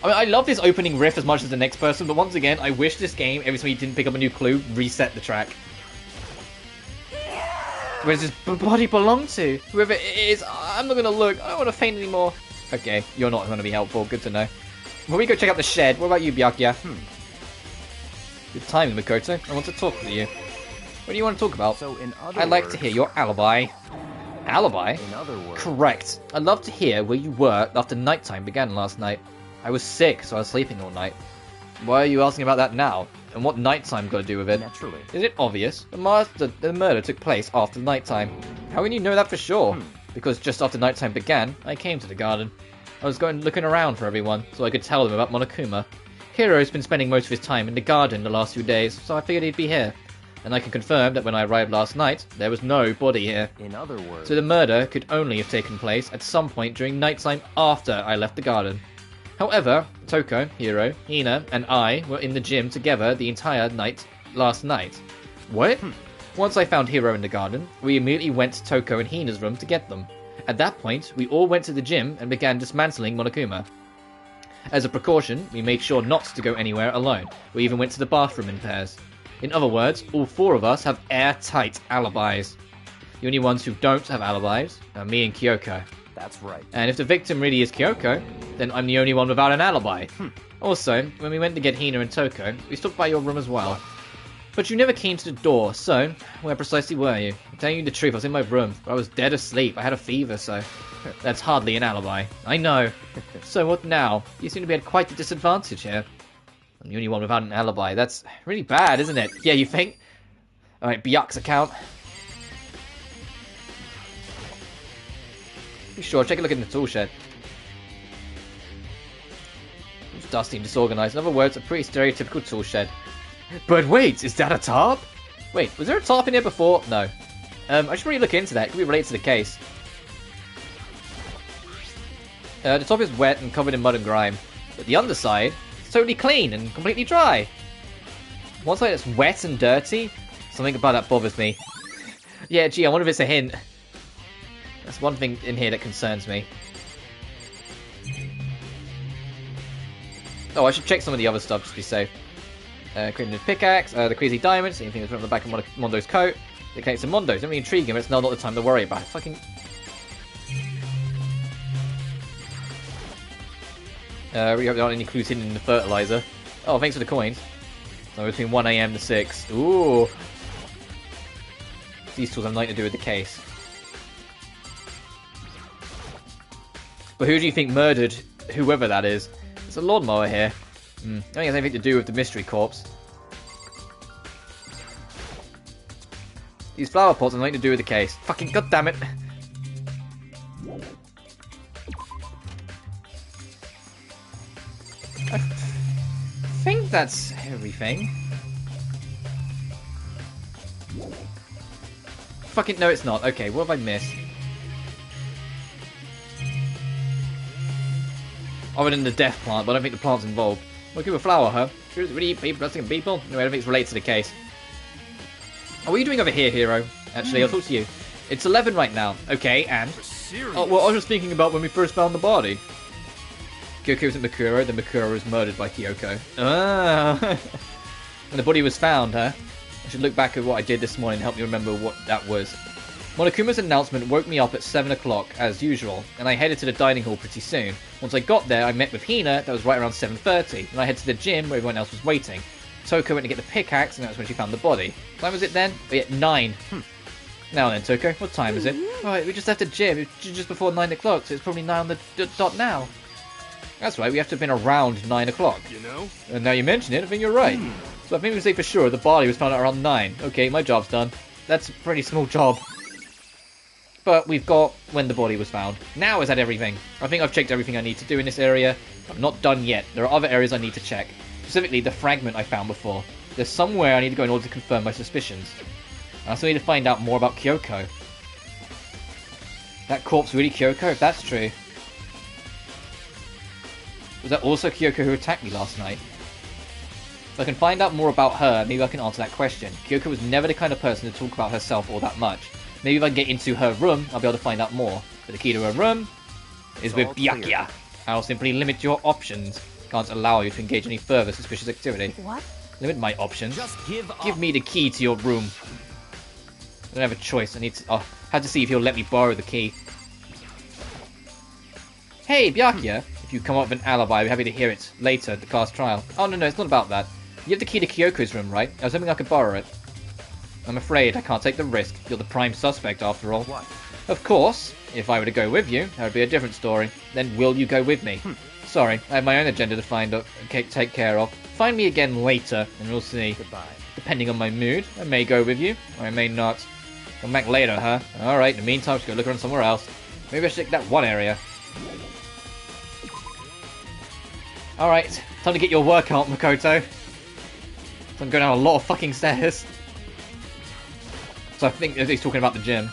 I mean, I love this opening riff as much as the next person, but once again, I wish this game, every time you didn't pick up a new clue, reset the track. Where does this body belong to? Whoever it is, I'm not going to look. I don't want to faint anymore. Okay, you're not going to be helpful. Good to know. Before we go check out the shed, what about you, Byakuya? Good timing, Makoto. I want to talk with you. What do you want to talk about? So in other I'd like words, to hear your alibi. Alibi? In other words, Correct. I'd love to hear where you were after nighttime began last night. I was sick, so I was sleeping all night. Why are you asking about that now? And what nighttime got to do with it? naturally. Is it obvious? The murder took place after nighttime. How can you know that for sure? Because just after nighttime began, I came to the garden. I was looking around for everyone, so I could tell them about Monokuma. Hiro's been spending most of his time in the garden the last few days, so I figured he'd be here. and I can confirm that when I arrived last night, there was no body here. In other words... So the murder could only have taken place at some point during nighttime after I left the garden. However, Toko, Hiro, Hina, and I were in the gym together the entire night last night. What? Once I found Hiro in the garden, we immediately went to Toko and Hina's room to get them. At that point, we all went to the gym and began dismantling Monokuma. As a precaution, we made sure not to go anywhere alone. We even went to the bathroom in pairs. In other words, all four of us have airtight alibis. The only ones who don't have alibis are me and Kyoko. That's right. And if the victim really is Kyoko, then I'm the only one without an alibi. Also, when we went to get Hina and Toko, we stopped by your room as well. But you never came to the door, so where precisely were you? I'm telling you the truth, I was in my room, but I was dead asleep. I had a fever, so that's hardly an alibi. I know. So what now? You seem to be at quite a disadvantage here. I'm the only one without an alibi. That's really bad, isn't it? Yeah, you think? Alright, Byak's account. Be sure, take a look in the tool shed. It's dusty and disorganized. In other words, a pretty stereotypical tool shed. But wait, is that a tarp? Wait, was there a tarp in here before? No. I should really look into that. It could be related to the case. The top is wet and covered in mud and grime, but the underside is totally clean and completely dry. One side that's wet and dirty? Something about that bothers me. Yeah, gee, I wonder if it's a hint. That's one thing in here that concerns me. Oh, I should check some of the other stuff just to be safe. Creating a pickaxe, the crazy diamonds, anything that's on the back of Mondo's coat. It connects to Mondo's. Don't really intriguing, but it's now not the time to worry about it. Fucking... we don't have any clues hidden in the fertilizer. Oh, thanks for the coins. So between 1 AM to 6. Ooh. These tools have nothing to do with the case. But who do you think murdered whoever that is? It's a lawnmower here. I don't think it has anything to do with the mystery corpse. These flower pots have nothing to do with the case. Fucking goddammit. I think that's everything. Fucking no, it's not. Okay, what have I missed? Other than the death plant, but I don't think the plant's involved. Look at a flower, huh? Sure, really eat people, blessing people? No, I don't think it's related to the case. Oh, what are you doing over here, Hiro? Actually, I'll talk to you. It's 11 right now. Okay, and? Oh, well, I was just thinking about when we first found the body. Kyoko isn't Mikuro, then Mikuro was murdered by Kyoko. Ah! When the body was found, huh? I should look back at what I did this morning and help me remember what that was. Monokuma's announcement woke me up at 7 o'clock, as usual, and I headed to the dining hall pretty soon. Once I got there, I met with Hina, that was right around 7:30, and I headed to the gym where everyone else was waiting. Toko went to get the pickaxe, and that's when she found the body. What time was it then? Oh yeah, 9. Now then, Toko, what time is it? Right, we just left the gym, it's just before 9 o'clock, so it's probably 9 on the dot now. That's right, we have to have been around 9 o'clock. You know? And now you mention it, I think you're right. So I think we can say for sure the body was found out around 9. Okay, my job's done. That's a pretty small job. But we've got when the body was found. Now is that everything? I think I've checked everything I need to do in this area. I'm not done yet. There are other areas I need to check. Specifically, the fragment I found before. There's somewhere I need to go in order to confirm my suspicions. I also need to find out more about Kyoko. That corpse really Kyoko? If that's true. Was that also Kyoko who attacked me last night? If I can find out more about her, maybe I can answer that question. Kyoko was never the kind of person to talk about herself all that much. Maybe if I get into her room, I'll be able to find out more. But the key to her room is with Byakuya. I'll simply limit your options. Can't allow you to engage any further suspicious activity. What? Limit my options. Just give me the key to your room. I don't have a choice. I'll have to see if he'll let me borrow the key. Hey, Byakuya. If you come up with an alibi, I'll be happy to hear it later at the class trial. Oh, no, it's not about that. You have the key to Kyoko's room, right? I was hoping I could borrow it. I'm afraid I can't take the risk. You're the prime suspect, after all. What? Of course, if I were to go with you, that would be a different story. Then will you go with me? Sorry, I have my own agenda to take care of. Find me again later, and we'll see. Goodbye. Depending on my mood, I may go with you, or I may not. Come back later, huh? Alright, in the meantime, just go look around somewhere else. Maybe I should check that one area. Alright, time to get your workout, Makoto. I'm going down a lot of fucking stairs. So I think he's talking about the gym.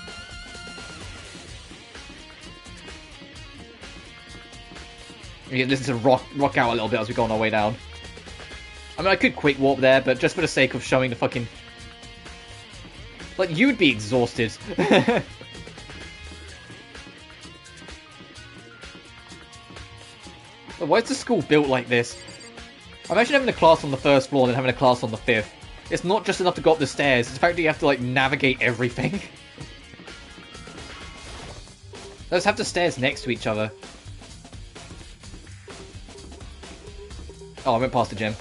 Yeah, this is a rock out a little bit as we go on our way down. I mean, I could quick warp there, but just for the sake of showing the fucking... Like, you'd be exhausted. Why is the school built like this? Imagine having a class on the first floor and then having a class on the 5th. It's not just enough to go up the stairs, it's the fact that you have to, like, navigate everything. Let's have the stairs next to each other. Oh, I went past the gym.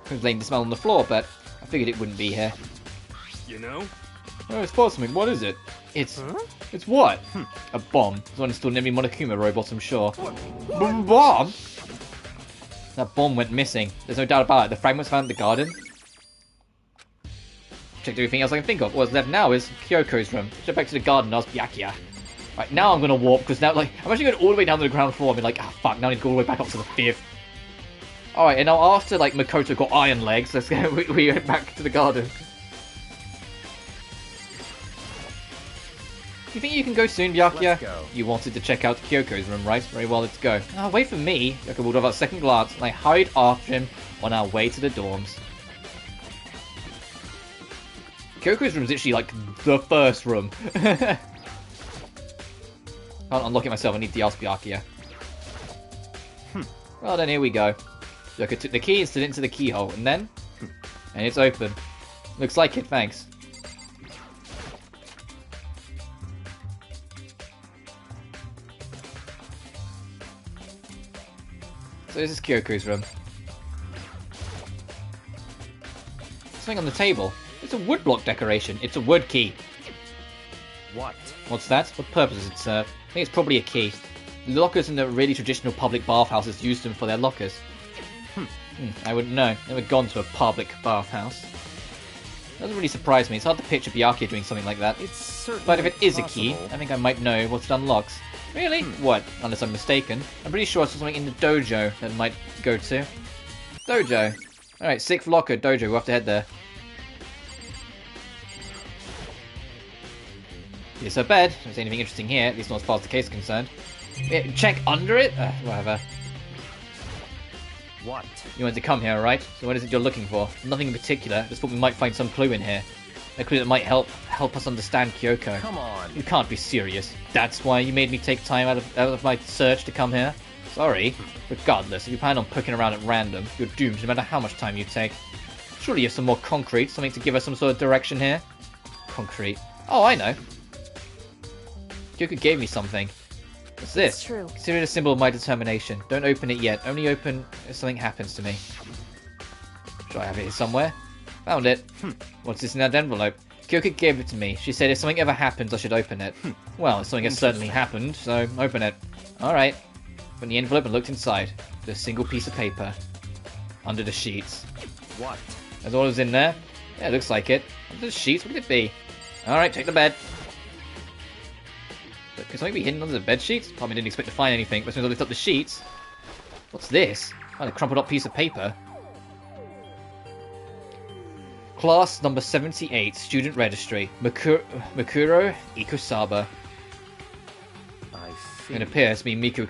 I was laying the smell on the floor, but I figured it wouldn't be here. You know? Oh, it's cosmic. What is it? It's... Huh? It's what? A bomb. It's one installed in every Monokuma robot, I'm sure. Bomb? That bomb went missing. There's no doubt about it. The fragments found in the garden. Checked everything else I can think of. What's left now is Kyoko's room. Jump back to the garden and ask Byakuya. Right, now I'm going to warp, because now, like, I'm actually going all the way down to the ground floor and be like, ah, fuck, now I need to go all the way back up to the 5th. Alright, and now after, like, Makoto got iron legs, let's go, we went back to the garden. You think you can go soon, Byakuya? You wanted to check out Kyoko's room, right? Very well, let's go. Oh, wait for me. Byakuya will have a second glance, and I hurried after him on our way to the dorms. Kyoko's room is literally, like, the first room. Can't unlock it myself, I need to ask Byakuya. Well, then here we go. Byakuya took the key and slid it into the keyhole, and then... and it's open. Looks like it, thanks. So this is Kyoko's room. Something on the table. It's a woodblock decoration. It's a wood key. What? What's that? What purpose does it serve? I think it's probably a key. The lockers in the really traditional public bathhouses used them for their lockers. I wouldn't know. Never gone to a public bathhouse. Doesn't really surprise me. It's hard to picture Byakuya doing something like that. It's certainly But if it is a possible. key, I think I might know what it unlocks. Really? What? Unless I'm mistaken. I'm pretty sure it's something in the dojo that it might go to. Dojo. Alright, 6th locker, dojo. We'll have to head there. Here's her bed. Don't see anything interesting here, at least not as far as the case is concerned. Yeah, check under it? Whatever. What? You wanted to come here, right? So what is it you're looking for? Nothing in particular. Just thought we might find some clue in here. A clue that might help us understand Kyoko. Come on. You can't be serious. That's why you made me take time out of my search to come here? Sorry. Regardless, if you plan on poking around at random, you're doomed no matter how much time you take. Surely you have some more concrete, something to give us some sort of direction here? Concrete. Oh, I know. Kyoko gave me something. What's this? It's true. Consider it a symbol of my determination. Don't open it yet. Only open if something happens to me. Should I have it here somewhere? Found it. What's this in that envelope? Kyoko gave it to me. She said if something ever happens, I should open it. Well, something has certainly happened, so open it. Alright. Opened the envelope and looked inside. There's a single piece of paper. Under the sheets. What? That's all that's in there? Yeah, it looks like it. Under the sheets? What could it be? Alright, take the bed. But could something be hidden under the bed sheets? Probably didn't expect to find anything, but as soon as I lift up the sheets... What's this? Oh, a crumpled up piece of paper. Class number 78, student registry. Mikuro Ikusaba. I see. It appears to be Miku,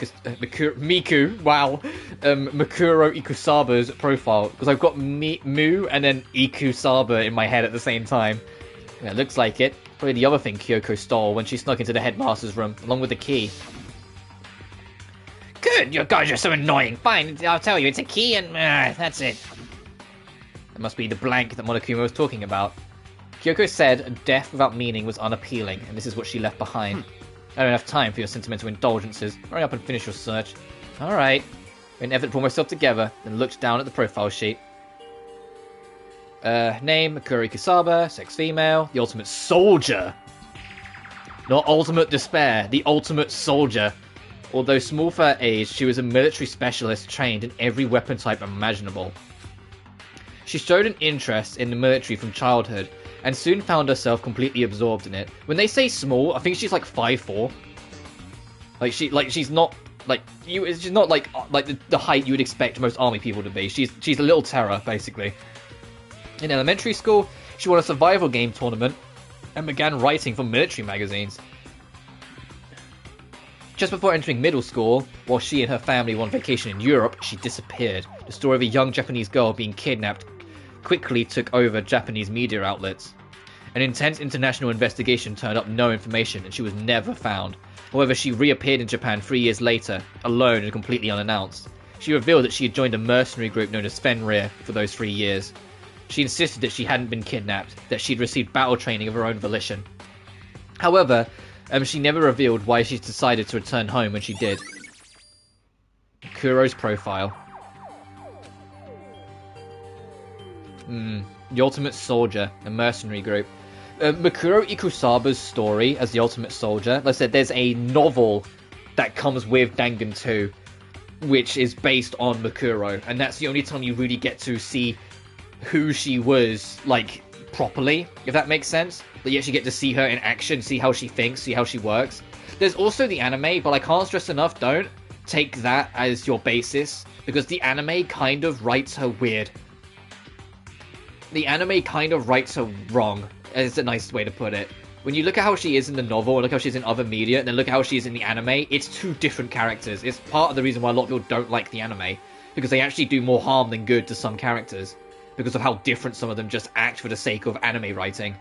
wow, Mikuro Ikusaba's profile, because I've got Mu and then Ikusaba in my head at the same time. Yeah, it looks like it. Probably the other thing Kyoko stole when she snuck into the headmaster's room, along with the key. Good, you guys are so annoying. Fine, I'll tell you, it's a key and that's it. It must be the blank that Monokuma was talking about. Kyoko said death without meaning was unappealing, and this is what she left behind. I don't have time for your sentimental indulgences. Hurry up and finish your search. Alright. In an effort to pull myself together, then looked down at the profile sheet. Name, Mikuro Ikusaba, sex female, the ultimate soldier. Not ultimate despair, the ultimate soldier. Although small for her age, she was a military specialist trained in every weapon type imaginable. She showed an interest in the military from childhood, and soon found herself completely absorbed in it. When they say small, I think she's like 5'4". She's not she's not like the height you would expect most army people to be. She's a little terror, basically. In elementary school, she won a survival game tournament and began writing for military magazines. Just before entering middle school, while she and her family were on vacation in Europe, she disappeared. The story of a young Japanese girl being kidnapped quickly took over Japanese media outlets. An intense international investigation turned up no information, and she was never found. However, she reappeared in Japan 3 years later, alone and completely unannounced. She revealed that she had joined a mercenary group known as Fenrir for those 3 years. She insisted that she hadn't been kidnapped, that she'd received battle training of her own volition. However, she never revealed why she decided to return home when she did. Kuro's profile. The Ultimate Soldier, a mercenary group. Mikuro Ikusaba's story as the Ultimate Soldier. Like I said, there's a novel that comes with Dangan 2, which is based on Mikuro, and that's the only time you really get to see who she was, like, properly, if that makes sense. But you actually get to see her in action, see how she thinks, see how she works. There's also the anime, but I can't stress enough, don't take that as your basis, because the anime kind of writes her weird. The anime kind of writes her wrong, is the nicest way to put it. When you look at how she is in the novel, and look how she is in other media, and then look at how she is in the anime, it's two different characters. It's part of the reason why a lot of people don't like the anime, because they actually do more harm than good to some characters, because of how different some of them just act for the sake of anime writing.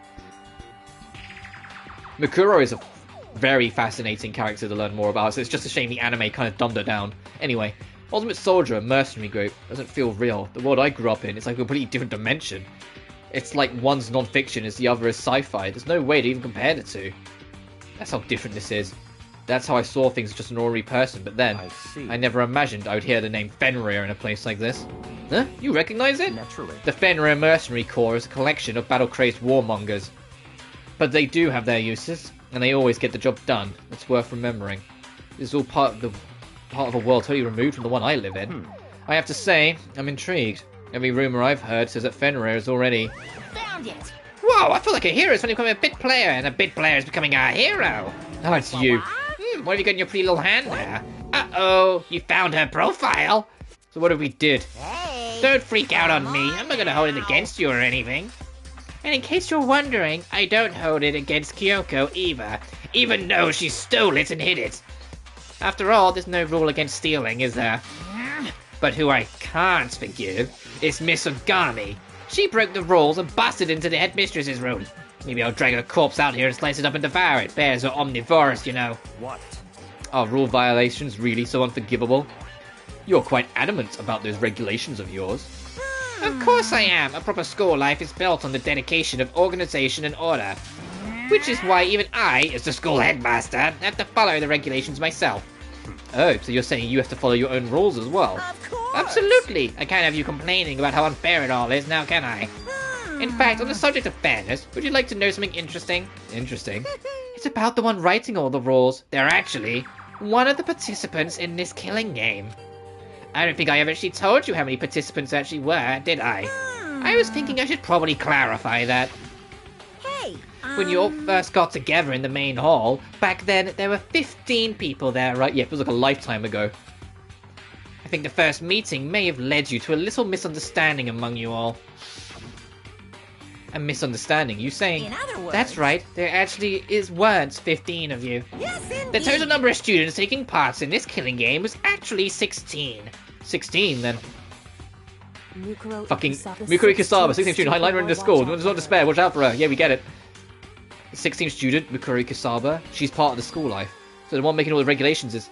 Mikuro is a very fascinating character to learn more about, so it's just a shame the anime kind of dumbed her down. Anyway, Ultimate Soldier, a mercenary group, doesn't feel real. The world I grew up in, it's like a completely different dimension. It's like one's non-fiction as the other is sci-fi. There's no way to even compare the two. That's how different this is. That's how I saw things as just an ordinary person, but then, I never imagined I would hear the name Fenrir in a place like this. Huh? You recognize it? Naturally. The Fenrir Mercenary Corps is a collection of battle-crazed warmongers. But they do have their uses, and they always get the job done. It's worth remembering. This is all part of a world totally removed from the one I live in. I have to say, I'm intrigued. Every rumor I've heard says that Fenrir is already... Found it! Whoa, I feel like a hero is when you become a bit player, and a bit player is becoming a hero. Oh, it's you. What have you got in your pretty little hand there? Uh-oh, you found her profile. So what have we did? Hey! Don't freak out on me. I'm not going to hold it against you or anything. And in case you're wondering, I don't hold it against Kyoko either, even though she stole it and hid it. After all, there's no rule against stealing, is there? But who I can't forgive is Miss Ogami. She broke the rules and busted into the headmistress's room. Maybe I'll drag her corpse out here and slice it up and devour it. Bears are omnivorous, you know. What? Are rule violations really so unforgivable? You're quite adamant about those regulations of yours. Of course I am. A proper school life is built on the dedication of organization and order. Which is why even I, as the school headmaster, have to follow the regulations myself. Oh, so you're saying you have to follow your own rules as well? Of course! Absolutely. I can't have you complaining about how unfair it all is, now can I? In fact, on the subject of fairness, would you like to know something interesting? Interesting. It's about the one writing all the rules. They're actually one of the participants in this killing game. I don't think I ever actually told you how many participants there actually were, did I? I was thinking I should probably clarify that. Hey! When you all first got together in the main hall, back then there were 15 people there, right? Yeah, it was like a lifetime ago. I think the first meeting may have led you to a little misunderstanding among you all. A misunderstanding, you saying? In other words... That's right, there actually weren't 15 of you. Yes, indeed! The total number of students taking parts in this killing game was actually 16. 16 then. Mikuro Fucking Ikusaba's Mikuro Kusaba, 16 student, student, highline running to watch school. out There's for not her. despair, watch out for her. Yeah, we get it. 16 student, Mikuro Kusaba, she's part of the school life. So the one making all the regulations is...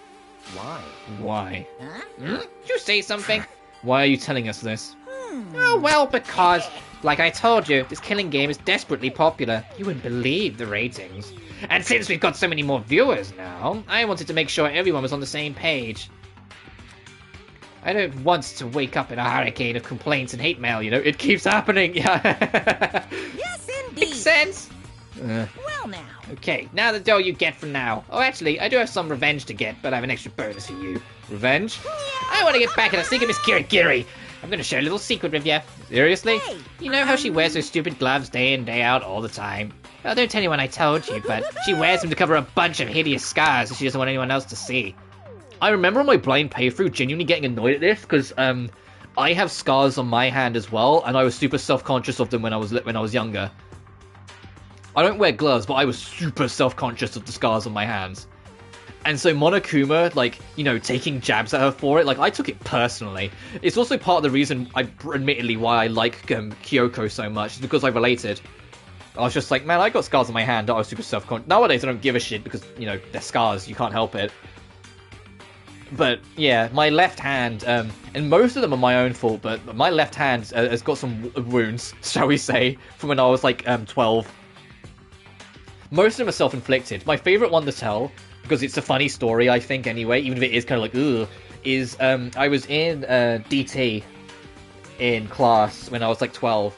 Why? Why? Huh? Did you say something? Why are you telling us this? Oh, well, because, like I told you, this killing game is desperately popular. You wouldn't believe the ratings. And since we've got so many more viewers now, I wanted to make sure everyone was on the same page. I don't want to wake up in a hurricane of complaints and hate mail, you know? It keeps happening, yeah. Yes, indeed! Makes sense? Well now. Okay, now the dough you get from now. Oh, actually, I do have some revenge to get, but I have an extra bonus for you. Revenge? I want to get back at a sneaky Miss Kirigiri. I'm gonna share a little secret with you. Seriously? Hey, You know how she wears those stupid gloves day in, day out, all the time? Well, don't tell anyone I told you, but she wears them to cover a bunch of hideous scars that she doesn't want anyone else to see. I remember on my blind playthrough genuinely getting annoyed at this, because, I have scars on my hand as well, and I was super self-conscious of them when I was younger. I don't wear gloves, but I was super self-conscious of the scars on my hands. And so Monokuma, like, you know, taking jabs at her for it, like, I took it personally. It's also part of the reason, admittedly, why I like Kyoko so much, is because I related. I was just like, man, I got scars on my hand, I was super self-conscious. Nowadays, I don't give a shit, because, you know, they're scars, you can't help it. But, yeah, my left hand, and most of them are my own fault, but my left hand has got some wounds, shall we say, from when I was, like, 12. Most of them are self-inflicted. My favourite one to tell, because it's a funny story, I think, anyway, even if it is kind of like, ugh, is, I was in DT in class when I was, like, 12.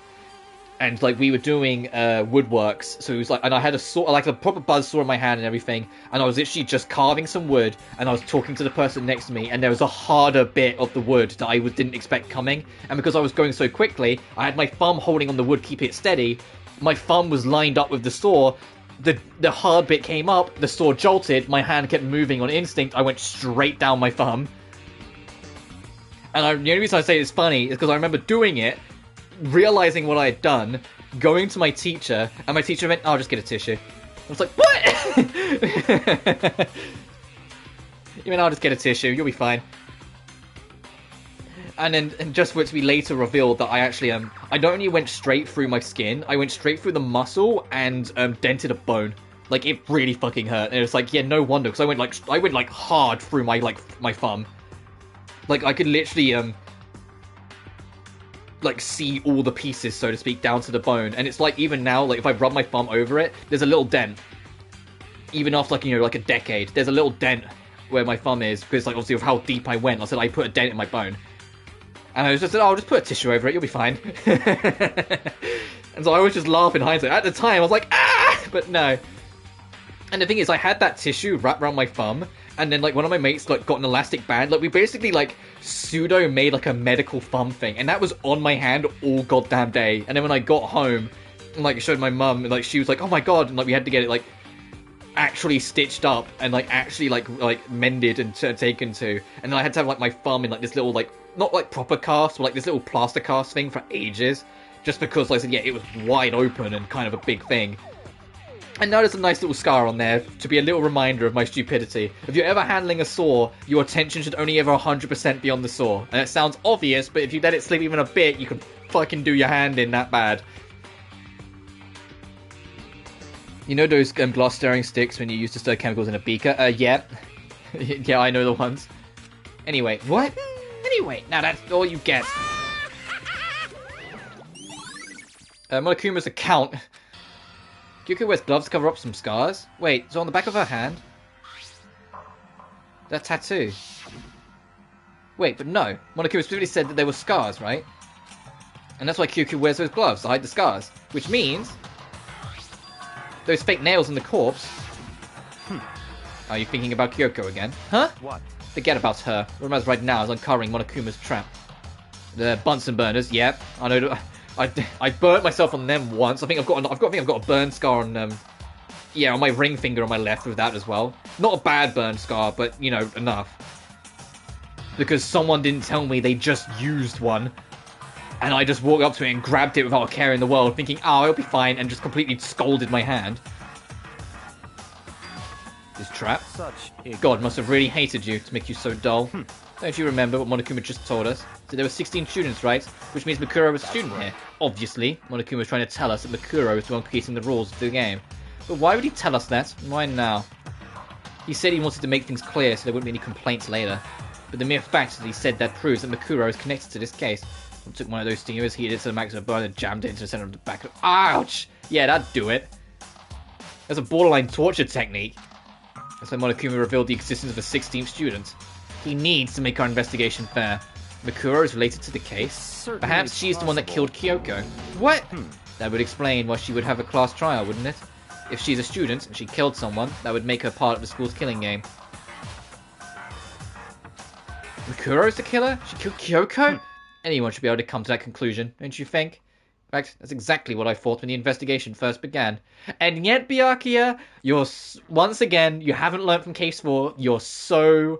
And, like, we were doing woodworks, so it was like, and I had a saw, like a proper buzzsaw in my hand and everything, and I was literally just carving some wood, and I was talking to the person next to me, and there was a harder bit of the wood that I didn't expect coming, and because I was going so quickly, I had my thumb holding on the wood, keeping it steady, my thumb was lined up with the saw, the hard bit came up, the saw jolted, my hand kept moving on instinct, I went straight down my thumb. And the only reason I say it's funny is because I remember doing it, realizing what I had done, going to my teacher, and my teacher went, "I'll just get a tissue." I was like, "What?" You mean, "I'll just get a tissue, you'll be fine." And then, just for it to be later revealed that I actually, I not only went straight through my skin, I went straight through the muscle and, dented a bone. Like, it really fucking hurt. And it was like, yeah, no wonder, because I went, like, hard through my thumb. Like, I could literally, like, see all the pieces, so to speak, down to the bone. And it's like, even now, like, if I rub my thumb over it, there's a little dent. Even after, like, you know, like a decade, there's a little dent where my thumb is, because, like, obviously of how deep I went. I said I put a dent in my bone. And I was just, I'll just put a tissue over it, you'll be fine. And so I was just laughing in hindsight. At the time, I was like, ah! But no. And the thing is, I had that tissue wrapped around my thumb, and then, like, one of my mates, like, got an elastic band. Like, we basically, like, pseudo made, like, a medical thumb thing, and that was on my hand all goddamn day. And then when I got home, and, like, showed my mum, and, like, she was like, "Oh my god," and, like, we had to get it, like, actually stitched up, and, like, actually, like mended and taken to. And then I had to have, like, my thumb in, like, this little, like, not, like, proper cast, but, like, this little plaster cast thing for ages. Just because, like I said, yeah, it was wide open and kind of a big thing. And now there's a nice little scar on there to be a little reminder of my stupidity. If you're ever handling a saw, your attention should only ever 100% be on the saw. And it sounds obvious, but if you let it slip even a bit, you can fucking do your hand in that bad. You know those glass stirring sticks when you used to stir chemicals in a beaker? Yeah. Yeah, I know the ones. Anyway, what? Anyway, now that's all you get. Monokuma's account. Kyoko wears gloves to cover up some scars. Wait, so on the back of her hand? That tattoo. Wait, but no. Monokuma specifically said that there were scars, right? And that's why Kyoko wears those gloves, to hide the scars. Which means... those fake nails in the corpse... Are you thinking about Kyoko again? Huh? What? Forget about her. What matters right now is uncovering Monokuma's trap. The Bunsen burners, yeah. I know... I burnt myself on them once. I think I've got a burn scar on yeah, on my ring finger on my left with that as well. Not a bad burn scar, but you know, enough. Because someone didn't tell me they just used one, and I just walked up to it and grabbed it without a care in the world, thinking, "Oh, it'll be fine," and just completely scalded my hand. This trap. God must have really hated you to make you so dull. Don't you remember what Monokuma just told us? So there were 16 students, right? Which means Mikuro was a student here. Obviously, Monokuma was trying to tell us that Mikuro was the one creating the rules of the game. But why would he tell us that? Why now? He said he wanted to make things clear so there wouldn't be any complaints later. But the mere fact that he said that proves that Mikuro is connected to this case. He took one of those stingers, heated it to the max of a burn, and jammed it into the center of the back of... Ouch! Yeah, that'd do it. That's a borderline torture technique. That's when Monokuma revealed the existence of a 16th student. He needs to make our investigation fair. Mikuro is related to the case. Perhaps she's the one that killed Kyoko. What? That would explain why she would have a class trial, wouldn't it? If she's a student and she killed someone, that would make her part of the school's killing game. Mikuro is the killer? She killed Kyoko? Anyone should be able to come to that conclusion, don't you think? In fact, that's exactly what I thought when the investigation first began. And yet, Byakuya, once again, you haven't learned from Case 4. You're so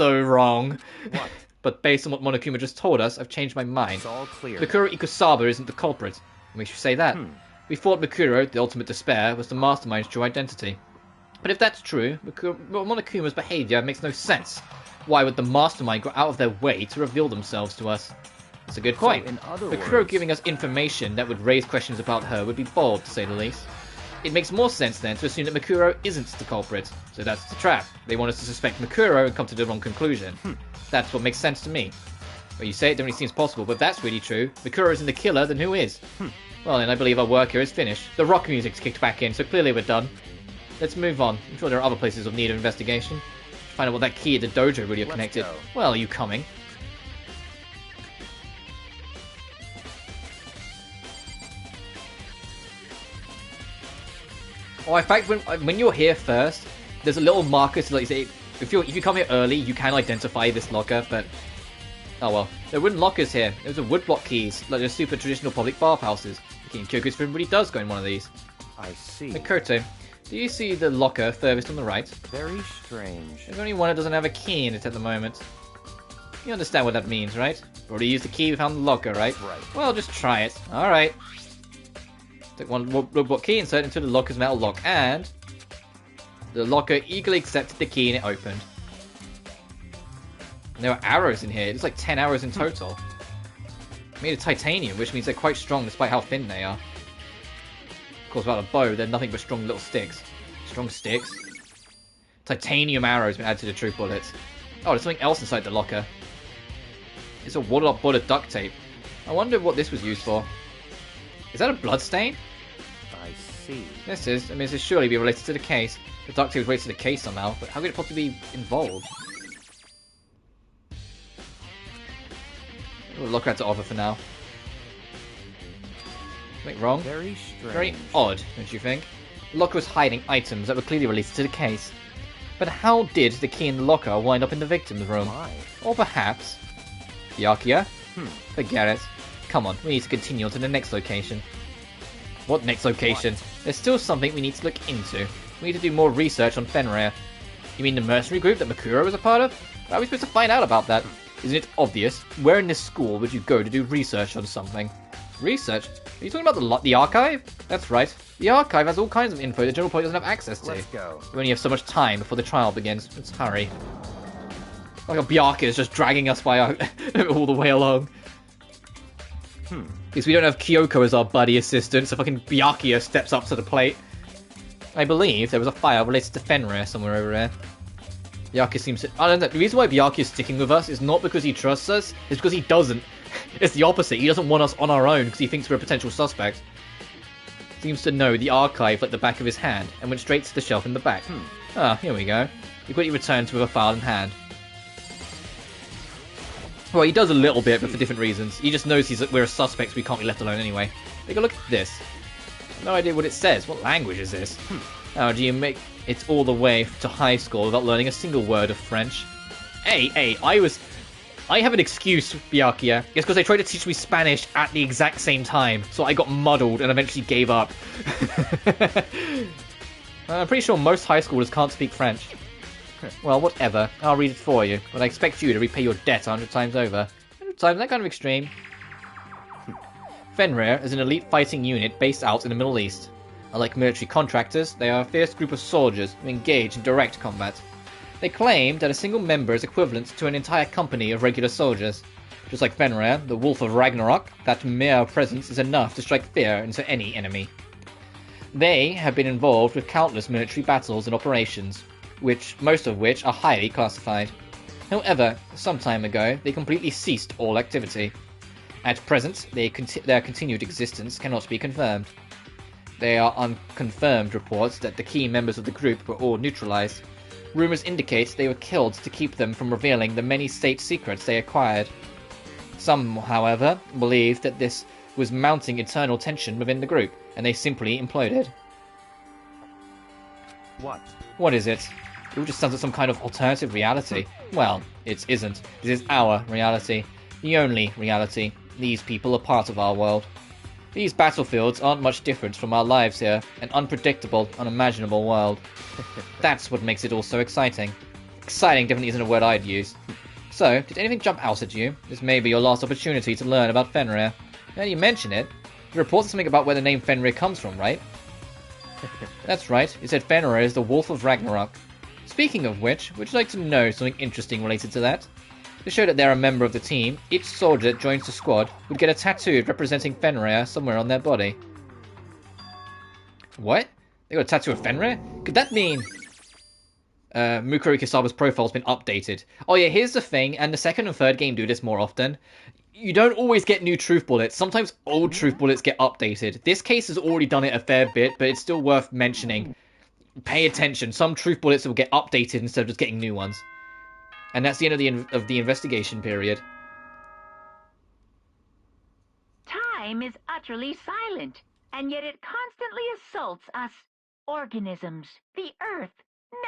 wrong. What? But based on what Monokuma just told us, I've changed my mind. It's all clear. Mikuro Ikusaba isn't the culprit. What makes you say that? We thought Mikuro, the ultimate despair, was the mastermind's true identity. But if that's true, Monokuma's behaviour makes no sense. Why would the mastermind go out of their way to reveal themselves to us? That's a good point. So, in other Mikuro words, giving us information that would raise questions about her would be bold, to say the least. It makes more sense then to assume that Mikuro isn't the culprit. So that's the trap. They want us to suspect Mikuro and come to the wrong conclusion. That's what makes sense to me. Well, you say it definitely seems possible, but if that's really true, Mikuro isn't the killer, then who is? Well, then I believe our work here is finished. The rock music's kicked back in, so clearly we're done. Let's move on. I'm sure there are other places of need of investigation. Find out what that key at the dojo really are connected. Go. Well, are you coming? Oh, in fact, when you're here first, there's a little marker to like say if you come here early, you can identify this locker. But oh well, there are wooden lockers here. Those are woodblock keys, like those super traditional public bathhouses. King Kyoko's film really does go in one of these. I see. Makoto, do you see the locker furthest on the right? Very strange. There's only one that doesn't have a key in it at the moment. You understand what that means, right? Already used the key we found in the locker, right? Right. Well, just try it. Alright. Take one woodblock key, insert it into the locker's metal lock, and the locker eagerly accepted the key and it opened. And there are arrows in here. There's like 10 arrows in total. Made of titanium, which means they're quite strong despite how thin they are. Of course, without a bow, they're nothing but strong little sticks. Strong sticks? Titanium arrows been added to the true bullets. Oh, there's something else inside the locker. It's a wadded-up board of duct tape. I wonder what this was used for. Is that a blood stain? I see. This is. I mean, this is surely be related to the case. The duct tape was related to the case somehow, but how could it possibly be involved? We'll look at to offer for now. Something wrong? Very strange. Very odd, don't you think? The locker was hiding items that were clearly related to the case. But how did the key in the locker wind up in the victim's room? My. Or perhaps... Byakuya? Forget it. Come on, we need to continue on to the next location. What next location? There's still something we need to look into. We need to do more research on Fenrir. You mean the mercenary group that Mikuro was a part of? How are we supposed to find out about that? Isn't it obvious? Where in this school would you go to do research on something? Research? Are you talking about the archive? That's right. The archive has all kinds of info the general public doesn't have access to. Let's go. We only have so much time before the trial begins. Let's hurry. Like a Byakuya is just dragging us by all the way along. Because we don't have Kyoko as our buddy assistant, so fucking Byakuya steps up to the plate. I believe there was a file related to Fenrir somewhere over there. Byakuya seems to... I don't know. The reason why Byakuya is sticking with us is not because he trusts us, it's because he doesn't. It's the opposite. He doesn't want us on our own because he thinks we're a potential suspect. Seems to know the archive like the back of his hand and went straight to the shelf in the back. Ah, here we go. He quickly returns with a file in hand. Well, he does a little bit, but for different reasons. He just knows we're a suspect, so we can't be left alone anyway. Take a look at this. No idea what it says. What language is this? How do you make it all the way to high school without learning a single word of French? Hey, I have an excuse, Byakuya. It's because they tried to teach me Spanish at the exact same time, so I got muddled and eventually gave up. I'm pretty sure most high schoolers can't speak French. Well, whatever. I'll read it for you, but I expect you to repay your debt 100 times over. 100 times? That kind of extreme. Fenrir is an elite fighting unit based out in the Middle East. Unlike military contractors, they are a fierce group of soldiers who engage in direct combat. They claim that a single member is equivalent to an entire company of regular soldiers. Just like Fenrir, the Wolf of Ragnarok, that mere presence is enough to strike fear into any enemy. They have been involved with countless military battles and operations, most of which are highly classified. However, some time ago, they completely ceased all activity. At present, their continued existence cannot be confirmed. There are unconfirmed reports that the key members of the group were all neutralized. Rumors indicate they were killed to keep them from revealing the many state secrets they acquired. Some, however, believe that this was mounting internal tension within the group, and they simply imploded. What? What is it? It all just sounds like some kind of alternative reality. Well, it isn't. This is our reality. the only reality. These people are part of our world. These battlefields aren't much different from our lives here, an unpredictable, unimaginable world. That's what makes it all so exciting. Exciting definitely isn't a word I'd use. So, did anything jump out at you? This may be your last opportunity to learn about Fenrir. Now you mention it, the report said something about where the name Fenrir comes from, right? That's right, it said Fenrir is the Wolf of Ragnarok. Speaking of which, would you like to know something interesting related to that? To show that they're a member of the team, each soldier that joins the squad would get a tattoo representing Fenrir somewhere on their body. What? They got a tattoo of Fenrir? Could that mean... Mukuro Ikusaba's profile's been updated. Oh yeah, here's the thing, and the second and third game do this more often. You don't always get new truth bullets. Sometimes old truth bullets get updated. This case has already done it a fair bit, but it's still worth mentioning. Pay attention. Some truth bullets will get updated instead of just getting new ones. And that's the end of the investigation period. Time is utterly silent, and yet it constantly assaults us, organisms, the earth,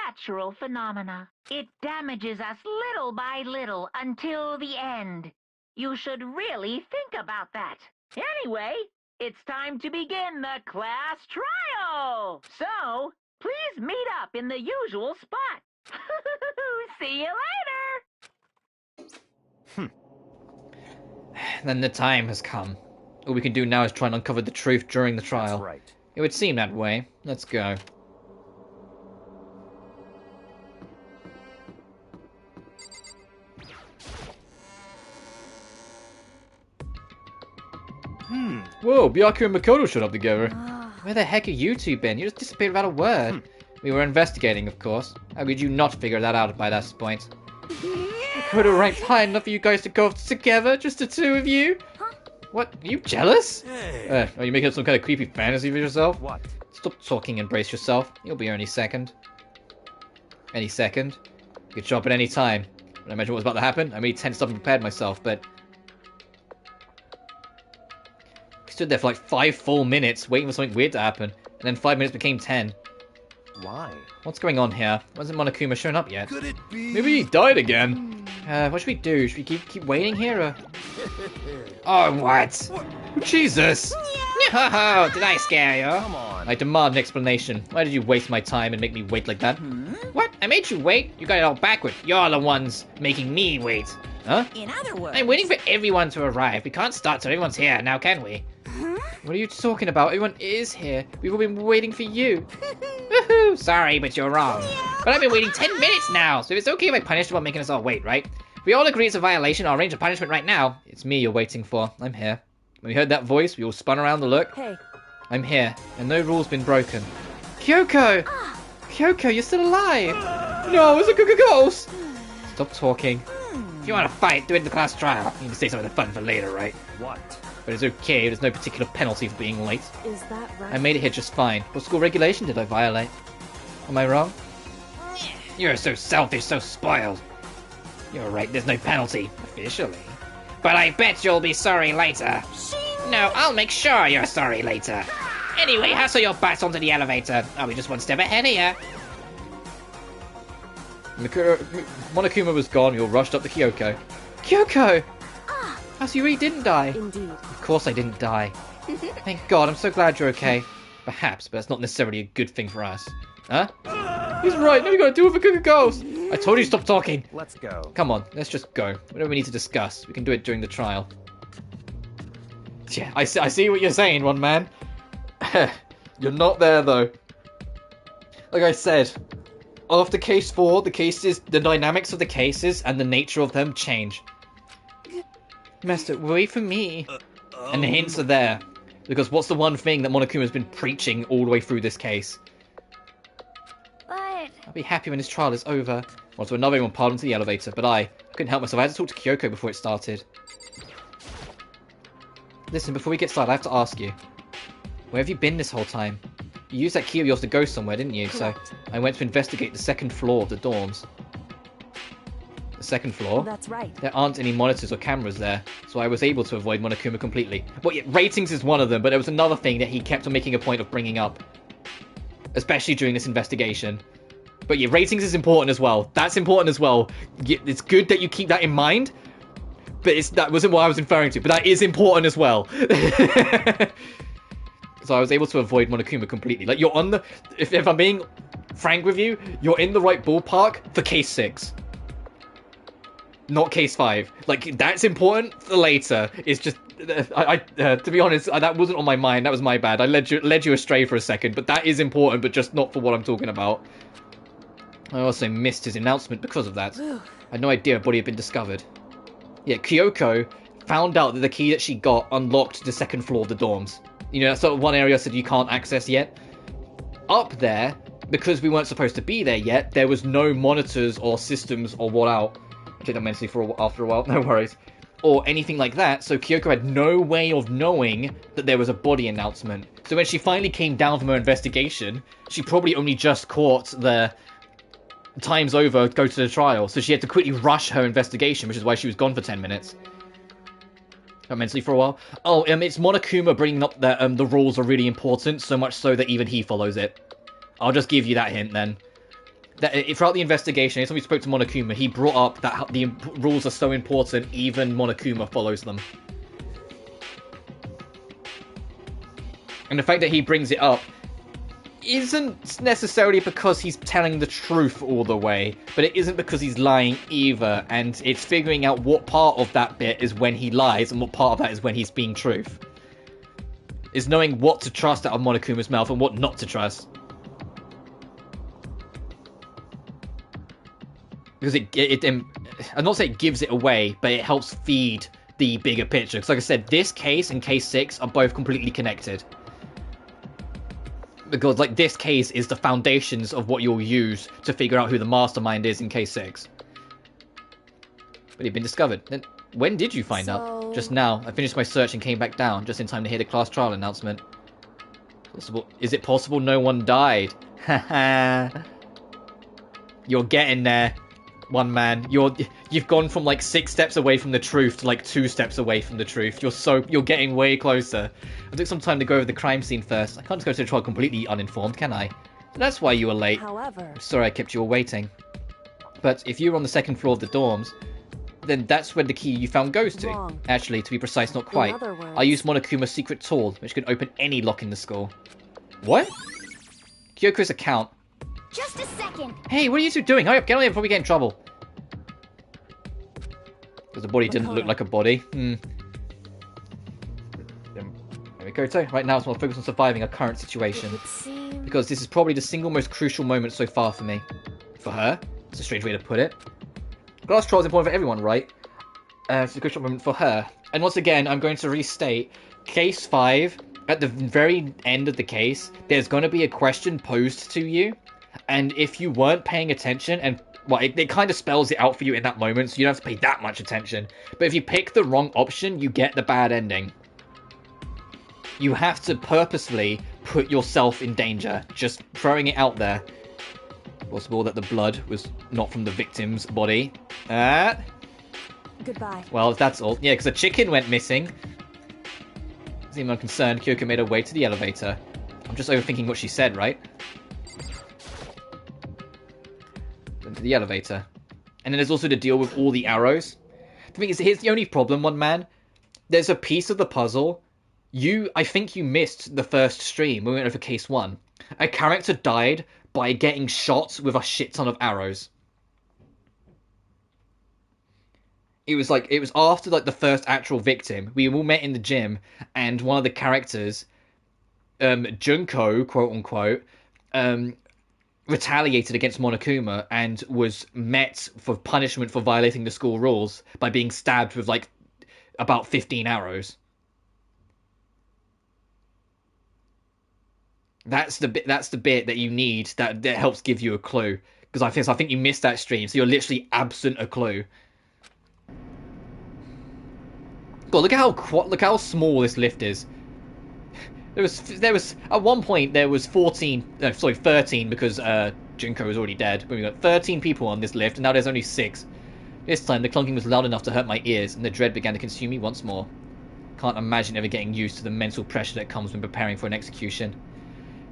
natural phenomena. It damages us little by little until the end. You should really think about that. Anyway, it's time to begin the class trial. So, please meet up in the usual spot. See you later! Then the time has come. All we can do now is try and uncover the truth during the trial. That's right. It would seem that way. Let's go. Whoa, Byaku and Makoto showed up together. Where the heck have you two been? You just disappeared without a word. We were investigating, of course. How could you not figure that out by that point? Makoto ranked high enough for you guys to go together, just the two of you? What? Are you jealous? Hey. Are you making up some kind of creepy fantasy for yourself? What? Stop talking and brace yourself. You'll be here any second. Any second? You could show up at any time. When I imagine what was about to happen, I really tensed up and prepared myself, but... I stood there for like 5 full minutes, waiting for something weird to happen, and then 5 minutes became 10. Why? What's going on here? Why hasn't Monokuma shown up yet? Could it be? Maybe he died again. What should we do? Should we keep waiting here, or... Oh, what? Jesus! Oh, did I scare you? Come on. I demand an explanation. Why did you waste my time and make me wait like that? What? I made you wait? You got it all backward. You're the ones making me wait. Huh? In other words, I'm waiting for everyone to arrive. We can't start till everyone's here, now can we? What are you talking about? Everyone is here. We've all been waiting for you. Woohoo! Sorry, but you're wrong. But I've been waiting 10 minutes now, so it's okay if I punish you about making us all wait, right? If we all agree it's a violation, I'll arrange a punishment right now. It's me you're waiting for. I'm here. When we heard that voice, we all spun around to look. Hey, I'm here, and no rule's been broken. Kyoko! Kyoko, you're still alive! No, it's a ghost! Stop talking. If you want to fight, do it in the class trial. You need to save some of the fun for later, right? What? But it's okay, there's no particular penalty for being late. is that right? I made it here just fine. What school regulation did I violate? Am I wrong? You're so selfish, so spoiled. You're right, there's no penalty, officially. But I bet you'll be sorry later. No, I'll make sure you're sorry later. Anyway, hustle your butts onto the elevator. I'll be just one step ahead of you. Monokuma was gone, we all rushed up to Kyoko. Kyoko! Oh, so you really didn't die? Indeed. Of course I didn't die. Thank God, I'm so glad you're okay. Perhaps, but that's not necessarily a good thing for us. Huh? He's right, now you gotta deal with a ghost! I told you to stop talking! Let's go. Come on, let's just go. Whatever we need to discuss, we can do it during the trial. Yeah, I see what you're saying, one man. You're not there, though. Like I said, after case 4, the dynamics of the cases and the nature of them change. Master, wait for me. And the hints are there. Because what's the one thing that Monokuma's been preaching all the way through this case? But I'll be happy when this trial is over. Well, so another one piled into the elevator, but I couldn't help myself. I had to talk to Kyoko before it started. Listen, before we get started, I have to ask you. Where have you been this whole time? You used that key of yours to go somewhere, didn't you? Correct. So I went to investigate the second floor of the dorms. The second floor? That's right. There aren't any monitors or cameras there, so I was able to avoid Monokuma completely. Well, yeah, ratings is one of them, but there was another thing that he kept on making a point of bringing up. Especially during this investigation. But yeah, ratings is important as well. That's important as well. It's good that you keep that in mind. But that wasn't what I was referring to, but that is important as well. So I was able to avoid Monokuma completely. Like, you're on the... If I'm being frank with you, you're in the right ballpark for case 6. Not case 5. Like, that's important for later. It's just... to be honest, that wasn't on my mind. That was my bad. I led you astray for a second, but that is important, but just not for what I'm talking about. I also missed his announcement because of that. I had no idea a body had been discovered. Yeah, Kyoko found out that the key that she got unlocked the second floor of the dorms. You know, that's sort of one area I said you can't access yet. Up there, because we weren't supposed to be there yet, there was no monitors or systems or what out. I did that mentally after a while, no worries. Or anything like that, so Kyoko had no way of knowing that there was a body announcement. So when she finally came down from her investigation, she probably only just caught the time's over, go to the trial. So she had to quickly rush her investigation, which is why she was gone for 10 minutes. Got mentally for a while. Oh, it's Monokuma bringing up that the rules are really important, so much so that even he follows it. I'll just give you that hint then. Throughout the investigation, anytime we spoke to Monokuma, he brought up that the rules are so important, even Monokuma follows them. And the fact that he brings it up isn't necessarily because he's telling the truth all the way, but it isn't because he's lying either, and it's figuring out what part of that bit is when he lies and what part of that is when he's being truth. Is knowing what to trust out of Monokuma's mouth and what not to trust. Because I'm not saying it gives it away, but it helps feed the bigger picture. Because like I said, this case and case 6 are both completely connected. Because, like, this case is the foundations of what you'll use to figure out who the mastermind is in case 6. But he'd been discovered. Then, when did you find out? Just now. I finished my search and came back down, just in time to hear the class trial announcement. Is it possible no one died? Haha. You're getting there, one man. You've gone from, like, 6 steps away from the truth to, like, 2 steps away from the truth. You're getting way closer. I took some time to go over the crime scene first. I can't just go to the trial completely uninformed, can I? That's why you were late. However... I'm sorry I kept you all waiting. But if you were on the second floor of the dorms, then that's where the key you found goes to. Wrong. Actually, to be precise, not quite. In other words... I used Monokuma's secret tool, which can open any lock in the school. What? Kyoko's account. Just a second. Hey, what are you two doing? Hurry up, get on here before we get in trouble. Because the body didn't look like a body. Koto, right now it's more focused on surviving our current situation. Because this is probably the single most crucial moment so far for me. For her? It's a strange way to put it. Class trial is important for everyone, right? It's a crucial moment for her. And once again, I'm going to restate, Case 5, at the very end of the case, there's going to be a question posed to you. And if you weren't paying attention, and well, it kind of spells it out for you in that moment, so you don't have to pay that much attention. But if you pick the wrong option, you get the bad ending. You have to purposely put yourself in danger, just throwing it out there. Possible that the blood was not from the victim's body. Goodbye. Well, that's all. Yeah, because the chicken went missing. Seemed unconcerned, Kyoko made her way to the elevator. I'm just overthinking what she said, right? Into the elevator. And then there's also the deal with all the arrows. The thing is, here's the only problem, one man. There's a piece of the puzzle. I think you missed the first stream when we went over case 1. A character died by getting shot with a shit ton of arrows. It was after like the first actual victim. We all met in the gym, and one of the characters, Junko, quote unquote, retaliated against Monokuma and was met for punishment for violating the school rules by being stabbed with like about 15 arrows. That's the bit that you need that helps give you a clue, because I think you missed that stream, so you're literally absent a clue. God, look how small this lift is. There was at one point there was 13 because Junko was already dead. But we got 13 people on this lift, and now there's only 6. This time the clunking was loud enough to hurt my ears, and the dread began to consume me once more. Can't imagine ever getting used to the mental pressure that comes when preparing for an execution.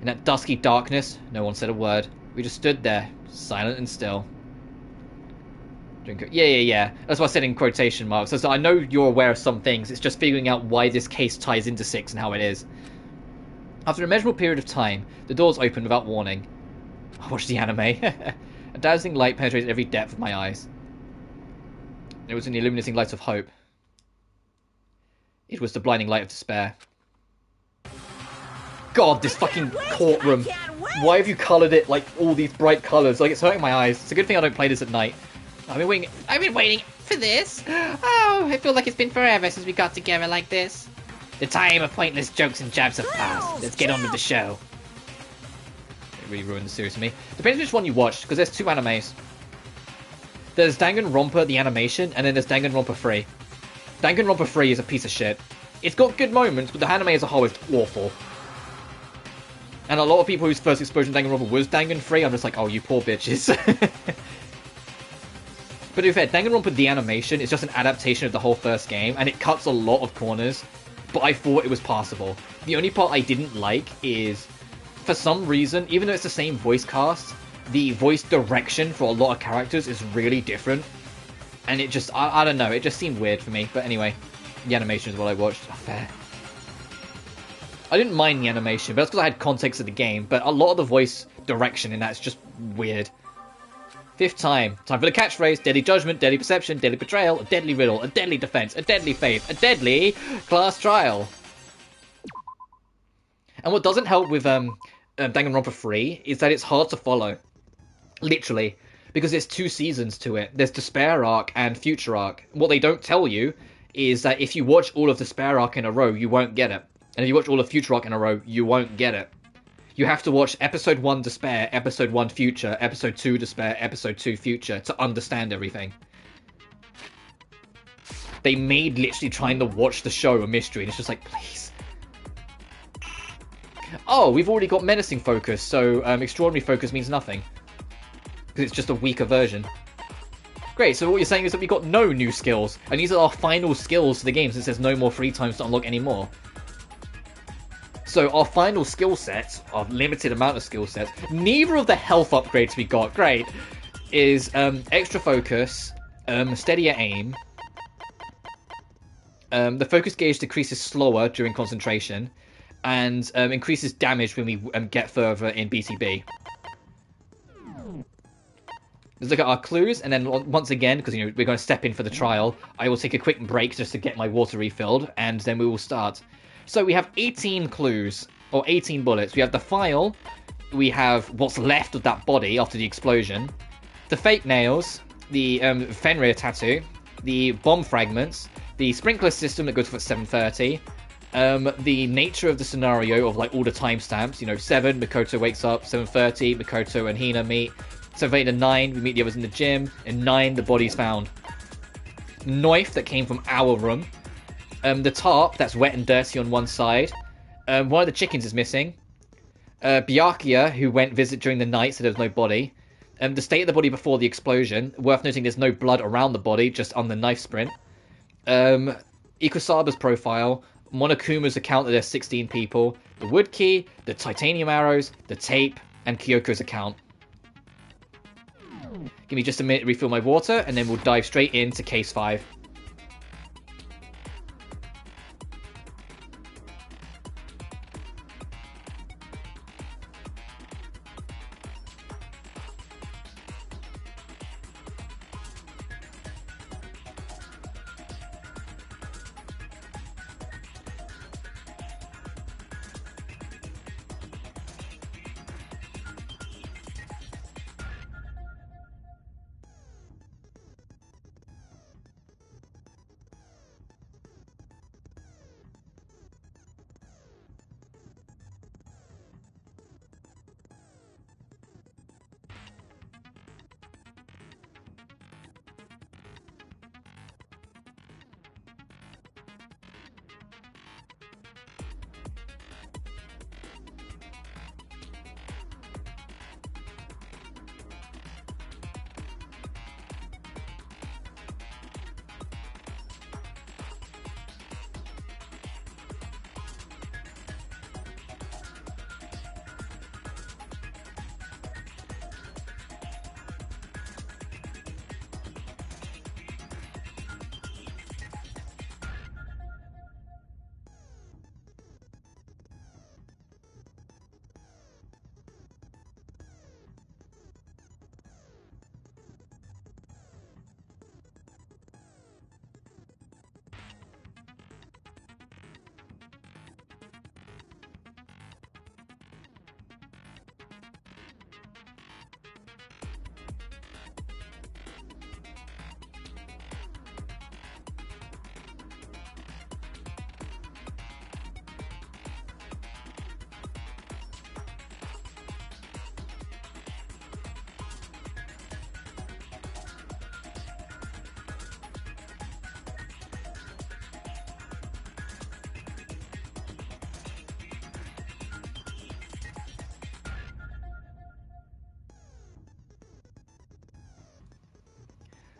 In that dusky darkness, no one said a word. We just stood there, silent and still. Yeah. That's what I said in quotation marks. So I know you're aware of some things. It's just figuring out why this case ties into 6 and how it is. After a measurable period of time, the doors opened without warning. I watched the anime. A dazzling light penetrated every depth of my eyes. It was an illuminating light of hope. It was the blinding light of despair. God, this fucking courtroom. Why have you coloured it like all these bright colours? Like, it's hurting my eyes. It's a good thing I don't play this at night. I've been waiting for this. Oh, I feel like it's been forever since we got together like this. The time of pointless jokes and jabs have passed. Let's get on with the show. It really ruined the series for me. Depends which one you watch, because there's 2 animes. There's Danganronpa, the animation, and then there's Danganronpa 3. Danganronpa 3 is a piece of shit. It's got good moments, but the anime as a whole is awful. And a lot of people whose first exposure to Danganronpa was Dangan 3, I'm just like, oh, you poor bitches. But to be fair, Danganronpa the animation is just an adaptation of the whole first game, and it cuts a lot of corners, but I thought it was passable. The only part I didn't like is, for some reason, even though it's the same voice cast, the voice direction for a lot of characters is really different. And it just, I don't know, it just seemed weird for me. But anyway, the animation is what I watched. Oh, fair. I didn't mind the animation, but that's because I had context of the game, but a lot of the voice direction in that's just weird. 5th time. Time for the catchphrase: deadly judgment, deadly perception, deadly betrayal, a deadly riddle, a deadly defense, a deadly faith, a deadly class trial. And what doesn't help with Danganronpa 3 is that it's hard to follow. Literally. Because there's 2 seasons to it. There's Despair Arc and Future Arc. What they don't tell you is that if you watch all of Despair Arc in a row, you won't get it. And if you watch all of Future Arc in a row, you won't get it. You have to watch Episode 1 Despair, Episode 1 Future, Episode 2 Despair, Episode 2 Future to understand everything. They made literally trying to watch the show a mystery, and it's just like, please. Oh, we've already got Menacing Focus, so Extraordinary Focus means nothing. Because it's just a weaker version. Great, so what you're saying is that we got no new skills, and these are our final skills for the game since there's no more free times to unlock anymore. So our final skill sets, our limited amount of skill sets, neither of the health upgrades we got, great, is extra focus, steadier aim, the focus gauge decreases slower during concentration, and increases damage when we get further in BTB. Let's look at our clues, and then once again, because we're going to step in for the trial, I will take a quick break just to get my water refilled, and then we will start. So we have 18 clues, or 18 bullets. We have the file, we have what's left of that body after the explosion, the fake nails, the Fenrir tattoo, the bomb fragments, the sprinkler system that goes for 7:30, the nature of the scenario of like all the timestamps, 7, Mikoto wakes up, 7:30, Mikoto and Hina meet, 7:30 to 9, we meet the others in the gym, and 9, the body's found. Knife that came from our room. The tarp that's wet and dirty on one side. One of the chickens is missing. Byakuya, who went visit during the night, so there's no body. The state of the body before the explosion. Worth noting there's no blood around the body, just on the knife sprint. Ikusaba's profile. Monokuma's account that there's 16 people. The wood key, the titanium arrows, the tape, and Kyoko's account. Give me just a minute to refill my water, and then we'll dive straight into case 5.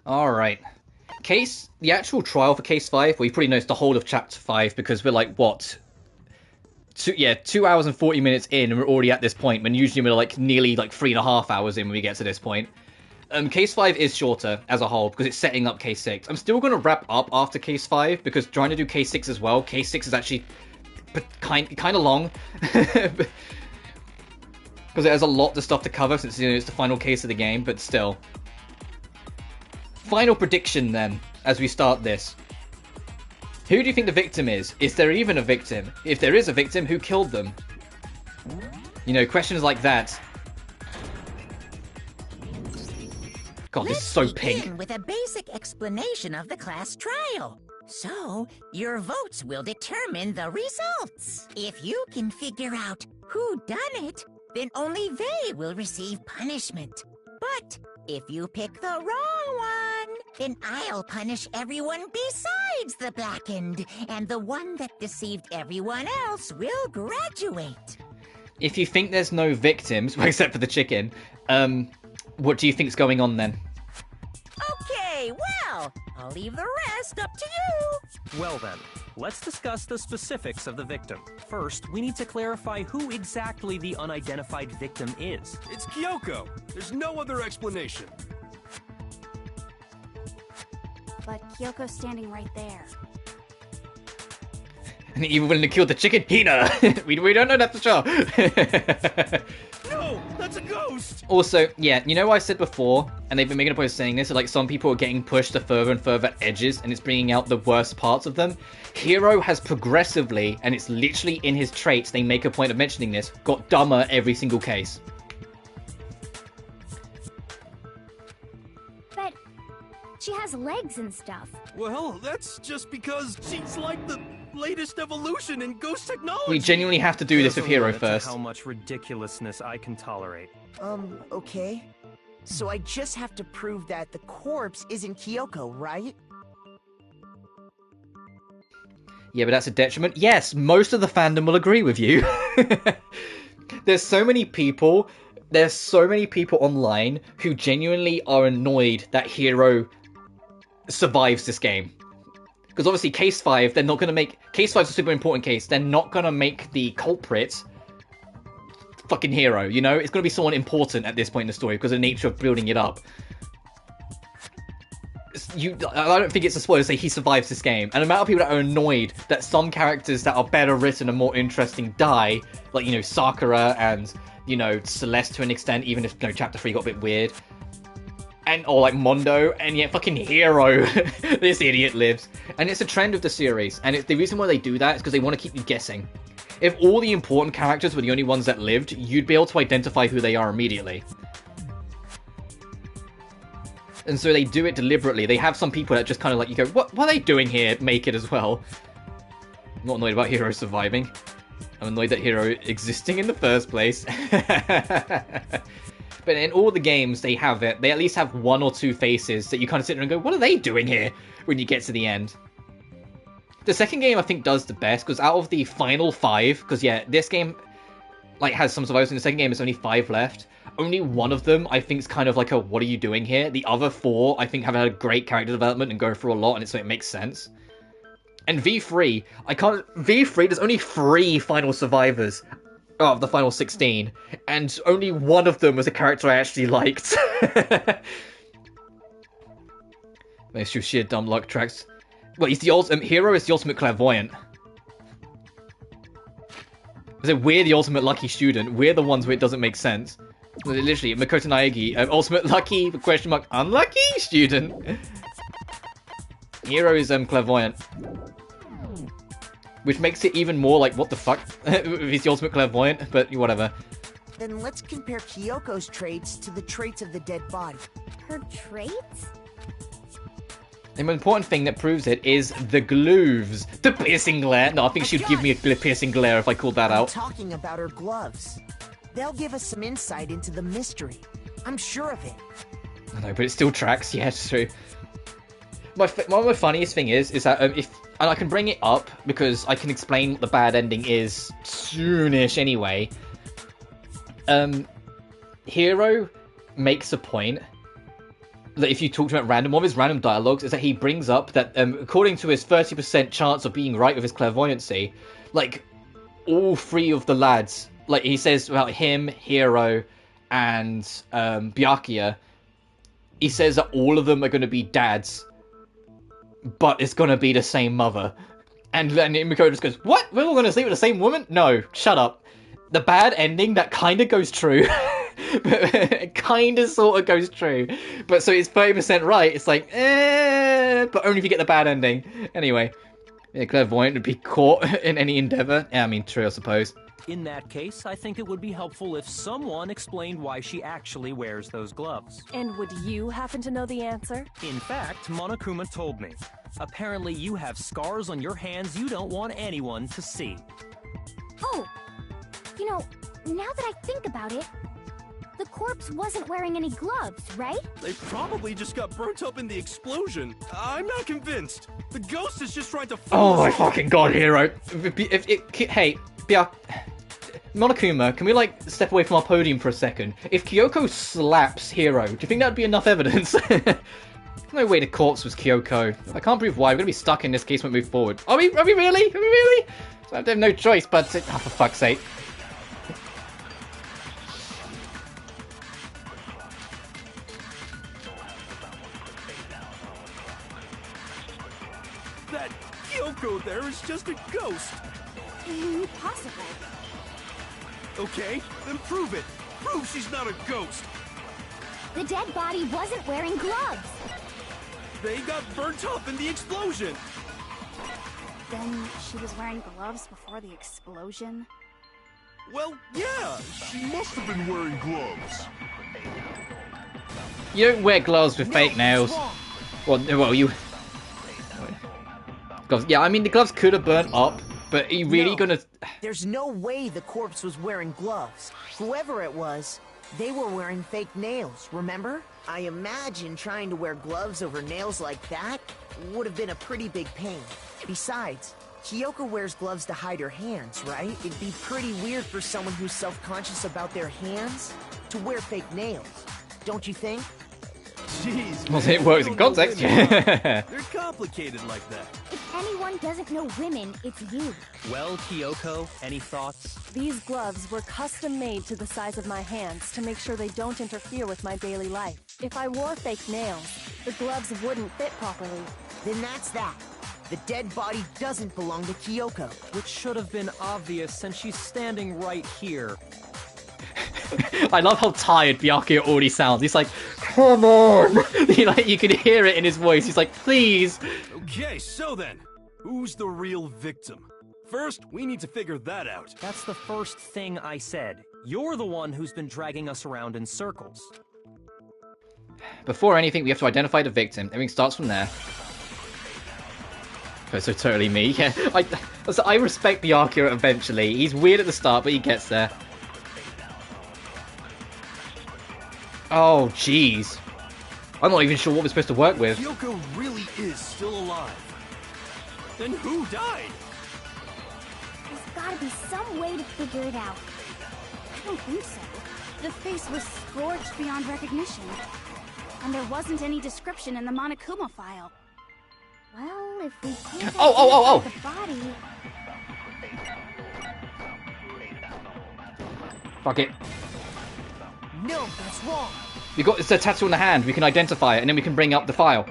Alright. The actual trial for Case 5, well, you probably noticed the whole of Chapter 5, because we're like, what? 2 hours and 40 minutes in, and we're already at this point, when usually we're like nearly like 3.5 hours in when we get to this point. Case 5 is shorter as a whole, because it's setting up Case 6. I'm still going to wrap up after Case 5, because trying to do Case 6 as well, Case 6 is actually kind of long. Because it has a lot of stuff to cover, since it's the final case of the game, but still. Final prediction then, as we start this. Who do you think the victim is? Is there even a victim? If there is a victim, who killed them? You know, questions like that. God, this is so pink. Begin with a basic explanation of the class trial. So, your votes will determine the results. If you can figure out who done it, then only they will receive punishment. But if you pick the wrong one, then I'll punish everyone besides the blackened, and the one that deceived everyone else will graduate. If you think there's no victims, well, except for the chicken, what do you think's going on then? Okay, well, I'll leave the rest up to you. Well then, let's discuss the specifics of the victim. First, we need to clarify who exactly the unidentified victim is. It's Kyoko. There's no other explanation. But Kyoko's standing right there. And even willing to kill the chicken? Hina! we don't know that's for sure. No, that's a ghost! Also, yeah, you know what I said before, and they've been making a point of saying this, like some people are getting pushed to further and further edges, and it's bringing out the worst parts of them. Hero has progressively, and it's literally in his traits, they make a point of mentioning this, got dumber every single case. But she has legs and stuff. Well, that's just because she's like the latest evolution in ghost technology. We genuinely have to do this with Hero There's a limit to first. how much ridiculousness I can tolerate. Okay. So I just have to prove that the corpse isn't Kyoko, right? Yeah, but that's a detriment. Yes, most of the fandom will agree with you. There's so many people online who genuinely are annoyed that Hero survives this game. Because obviously Case 5, they're not going to make... Case 5 is a super important case. They're not going to make the culprit fucking Hero, you know? It's going to be someone important at this point in the story because of the nature of building it up. I don't think it's a spoiler to say he survives this game. And the amount of people that are annoyed that some characters that are better written and more interesting die, like, you know, Sakura and, you know, Celeste to an extent, even if, you know, Chapter 3 got a bit weird. Or like Mondo, and yet fucking Hero, this idiot lives. And it's a trend of the series, and the reason why they do that is because they want to keep you guessing. If all the important characters were the only ones that lived, you'd be able to identify who they are immediately. And so they do it deliberately. They have some people that just kind of like, you go, what are they doing here? Make it as well. I'm not annoyed about Hero surviving. I'm annoyed that Hero existing in the first place. But in all the games, they have it. They at least have one or two faces that you kind of sit there and go, what are they doing here? When you get to the end. The second game, I think, does the best, because out of the final 5, because, yeah, this game, like, has some survivors. In the second game, there's only 5 left. Only one of them, I think, is kind of like a, what are you doing here? The other 4, I think, have had a great character development and go through a lot, and so it makes sense. And V3, there's only 3 final survivors of the final 16, and only one of them was a character I actually liked. Makes you sheer dumb luck tracks. Well, he's the Hero is the ultimate clairvoyant. I said we're the ultimate lucky student. We're the ones where it doesn't make sense. Literally, Makoto Naegi, ultimate lucky question mark unlucky student. Hero is clairvoyant. Which makes it even more like, what the fuck? He's the ultimate clairvoyant, but whatever. Then let's compare Kyoko's traits to the traits of the dead body. Her traits? The most important thing that proves it is the gloves. The piercing glare. No, I think she'd give me a piercing glare if I called that out. I'm talking about her gloves. They'll give us some insight into the mystery. I'm sure of it. I know, but it still tracks. Yeah, it's true. One of my funniest thing is that and I can bring it up because I can explain what the bad ending is soonish anyway. Hero makes a point that if you talk to him at random, one of his random dialogues is that he brings up that according to his 30% chance of being right with his clairvoyancy, like all three of the lads, like he says about him, Hero, and Byakuya, he says that all of them are going to be dads, but it's going to be the same mother. And then Mikoto just goes, what? We're all going to sleep with the same woman? No, shut up. The bad ending, that kind of goes true. It kind of sort of goes true. But so it's 30% right. It's like, but only if you get the bad ending. Anyway, yeah, clairvoyant would be caught in any endeavor. Yeah, I mean, true, I suppose. In that case, I think it would be helpful if someone explained why she actually wears those gloves. And would you happen to know the answer? In fact, Monokuma told me. Apparently you have scars on your hands you don't want anyone to see. Oh, you know, now that I think about it, the corpse wasn't wearing any gloves, right? They probably just got burnt up in the explosion. I'm not convinced. The ghost is just trying to fool Oh my us. fucking god, Hero. Hey, Monokuma, can we, like, step away from our podium for a second? If Kyoko slaps Hero, do you think that would be enough evidence? No way the corpse was Kyoko. I can't prove why. We're going to be stuck in this case when we move forward. Are we really? Are we really? So I have no choice but to... Oh, for fuck's sake. That Kyoko there is just a ghost. Impossible. Okay, then prove it. Prove she's not a ghost. The dead body wasn't wearing gloves. They got burnt up in the explosion. Then she was wearing gloves before the explosion? Well, yeah, she must have been wearing gloves. You don't wear gloves with fake nails. Well, you... Gloves. Yeah, I mean, the gloves could have burnt up, but are you really gonna... There's no way the corpse was wearing gloves. Whoever it was, they were wearing fake nails, remember? I imagine trying to wear gloves over nails like that would have been a pretty big pain. Besides, Kyoko wears gloves to hide her hands, right? It'd be pretty weird for someone who's self-conscious about their hands to wear fake nails, don't you think? Jeez, Well, it works in context. They're complicated like that. If anyone doesn't know women, it's you. Well, Kyoko, any thoughts? These gloves were custom made to the size of my hands to make sure they don't interfere with my daily life. If I wore fake nails, the gloves wouldn't fit properly. Then that's that. The dead body doesn't belong to Kyoko. Which should have been obvious since she's standing right here. I love how tired Byakuya already sounds. He's like, come on! You can hear it in his voice. He's like, please! Okay, so then, who's the real victim? First, we need to figure that out. That's the first thing I said. You're the one who's been dragging us around in circles. Before anything, we have to identify the victim. Everything starts from there. Oh, so totally me. Yeah, I respect Byakuya eventually. He's weird at the start, but he gets there. Oh, jeez. I'm not even sure what we're supposed to work with. Kyoko really is still alive. Then who died? There's gotta be some way to figure it out. I don't think so. The face was scorched beyond recognition. And there wasn't any description in the Monokuma file. Well, if we can't Oh. the body... Fuck it. No, that's wrong. It's a tattoo on the hand. We can identify it, and then we can bring up the file.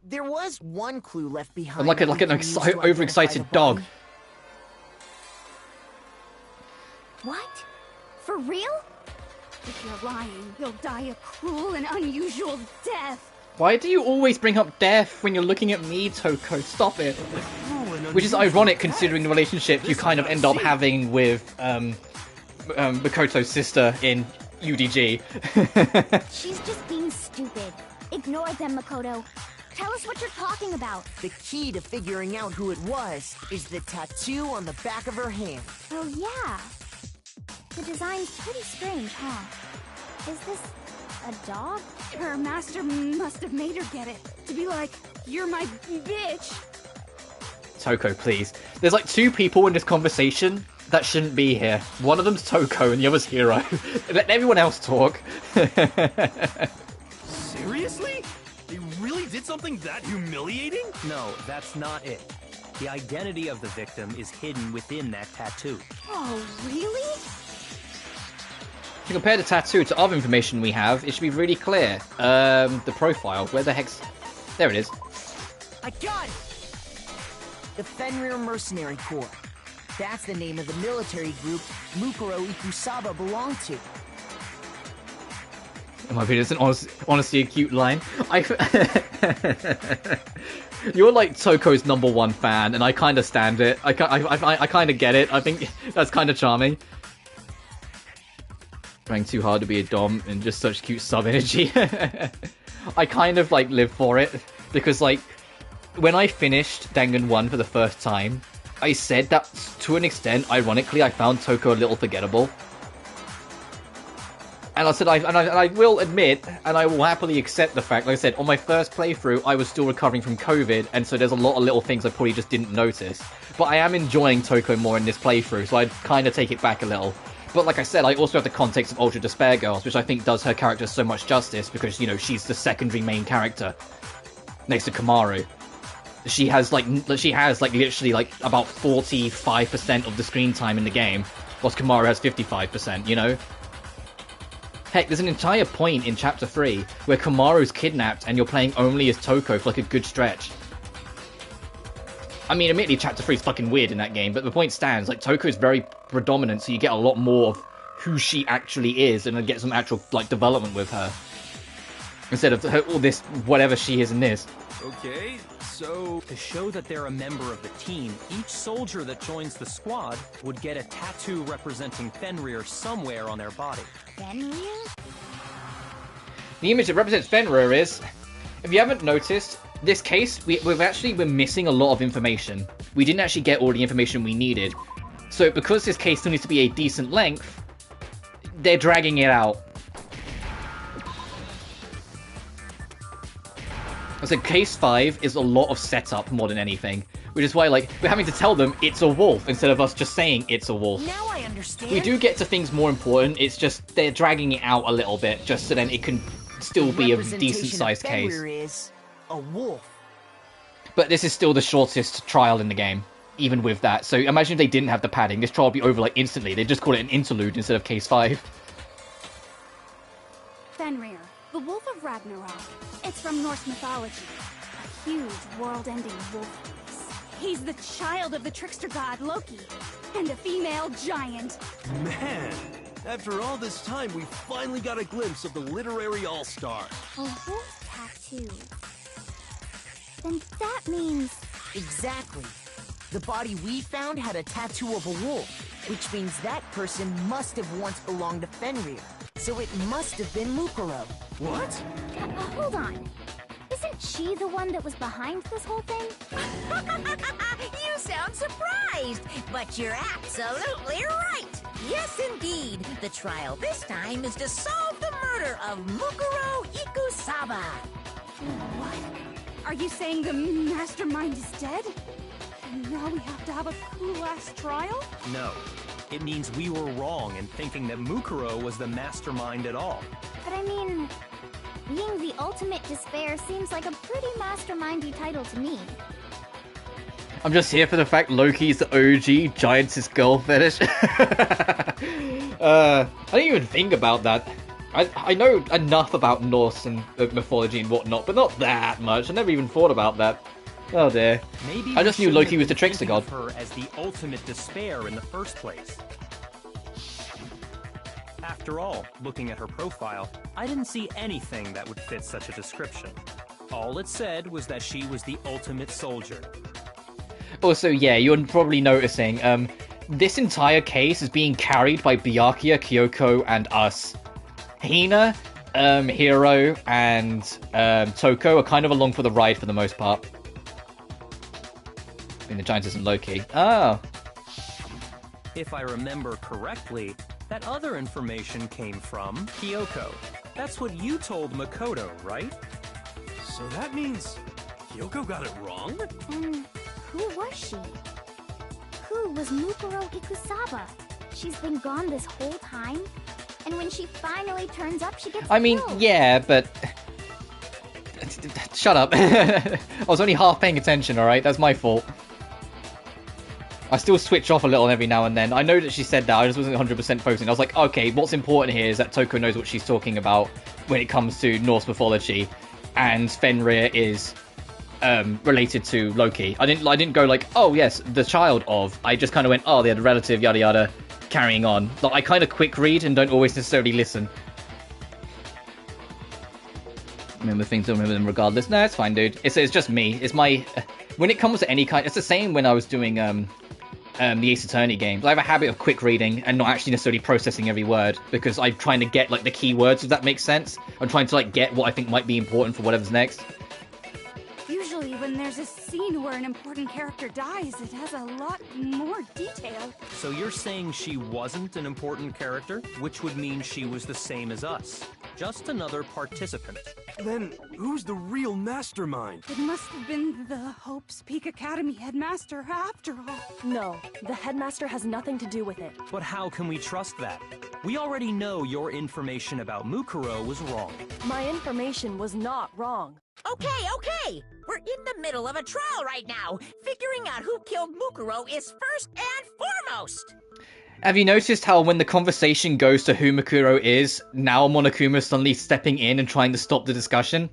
There was one clue left behind. I'm like an overexcited dog. What? For real? If you're lying, you'll die a cruel and unusual death. Why do you always bring up death when you're looking at me, Toko? Stop it. Which is ironic considering the relationship you kind of end up having with Makoto's sister in UDG. She's just being stupid. Ignore them, Makoto. Tell us what you're talking about. The key to figuring out who it was is the tattoo on the back of her hand. Oh, yeah. The design's pretty strange, huh? Is this a dog? Her master must have made her get it. To be like, you're my bitch. Toko, please. There's like two people in this conversation that shouldn't be here. One of them's Toko and the other's Hero. Let everyone else talk. Seriously? They really did something that humiliating? No, that's not it. The identity of the victim is hidden within that tattoo. Oh, really? To compare the tattoo to other information we have, it should be really clear. The profile. Where the heck's... There it is. I got it! The Fenrir Mercenary Corps. That's the name of the military group Mukuro Ikusaba belonged to. In my opinion, it's honestly a cute line. You're like Toko's #1 fan, and I kind of stand it. I kind of get it. I think that's kind of charming. Trying too hard to be a dom and just such cute sub energy. I kind of like live for it because like when I finished Dangan 1 for the first time, I said that to an extent, ironically, I found Toko a little forgettable. And I said, I will admit, and I will happily accept the fact, like I said, on my first playthrough, I was still recovering from COVID, and so there's a lot of little things I probably just didn't notice. But I am enjoying Toko more in this playthrough, so I'd kind of take it back a little. But like I said, I also have the context of Ultra Despair Girls, which I think does her character so much justice, because, you know, she's the secondary main character, next to Kamaru. She has literally like about 45% of the screen time in the game, whilst Kamaru has 55%, you know? Heck, there's an entire point in Chapter 3 where Kamaru's kidnapped and you're playing only as Toko for like a good stretch. I mean, admittedly, Chapter 3 is fucking weird in that game, but the point stands, like, Toko is very predominant, so you get a lot more of who she actually is and then get some actual, like, development with her. Instead of all this whatever she is in this. Okay, so... To show that they're a member of the team, each soldier that joins the squad would get a tattoo representing Fenrir somewhere on their body. Fenrir? The image that represents Fenrir is... If you haven't noticed, this case, we're missing a lot of information. We didn't actually get all the information we needed. So because this case still needs to be a decent length, they're dragging it out. So case 5 is a lot of setup more than anything, which is why, like, we're having to tell them it's a wolf instead of us just saying it's a wolf. Now I understand. We do get to things more important, it's just they're dragging it out a little bit, just so then it can still be a decent-sized case. Is a wolf. But this is still the shortest trial in the game, even with that. So imagine if they didn't have the padding, this trial would be over, like, instantly. They'd just call it an interlude instead of case 5. Fenrir, the Wolf of Ragnarok. It's from Norse mythology. A huge, world-ending wolf race. He's the child of the trickster god Loki, and a female giant. Man, after all this time, we finally got a glimpse of the literary all-star. A wolf tattoo. Then that means... Exactly. The body we found had a tattoo of a wolf, which means that person must have once belonged to Fenrir. So it must have been Mukuro. What? Hold on. Isn't she the one that was behind this whole thing? You sound surprised, but you're absolutely right. Yes, indeed. The trial this time is to solve the murder of Mukuro Ikusaba. What? Are you saying the mastermind is dead? And now we have to have a cool-ass trial? No. It means we were wrong in thinking that Mukuro was the mastermind at all. But I mean, being the ultimate despair seems like a pretty mastermindy title to me. I'm just here for the fact Loki's the OG giantess girl fetish. I didn't even think about that. I know enough about Norse and mythology and whatnot, but not that much. I never even thought about that. Oh dear. Maybe I just knew Loki was the trickster god. Her as the ultimate despair in the first place. After all, looking at her profile, I didn't see anything that would fit such a description. All it said was that she was the ultimate soldier. Also, yeah, you're probably noticing, this entire case is being carried by Byakuya, Kyoko, and us. Hina, Hiro, and Toko are kind of along for the ride for the most part. I mean, the giant isn't Loki. Oh. If I remember correctly, that other information came from Kyoko. That's what you told Makoto, right? So that means Kyoko got it wrong? And who was she? Who knew was Mukuro Ikusaba. She's been gone this whole time, and when she finally turns up, she gets killed. Yeah, but... Shut up. I was only half paying attention, alright? That's my fault. I still switch off a little every now and then. I know that she said that, I just wasn't 100% focusing. I was like, okay, what's important here is that Toko knows what she's talking about when it comes to Norse mythology, and Fenrir is related to Loki. I didn't go like, oh yes, the child of. I just kind of went, oh, they had a relative, yada yada, carrying on. Like, I kind of quick read and don't always necessarily listen. Remember things, don't remember them regardless. No, it's fine, dude. It's just me. It's my... When it comes to any kind... It's the same when I was doing the Ace Attorney games. I have a habit of quick reading and not actually necessarily processing every word, because I'm trying to get, like, the key words, if that makes sense. I'm trying to, like, get what I think might be important for whatever's next. Usually when there's a scene where an important character dies, it has a lot more detail. So you're saying she wasn't an important character, which would mean she was the same as us. Just another participant. Then who's the real mastermind? It must have been the Hope's Peak Academy headmaster after all. No, the headmaster has nothing to do with it. But how can we trust that? We already know your information about Mukuro was wrong. My information was not wrong. Okay. We're in the middle of a trial right now. Figuring out who killed Mukuro is first and foremost. Have you noticed how when the conversation goes to who Mukuro is, now Monokuma is suddenly stepping in and trying to stop the discussion?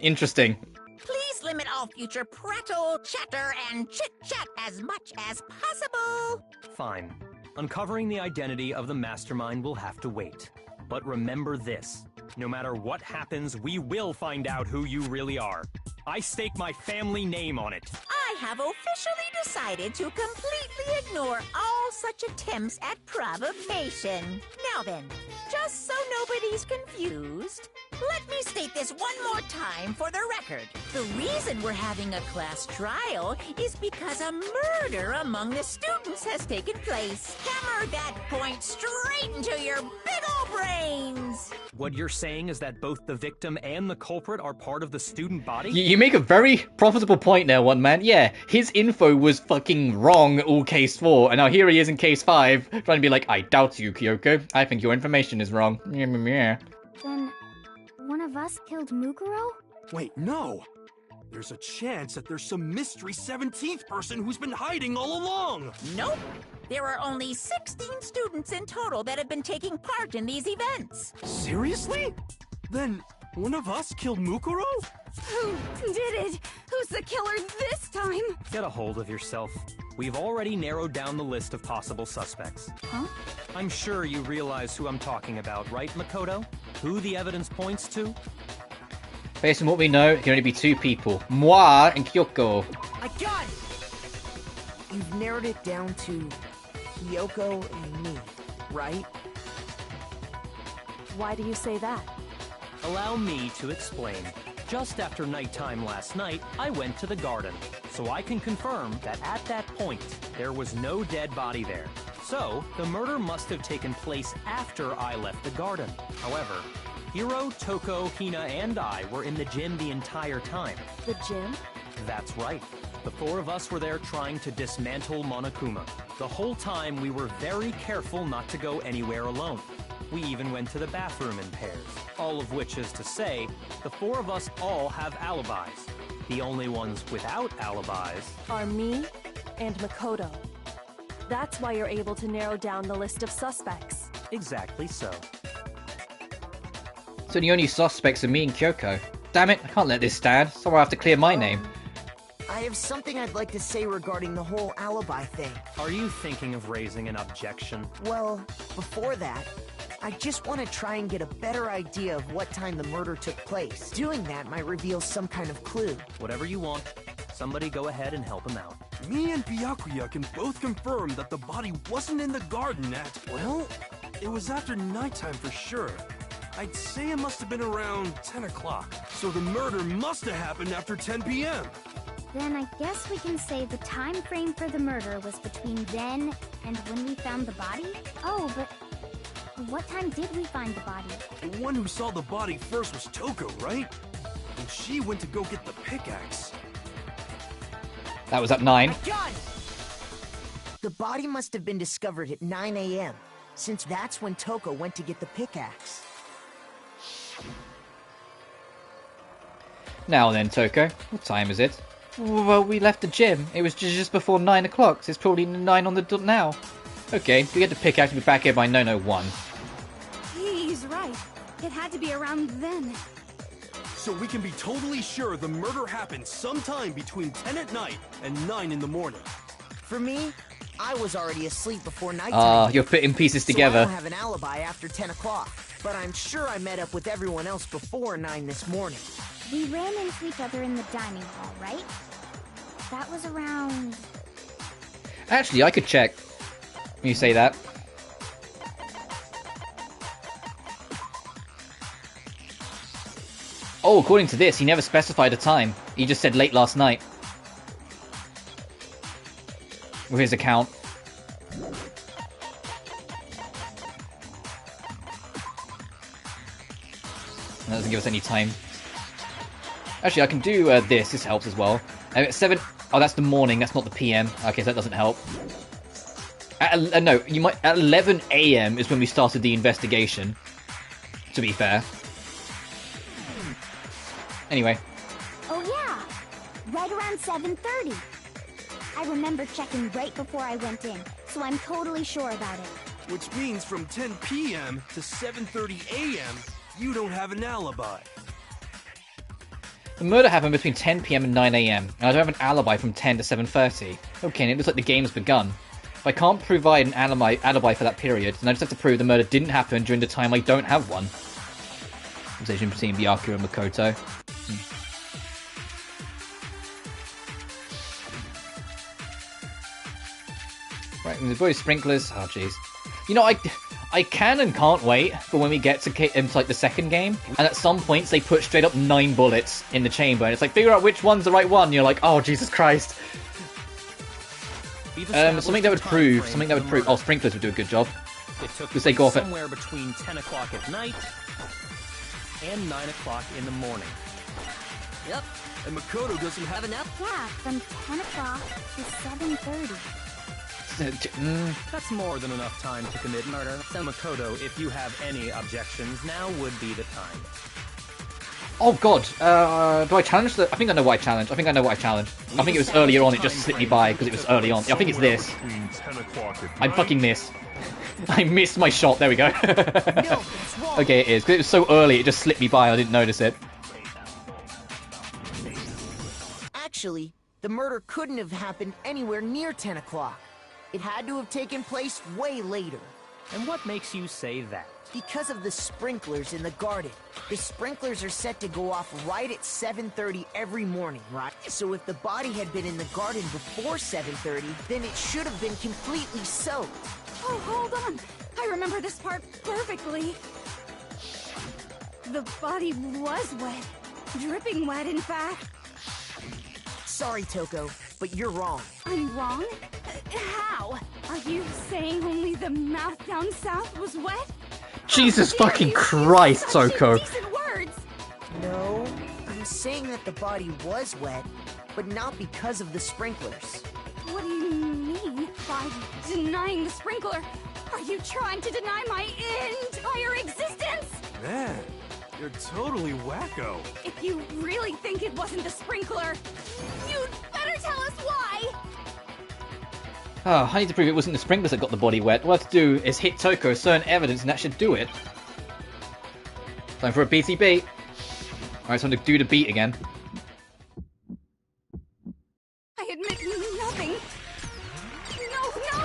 Interesting. Please limit all future prattle, chatter, and chit-chat as much as possible. Fine. Uncovering the identity of the mastermind will have to wait. But remember this. No matter what happens, we will find out who you really are. I stake my family name on it. I have officially decided to completely ignore all such attempts at provocation. Now then, just so nobody's confused, let me state this one more time for the record. The reason we're having a class trial is because a murder among the students has taken place. Hammer that point straight into your big ol' brains! What you're saying is that both the victim and the culprit are part of the student body? You make a very profitable point there, one man. Yeah, his info was fucking wrong all case 4, and now here he is in case 5, trying to be like, I doubt you, Kyoko. I think your information is wrong. Then, one of us killed Mukuro? Wait, no! There's a chance that there's some mystery 17th person who's been hiding all along! Nope! There are only 16 students in total that have been taking part in these events. Seriously? Then, one of us killed Mukuro? Who did it? Who's the killer this time? Get a hold of yourself. We've already narrowed down the list of possible suspects. Huh? I'm sure you realize who I'm talking about, right, Makoto? Who the evidence points to? Based on what we know, it can only be 2 people. Moi and Kyoko. I got it! You've narrowed it down to Kyoko and me, right? Why do you say that? Allow me to explain. Just after nighttime last night, I went to the garden, so I can confirm that at that point, there was no dead body there. So, the murder must have taken place after I left the garden. However, Hiro, Toko, Hina, and I were in the gym the entire time. The gym? That's right. The 4 of us were there trying to dismantle Monokuma. The whole time, we were very careful not to go anywhere alone. We even went to the bathroom in pairs. All of which is to say, the 4 of us all have alibis. The only ones without alibis are me and Makoto. That's why you're able to narrow down the list of suspects. Exactly so. So the only suspects are me and Kyoko. Damn it, I can't let this stand. So I have to clear my name. I have something I'd like to say regarding the whole alibi thing. Are you thinking of raising an objection? Well, before that, I just want to try and get a better idea of what time the murder took place. Doing that might reveal some kind of clue. Whatever you want. Somebody go ahead and help him out. Me and Byakuya can both confirm that the body wasn't in the garden at... Well, it was after nighttime for sure. I'd say it must have been around 10 o'clock. So the murder must have happened after 10 p.m. Then I guess we can say the time frame for the murder was between then and when we found the body? Oh, but what time did we find the body? The one who saw the body first was Toko, right? And she went to go get the pickaxe. That was at 9. The body must have been discovered at 9 a.m., since that's when Toko went to get the pickaxe. Now then, Toko, what time is it? Well, we left the gym. It was just before 9 o'clock, so it's probably 9 on the dot now. Okay, we get the pickaxe and be back here by 9:01. He's right. It had to be around then. So we can be totally sure the murder happened sometime between 10 at night and 9 in the morning. For me, I was already asleep before nighttime. You're putting pieces So together. I don't have an alibi after 10 o'clock, but I'm sure I met up with everyone else before 9 this morning. We ran into each other in the dining hall, right? That was around... Actually, I could check. When you say that. Oh, according to this, he never specified a time. He just said late last night. With his account. That doesn't give us any time. Actually, I can do this. This helps as well. At 7... Oh, that's the morning. That's not the PM. Okay, so that doesn't help. No, you might... At 11 AM is when we started the investigation. To be fair. Anyway. Oh yeah! Right around 7:30. I remember checking right before I went in, so I'm totally sure about it. Which means from 10 p.m. to 7:30 a.m., you don't have an alibi. The murder happened between 10 PM and 9 AM, and I don't have an alibi from 10 to 7:30. Okay, and it looks like the game's begun. If I can't provide an alibi for that period, then I just have to prove the murder didn't happen during the time I don't have one. Conversation between Byaku and Makoto. Right, and the boys sprinklers. Oh, jeez. You know, I can and can't wait for when we get to like the second game, and at some points they put straight up 9 bullets in the chamber, and it's like, figure out which one's the right one. And you're like, oh, Jesus Christ. Something that would prove. Oh, sprinklers would do a good job. It took because they go off somewhere between 10 o'clock at night and 9 o'clock in the morning. Yep. And Makoto doesn't have an alibi. Yeah, from 10 o'clock to 7:30. That's more than enough time to commit murder. So Makoto, if you have any objections, now would be the time. Oh god, do I challenge the... I think I know what I challenge. I think it was earlier on, it just slipped me by because it was early on. I think it's this. I fucking missed. I missed my shot, there we go. Okay, it is. Because it was so early, it just slipped me by, I didn't notice it. Actually, the murder couldn't have happened anywhere near 10 o'clock. It had to have taken place way later. And what makes you say that? Because of the sprinklers in the garden. The sprinklers are set to go off right at 7:30 every morning, right? So if the body had been in the garden before 7:30, then it should have been completely soaked. Oh, hold on. I remember this part perfectly. The body was wet. Dripping wet, in fact. Sorry, Toko, but you're wrong. I'm wrong? How? Are you saying only the mouth down south was wet? Jesus fucking Christ, Toko. No, I'm saying that the body was wet, but not because of the sprinklers. What do you mean by denying the sprinkler? Are you trying to deny my entire existence? Man, you're totally wacko. If you really think it wasn't the sprinkler, you'd better tell us why! Oh, I need to prove it wasn't the sprinklers that got the body wet. What I have to do is hit Toko with certain evidence and that should do it. Time for a beaty beat. Alright, so I'm going to do the beat again. I admit nothing.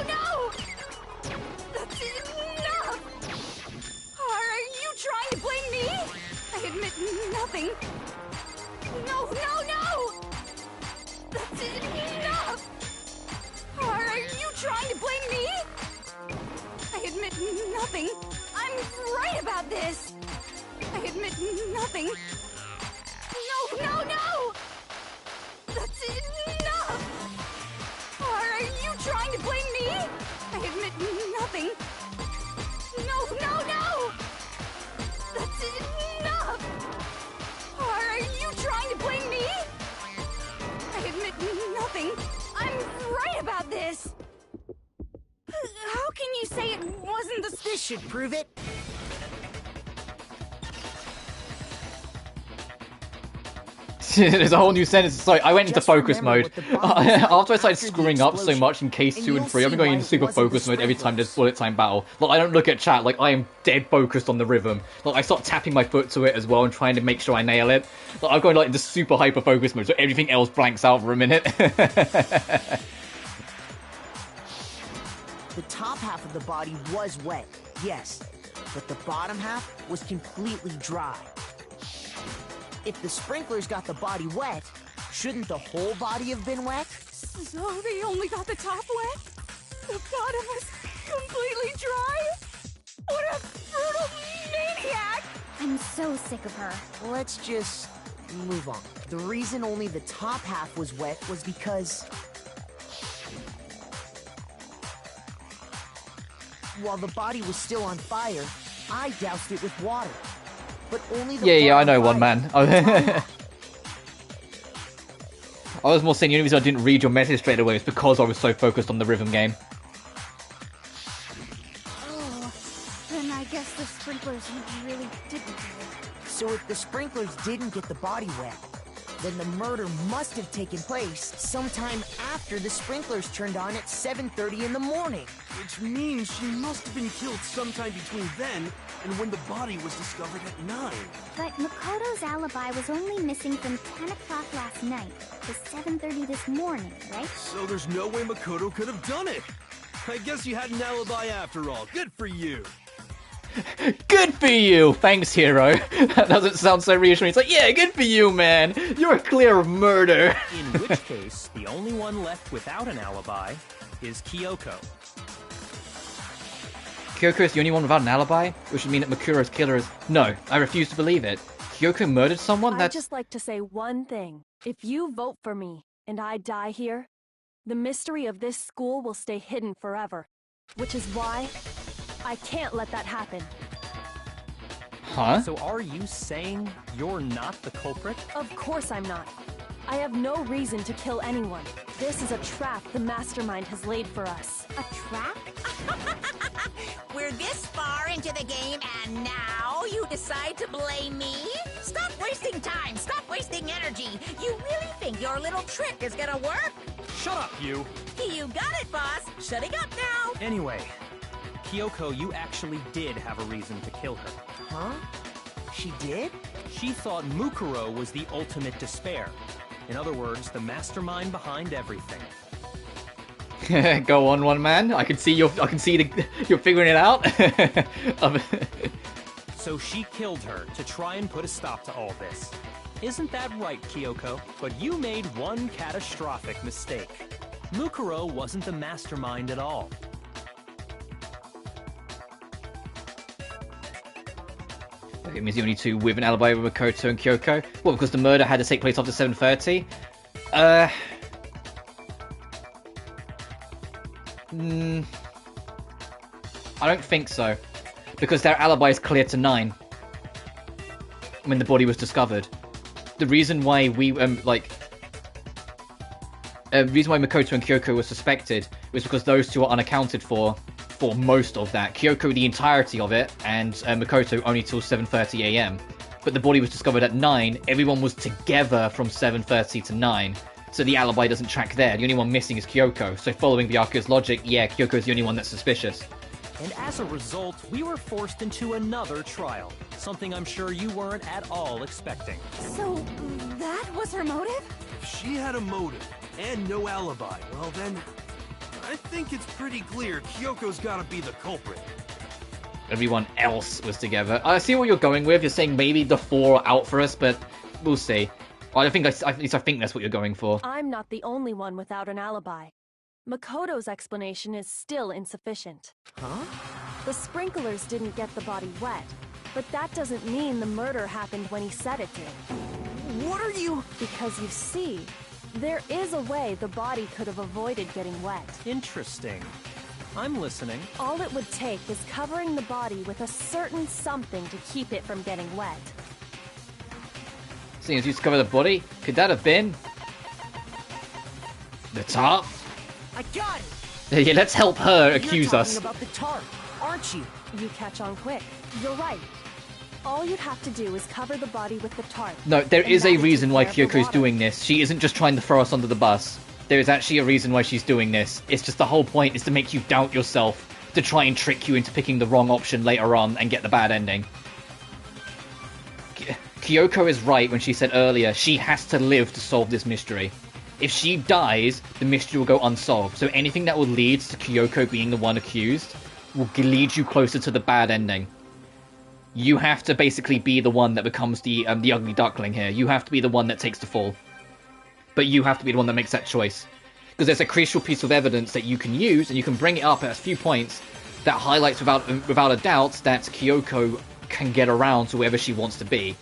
No! That's enough! Are you trying to blame me? I admit nothing. No! That's enough! Are you trying to blame me? I admit nothing. I'm right about this. I admit nothing. No! That's enough! Are you trying to blame me? I admit nothing. No! That's enough! Are you trying to blame me? I admit nothing. I'm right about this. How can you say it wasn't the... This should prove it. There's a whole new sentence. Sorry, I went into Just focus remember mode. what the bomb was like After I started after the screwing up so explosion, much in case and 2 and you'll 3, I've been see going why into it super wasn't the focus mode every time there's sprinklers. bullet time battle. Like, I don't look at chat, like, I am dead focused on the rhythm. Like, I start tapping my foot to it as well and trying to make sure I nail it. Like, I'm going, like, into super hyper focus mode, so everything else blanks out for a minute. The top half of the body was wet, yes, but the bottom half was completely dry. If the sprinklers got the body wet, shouldn't the whole body have been wet? So they only got the top wet? The bottom was completely dry? What a brutal maniac! I'm so sick of her. Let's just move on. The reason only the top half was wet was because... while the body was still on fire, I doused it with water. But only the Yeah, I know bottom one, part, man. the top half. I was more saying the only reason I didn't read your message straight away is because I was so focused on the rhythm game. Oh, then I guess the sprinklers really didn't do it. So if the sprinklers didn't get the body wet, then the murder must have taken place sometime after the sprinklers turned on at 7:30 in the morning. Which means she must have been killed sometime between then and when the body was discovered at 9. But Makoto's alibi was only missing from 10 o'clock last night to 7:30 this morning, right? So there's no way Makoto could have done it. I guess you had an alibi after all. Good for you. Good for you! Thanks, hero. That doesn't sound so reassuring. It's like, yeah, good for you, man. You're clear of murder. In which case, the only one left without an alibi is Kyoko. Kyoko is the only one without an alibi? Which would mean that Makuro's killer is... No, I refuse to believe it. Kyoko murdered someone? I'd That's... just like to say one thing. If you vote for me, and I die here, the mystery of this school will stay hidden forever. Which is why I can't let that happen. Huh? So are you saying you're not the culprit? Of course I'm not. I have no reason to kill anyone. This is a trap the mastermind has laid for us. A trap? We're this far into the game, and now you decide to blame me? Stop wasting time! Stop wasting energy! You really think your little trick is gonna work? Shut up, you! You got it, boss! Shutting up now! Anyway, Kyoko, you actually did have a reason to kill her. Huh? She did? She thought Mukuro was the ultimate despair. In other words, the mastermind behind everything. Go on, one man. I can see you're figuring it out. So she killed her to try and put a stop to all this. Isn't that right, Kyoko? But you made one catastrophic mistake. Mukuro wasn't the mastermind at all. Okay, it means the only two with an alibi were Makoto and Kyoko. Well, because the murder had to take place after 7:30? I don't think so. Because their alibi is clear to 9. When the body was discovered. The reason why reason why Makoto and Kyoko were suspected was because those two are unaccounted for most of that. Kyoko the entirety of it, and Makoto only till 7:30 AM. But the body was discovered at 9. Everyone was together from 7:30 to 9. So the alibi doesn't track there. The only one missing is Kyoko. So following Byakuya's logic, yeah, Kyoko's the only one that's suspicious. And as a result, we were forced into another trial. Something I'm sure you weren't at all expecting. So, that was her motive? If she had a motive and no alibi, well then, I think it's pretty clear Kyoko's gotta be the culprit. Everyone else was together. I see what you're going with. You're saying maybe the 4 are out for us, but we'll see. I think at least I think that's what you're going for. I'm not the only one without an alibi. Makoto's explanation is still insufficient. Huh? The sprinklers didn't get the body wet, but that doesn't mean the murder happened when he said it did. What are you... Because you see, there is a way the body could have avoided getting wet. Interesting. I'm listening. All it would take is covering the body with a certain something to keep it from getting wet. Seeing as you discovered the body, could that have been the top? I got it! Yeah, let's help her You're accuse talking us. about the tarp, aren't you? You catch on quick. You're right. All you'd have to do is cover the body with the tarp. No, there and is a that would reason take why care of the Kyoko's water. doing this. She isn't just trying to throw us under the bus. There is actually a reason why she's doing this. It's just the whole point is to make you doubt yourself, to try and trick you into picking the wrong option later on and get the bad ending. Kyoko is right when she said earlier she has to live to solve this mystery. If she dies, the mystery will go unsolved. So anything that will lead to Kyoko being the one accused will lead you closer to the bad ending. You have to basically be the one that becomes the ugly duckling here. You have to be the one that takes the fall. But you have to be the one that makes that choice. Because there's a crucial piece of evidence that you can use, and you can bring it up at a few points, that highlights without a doubt that Kyoko can get around to wherever she wants to be.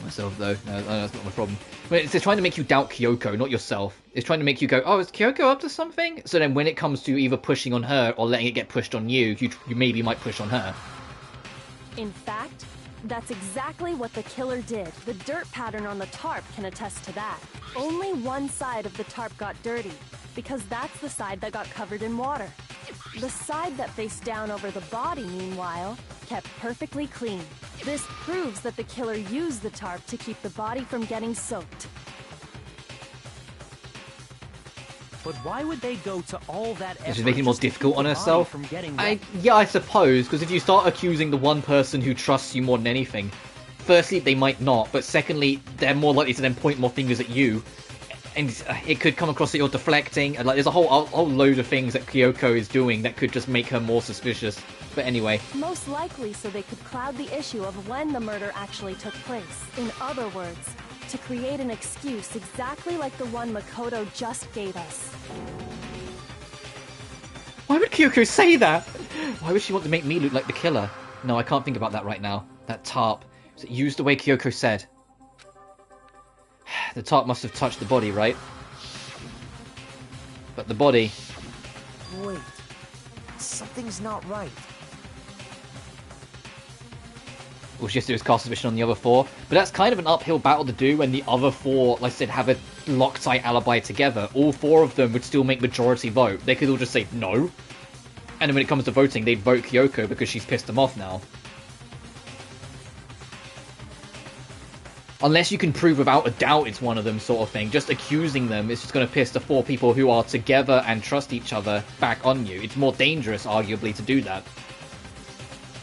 Myself though, no, that's not my problem. But it's trying to make you doubt Kyoko, not yourself. It's trying to make you go, oh, is Kyoko up to something? So then when it comes to either pushing on her or letting it get pushed on you, you maybe might push on her. In fact, that's exactly what the killer did. The dirt pattern on the tarp can attest to that. Only one side of the tarp got dirty, because that's the side that got covered in water. The side that faced down over the body, meanwhile, kept perfectly clean. This proves that the killer used the tarp to keep the body from getting soaked. But why would they go to all that effort? She's making it more just to difficult keep on the herself. body from getting wet? Yeah, I suppose, because if you start accusing the one person who trusts you more than anything, firstly, they might not, but secondly, they're more likely to then point more fingers at you, and it could come across that you're deflecting, and like there's a whole load of things that Kyoko is doing that could just make her more suspicious. But anyway. Most likely so they could cloud the issue of when the murder actually took place. In other words, to create an excuse exactly like the one Makoto just gave us. Why would Kyoko say that? Why would she want to make me look like the killer? No, I can't think about that right now. That tarp. Was it used the way Kyoko said? The tarp must have touched the body, right? But the body... Wait. Something's not right. Well, she has to do is cast suspicion on the other four. But that's kind of an uphill battle to do when the other four, like I said, have a Loctite alibi together. All four of them would still make majority vote. They could all just say no. And then when it comes to voting, they'd vote Kyoko because she's pissed them off now. Unless you can prove without a doubt it's one of them sort of thing. Just accusing them is just going to piss the four people who are together and trust each other back on you. It's more dangerous, arguably, to do that.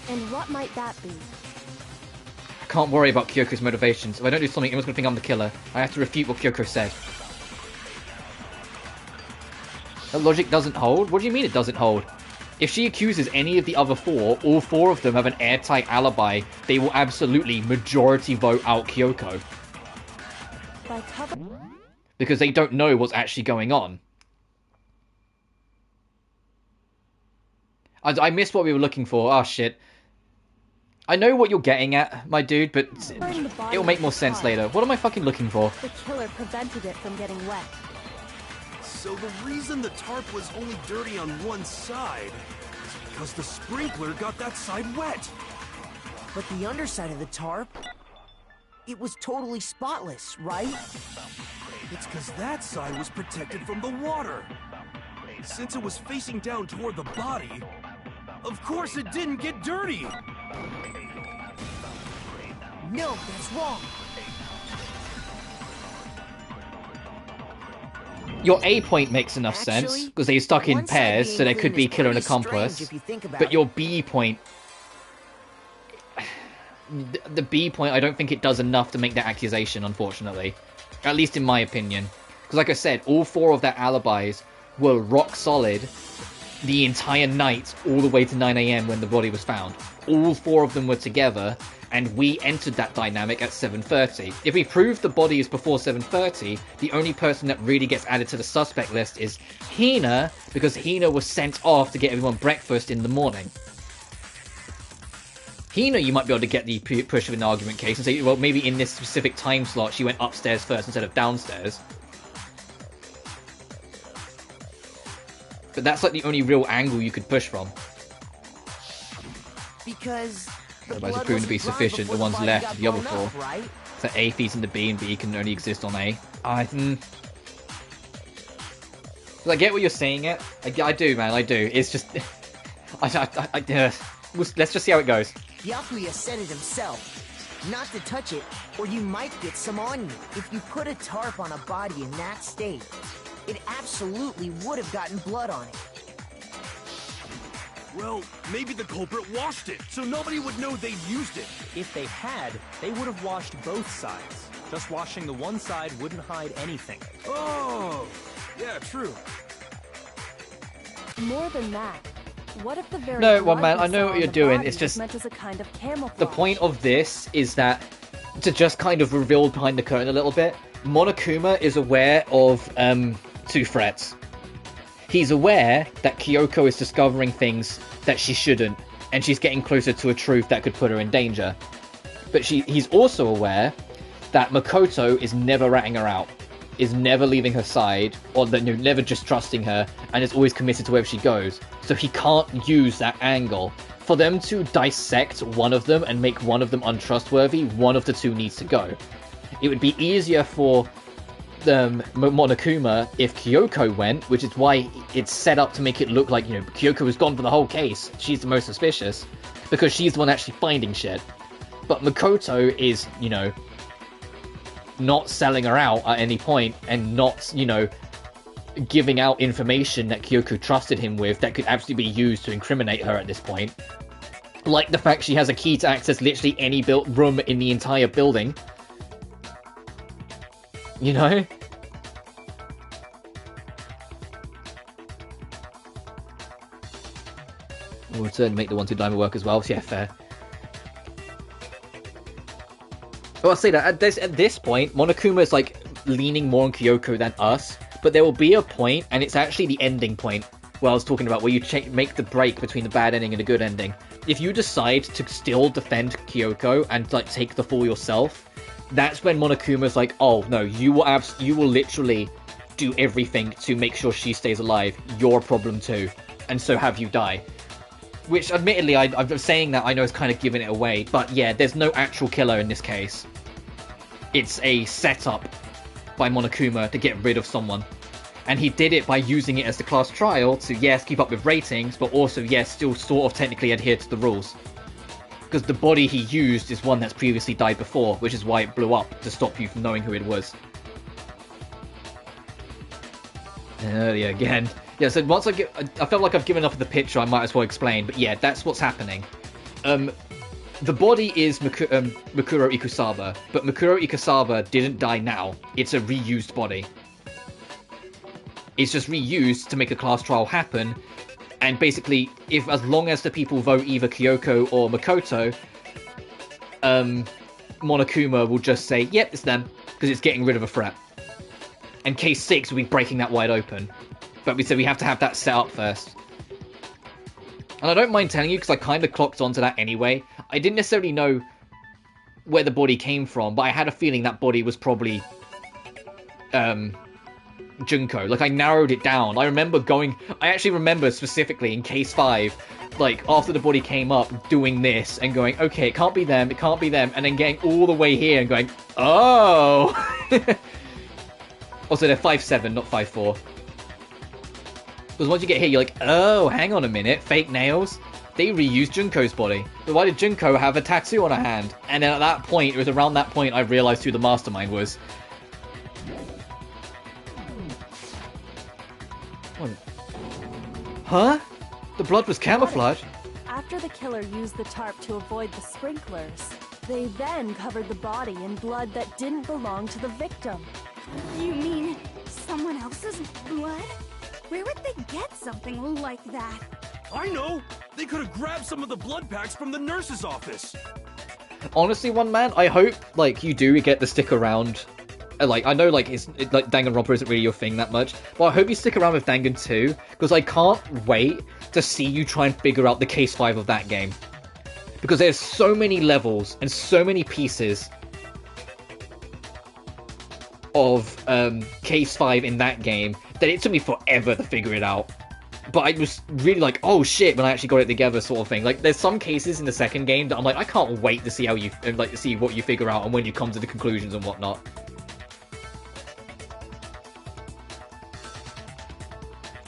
And what might that be? I can't worry about Kyoko's motivations. If I don't do something, everyone's going to think I'm the killer. I have to refute what Kyoko said. That logic doesn't hold? What do you mean it doesn't hold? If she accuses any of the other four, all four of them have an airtight alibi. They will absolutely majority vote out Kyoko. Because they don't know what's actually going on. I missed what we were looking for. Oh, shit. I know what you're getting at, my dude, but it'll make more sense later. What am I fucking looking for? The killer prevented it from getting wet. So the reason the tarp was only dirty on one side is because the sprinkler got that side wet. But the underside of the tarp, it was totally spotless, right? It's because that side was protected from the water. Since it was facing down toward the body, of course it didn't get dirty. No, that's wrong. Your A point makes enough sense, because they're stuck in pairs, so there could be killer and accomplice. But your B point... The B point, I don't think it does enough to make that accusation, unfortunately. At least in my opinion. Because like I said, all four of their alibis were rock solid the entire night, all the way to 9 AM when the body was found. All four of them were together, and we entered that dynamic at 7:30. If we prove the body is before 7:30, the only person that really gets added to the suspect list is Hina, because Hina was sent off to get everyone breakfast in the morning. Hina, you might be able to get the push of an argument case and say, well, maybe in this specific time slot she went upstairs first instead of downstairs. But that's like the only real angle you could push from. Because the Otherwise, blood it's proven to be wasn't dry sufficient. The before ones body left, got the other blown four. up, right? So A feeds into B and B can only exist on A. I get what you're saying. I do, man. I do. It's just, let's just see how it goes. Byakuya said it himself. Not to touch it, or you might get some on you. If you put a tarp on a body in that state, it absolutely would have gotten blood on it. Well, maybe the culprit washed it, so nobody would know they'd used it. If they had, they would have washed both sides. Just washing the one side wouldn't hide anything. Oh, yeah, true. More than that, what if the very No, well, blood man, we I know saw what on you're the doing. body It's was just meant as a kind of camouflage. the point of this is that to just kind of reveal behind the curtain a little bit. Monokuma is aware of two threats. He's aware that Kyoko is discovering things that she shouldn't, and she's getting closer to a truth that could put her in danger. But he's also aware that Makoto is never ratting her out, is never leaving her side, or never just trusting her, and is always committed to wherever she goes. So he can't use that angle. For them to dissect one of them and make one of them untrustworthy, one of the two needs to go. It would be easier for Monokuma if Kyoko went, which is why it's set up to make it look like, Kyoko was gone for the whole case. She's the most suspicious, because she's the one actually finding shit. But Makoto is, not selling her out at any point, and not, giving out information that Kyoko trusted him with that could absolutely be used to incriminate her at this point. Like the fact she has a key to access literally any built room in the entire building. We'll return and make the 1-2 diamond work as well, so yeah, fair. Well, I'll say that at this point, Monokuma is like leaning more on Kyoko than us, but there will be a point, and it's actually the ending point where I was talking about, where you make the break between the bad ending and a good ending. If you decide to still defend Kyoko and like take the fall yourself, that's when Monokuma's like, oh no, you will literally do everything to make sure she stays alive. You're a problem too, and so have you die. Which, admittedly, I'm saying that I know is kind of giving it away, but yeah, there's no actual killer in this case. It's a setup by Monokuma to get rid of someone. And he did it by using it as the class trial to, yes, keep up with ratings, but also, yes, still sort of technically adhere to the rules. Because the body he used is one that's previously died before, which is why it blew up, to stop you from knowing who it was. Yeah, again. Yeah, so once I felt like I've given up the picture, I might as well explain, but yeah, that's what's happening. The body is Mikuro Ikusaba, but Mikuro Ikusaba didn't die now. It's a reused body. It's just reused to make a class trial happen, and basically, as long as the people vote either Kyoko or Makoto, Monokuma will just say, yep, it's them, because it's getting rid of a threat. And case 6 will be breaking that wide open. But we said we have to have that set up first. And I don't mind telling you, because I kind of clocked onto that anyway. I didn't necessarily know where the body came from, but I had a feeling that body was probably Junko. Like, I narrowed it down. I actually remember specifically in case 5, like, after the body came up, doing this and going, okay, it can't be them, and then getting all the way here and going, oh! Also, they're 5'7", not 5'4". Because once you get here, you're like, oh, hang on a minute, fake nails? They reused Junko's body. But why did Junko have a tattoo on her hand? And then at that point, it was around that point I realized who the mastermind was. Huh? The blood was camouflage? After the killer used the tarp to avoid the sprinklers, they then covered the body in blood that didn't belong to the victim. You mean someone else's blood? Where would they get something like that? I know! They could have grabbed some of the blood packs from the nurse's office. Honestly, one man, I hope, like, you do get to stick around. Like, I know, like, Danganronpa isn't really your thing that much, but I hope you stick around with Dangan 2, because I can't wait to see you try and figure out the case 5 of that game. Because there's so many levels and so many pieces of case 5 in that game that it took me forever to figure it out. but I was really like, oh shit, when I actually got it together, sort of thing. Like, there's some cases in the second game that I'm like, I can't wait to see how you, like, to see what you figure out and when you come to the conclusions and whatnot.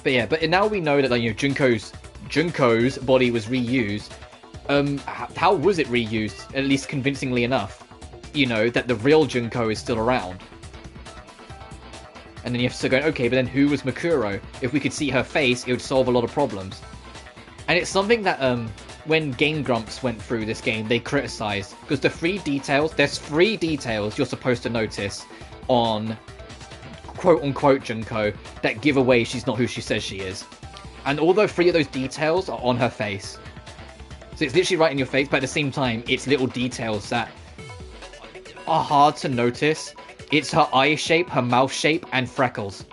But yeah, but now we know that, like, you know, Junko's body was reused. How was it reused? At least convincingly enough. You know, that the real Junko is still around. And then you have to start going, okay, but then who was Makuro? If we could see her face, it would solve a lot of problems. And it's something that, when Game Grumps went through this game, they criticised. Because there's 3 details you're supposed to notice on quote-unquote Junko that give away she's not who she says she is. And although 3 of those details are on her face. So it's literally right in your face, but at the same time, it's little details that are hard to notice. It's her eye shape, her mouth shape, and freckles.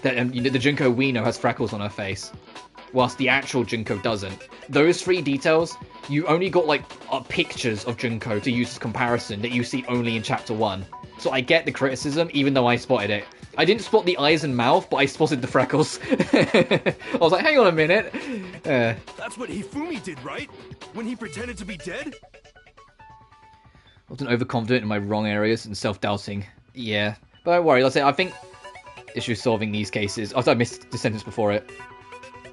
That you know, the Junko we know has freckles on her face, whilst the actual Junko doesn't. Those 3 details, you only got like pictures of Junko to use as comparison that you see only in Chapter 1. So I get the criticism, even though I spotted it. I didn't spot the eyes and mouth, but I spotted the freckles. I was like, hang on a minute. That's what Hifumi did, right? When he pretended to be dead? Often overconfident in my wrong areas and self-doubting. Yeah. But don't worry, I think issue solving these cases... I missed the sentence before it.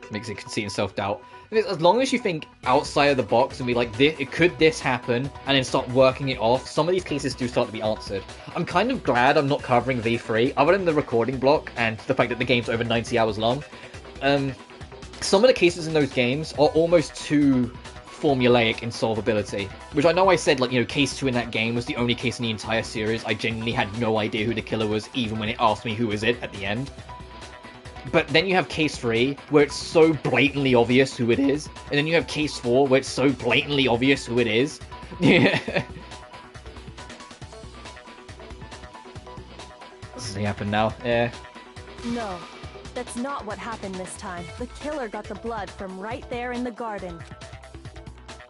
Makes it conceit and self-doubt. As long as you think outside of the box and be like, could this happen? And then start working it off, some of these cases do start to be answered. I'm kind of glad I'm not covering V3, other than the recording block and the fact that the game's over 90 hours long. Some of the cases in those games are almost too formulaic in solvability. Which I know I said, like, you know, case 2 in that game was the only case in the entire series. I genuinely had no idea who the killer was, even when it asked me who is it at the end. But then you have case 3, where it's so blatantly obvious who it is. And then you have case 4, where it's so blatantly obvious who it is. What's going to happen now? Yeah. No, that's not what happened this time. The killer got the blood from right there in the garden.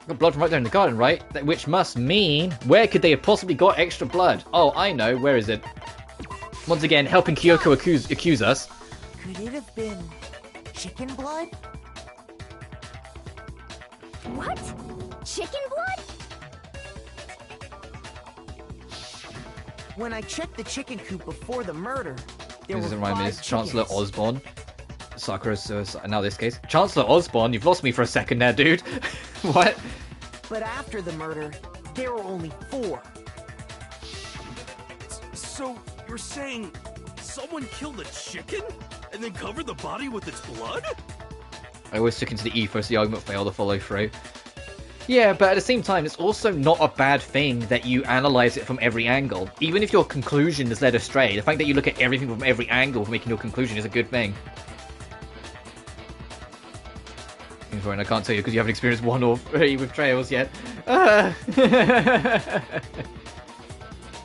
Got blood from right there in the garden, right? Which must mean... Where could they have possibly got extra blood? Oh, I know. Where is it? Once again, helping Kyoko accuse us. Could it have been chicken blood? What? Chicken blood? When I checked the chicken coop before the murder, there This were doesn't rhyme, 5 is Chancellor chickens. Osborne. Sakura, now this case. Chancellor Osborne? You've lost me for a second there, dude. What? But after the murder, there were only 4. So, you're saying someone killed a chicken? And then covered the body with its blood? I always took into the ethos the argument failed to follow through. Yeah, but at the same time, it's also not a bad thing that you analyze it from every angle. Even if your conclusion is led astray, the fact that you look at everything from every angle for making your conclusion is a good thing. And I can't tell you because you haven't experienced 1 or 3 withdrawals yet.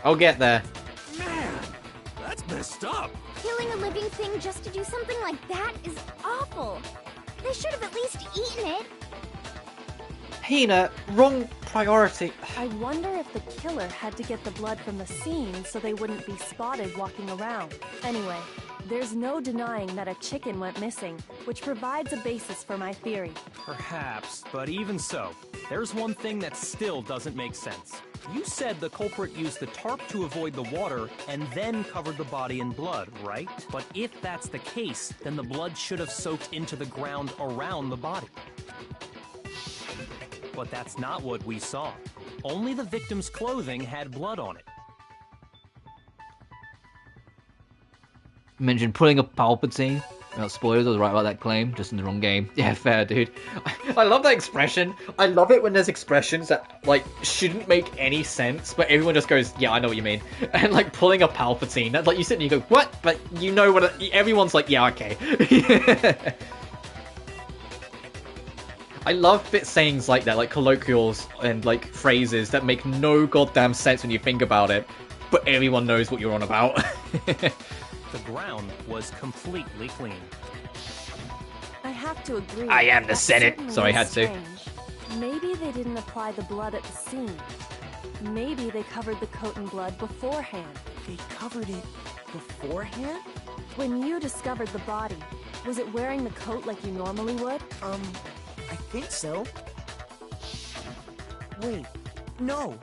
I'll get there. Man, that's messed up. Killing a living thing just to do something like that is awful. They should have at least eaten it. Hina, wrong priority. I wonder if the killer had to get the blood from the scene so they wouldn't be spotted walking around. Anyway, there's no denying that a chicken went missing, which provides a basis for my theory. Perhaps, but even so, there's one thing that still doesn't make sense. You said the culprit used the tarp to avoid the water and then covered the body in blood, right? But if that's the case, then the blood should have soaked into the ground around the body. But that's not what we saw. Only the victim's clothing had blood on it. Mentioned pulling a Palpatine. Well, spoilers, I was right about that claim, just in the wrong game. Yeah, fair, dude. I love that expression. I love it when there's expressions that, like, shouldn't make any sense, but everyone just goes, yeah, I know what you mean. And, like, pulling a Palpatine, that's like, you sit and you go, what? But you know what, everyone's like, yeah, okay. I love bit sayings like that, like colloquials and, like, phrases that make no goddamn sense when you think about it, but everyone knows what you're on about. The ground was completely clean. I have to agree. I am the that Senate. certainly Sorry, is had to. strange. Maybe they didn't apply the blood at the scene. Maybe they covered the coat in blood beforehand. They covered it beforehand? When you discovered the body, Was it wearing the coat like you normally would? I think so. Wait, no.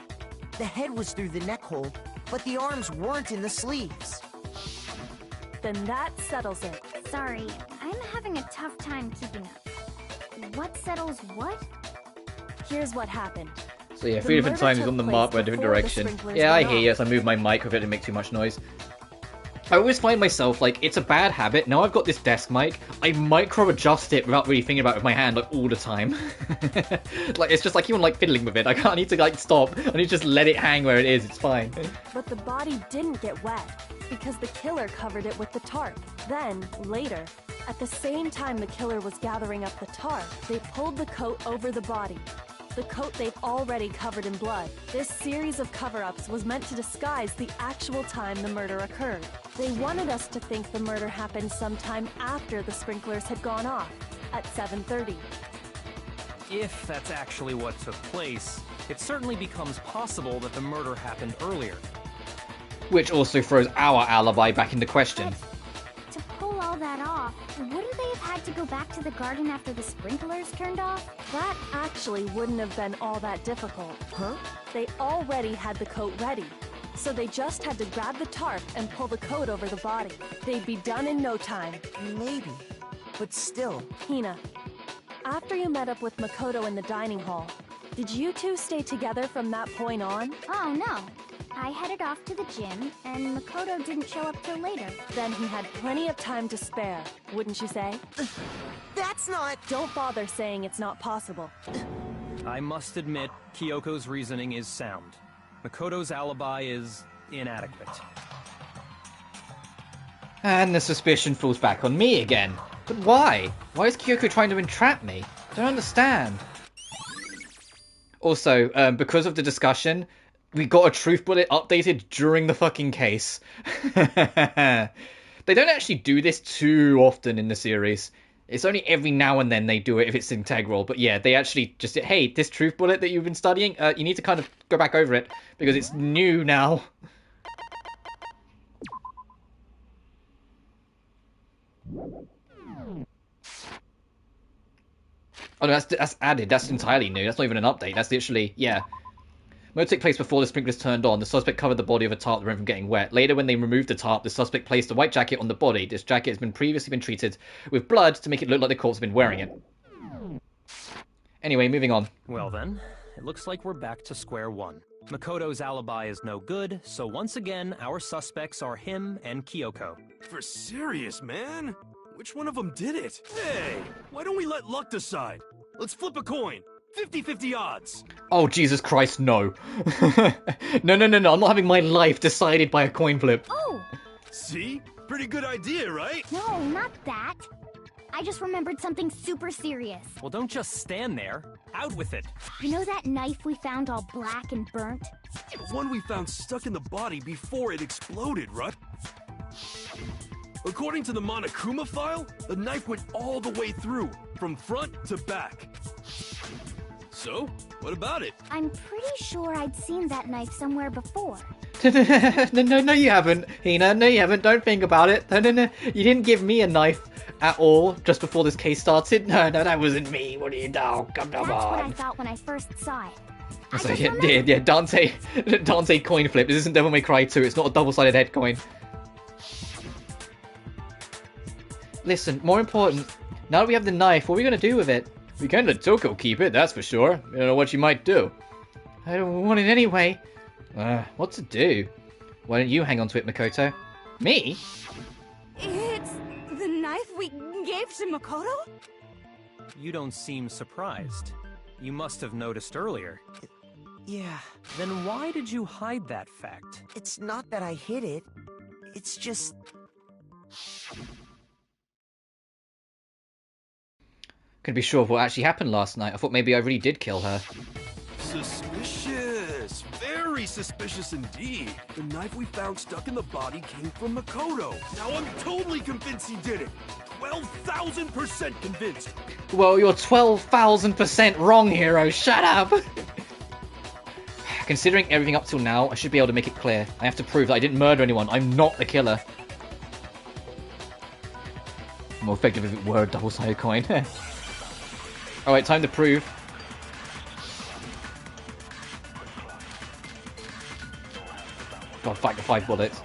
The head was through the neck hole, but the arms weren't in the sleeves. Then that settles it. Sorry, I'm having a tough time keeping up. What settles what? Here's what happened. So yeah, 3 different times on the map by a different direction. Yeah, I hear you as I move my mic, I didn't make too much noise. I always find myself, like, it's a bad habit. Now I've got this desk mic, I micro-adjust it without really thinking about it with my hand, like, all the time. Like, it's just like even, like, fiddling with it. I can't need to, like, stop. I need to just let it hang where it is, it's fine. But the body didn't get wet, because the killer covered it with the tarp. Then, later, at the same time the killer was gathering up the tarp, they pulled the coat over the body. The coat they'd already covered in blood. This series of cover-ups was meant to disguise the actual time the murder occurred. They wanted us to think the murder happened sometime after the sprinklers had gone off, at 7:30. If that's actually what took place, it certainly becomes possible that the murder happened earlier. Which also throws our alibi back into question. To pull all that off, wouldn't they have had to go back to the garden after the sprinklers turned off? That actually wouldn't have been all that difficult. Huh? They already had the coat ready, so they just had to grab the tarp and pull the coat over the body. They'd be done in no time. Maybe, but still. Hina, after you met up with Makoto in the dining hall, did you two stay together from that point on? Oh no. I headed off to the gym, and Makoto didn't show up till later. Then he had plenty of time to spare, wouldn't you say? That's not... Don't bother saying it's not possible. I must admit, Kyoko's reasoning is sound. Makoto's alibi is inadequate. And the suspicion falls back on me again. But why? Why is Kyoko trying to entrap me? I don't understand. Also, because of the discussion, we got a truth bullet updated during the fucking case. They don't actually do this too often in the series. It's only every now and then they do it if it's integral. But yeah, they actually just say, hey, this truth bullet that you've been studying, you need to kind of go back over it because it's new now. Oh no, that's added. That's entirely new. That's not even an update. That's literally, yeah. Murder took place before the sprinklers turned on. The suspect covered the body of a tarp to prevent from getting wet. Later, when they removed the tarp, the suspect placed a white jacket on the body. This jacket has previously been treated with blood to make it look like the corpse had been wearing it. Anyway, moving on. Well then, it looks like we're back to square one. Makoto's alibi is no good, so once again, our suspects are him and Kyoko. For serious, man? Which one of them did it? Hey, why don't we let luck decide? Let's flip a coin. 50-50 odds. Oh, Jesus Christ, no. No, I'm not having my life decided by a coin flip. Oh! See? Pretty good idea, right? No, not that. I just remembered something super serious. Well, don't just stand there. Out with it. You know that knife we found all black and burnt? The one we found stuck in the body before it exploded, right? According to the Monokuma file, the knife went all the way through, from front to back. So, what about it? I'm pretty sure I'd seen that knife somewhere before. No, you haven't, Hina. No, you haven't. Don't think about it. No. You didn't give me a knife at all just before this case started. No, that wasn't me. What are you doing? Come on. That's what I thought when I first saw it. So yeah, Dante coin flip. This isn't Devil May Cry 2. It's not a double-sided head coin. Listen, more important, now that we have the knife, what are we going to do with it? We can't let Toko keep it, that's for sure. We don't know what she might do. I don't want it anyway. What to do? Why don't you hang on to it, Makoto? Me? It's the knife we gave to Makoto? You don't seem surprised. You must have noticed earlier. Yeah. Then why did you hide that fact? It's not that I hid it. It's just... Couldn't be sure of what actually happened last night. I thought maybe I really did kill her. Suspicious. Very suspicious indeed. The knife we found stuck in the body came from Makoto. Now I'm totally convinced he did it. 12,000% convinced. Well, you're 12,000% wrong, hero. Shut up. Considering everything up till now, I should be able to make it clear. I have to prove that I didn't murder anyone. I'm not the killer. More effective if it were a double-sided coin. Alright, time to prove. God, fight the 5 bullets.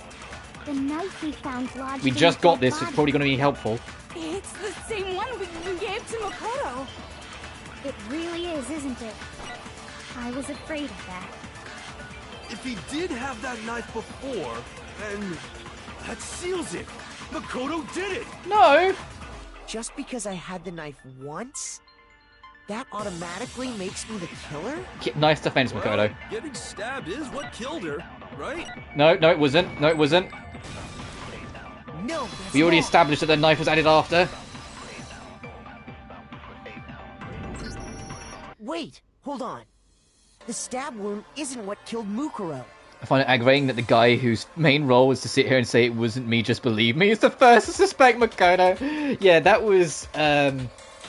The knife we found lodged We in just the got dead this, so it's body. probably going to be helpful. It's the same one we gave to Makoto. It really is, isn't it? I was afraid of that. If he did have that knife before, then that seals it. Makoto did it. No! Just because I had the knife once, that automatically makes me the killer? Nice defense, Makoto. Well, getting stabbed is what killed her, right? No, it wasn't. No, it wasn't. No, We already not. established that the knife was added after. Wait, hold on. The stab wound isn't what killed Mukuro. I find it aggravating that the guy whose main role was to sit here and say it wasn't me, just believe me, is the first to suspect Makoto. Yeah, that was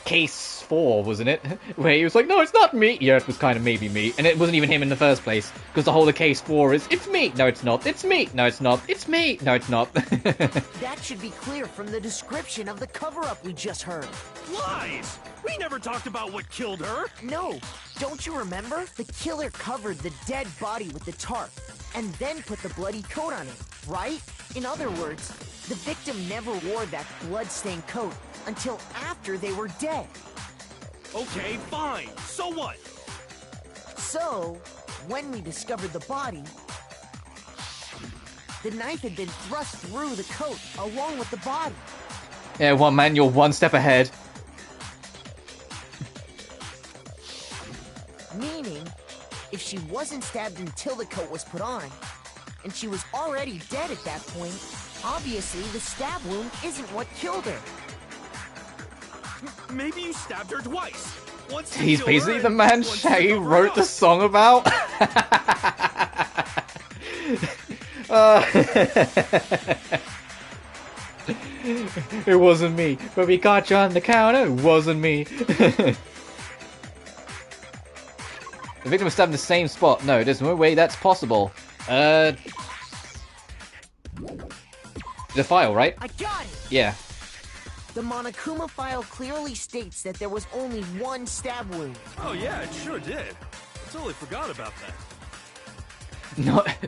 case 4, wasn't it? Where he was like, no, it's not me. Yeah, it was kind of maybe me. And it wasn't even him in the first place. Because the whole of case 4 is, it's me. No, it's not. It's me. No, it's not. It's me. No, it's not. That should be clear from the description of the cover-up we just heard. Lies! We never talked about what killed her. No, don't you remember? The killer covered the dead body with the tarp, and then put the bloody coat on it, right? In other words, the victim never wore that blood-stained coat until after they were dead. Okay, fine. So what? So, when we discovered the body, the knife had been thrust through the coat along with the body. Yeah, one man, you're one step ahead. Meaning, if she wasn't stabbed until the coat was put on, and she was already dead at that point, obviously the stab wound isn't what killed her. Maybe you stabbed her twice. Once to He's kill basically her the and man once to Shay cover wrote up. the song about. It wasn't me, but we got you on the counter. It wasn't me. The victim was stabbed in the same spot. No, there's no way that's possible. The file, right? I got it! Yeah. The Monokuma file clearly states that there was only one stab wound. Oh yeah, it sure did. I totally forgot about that.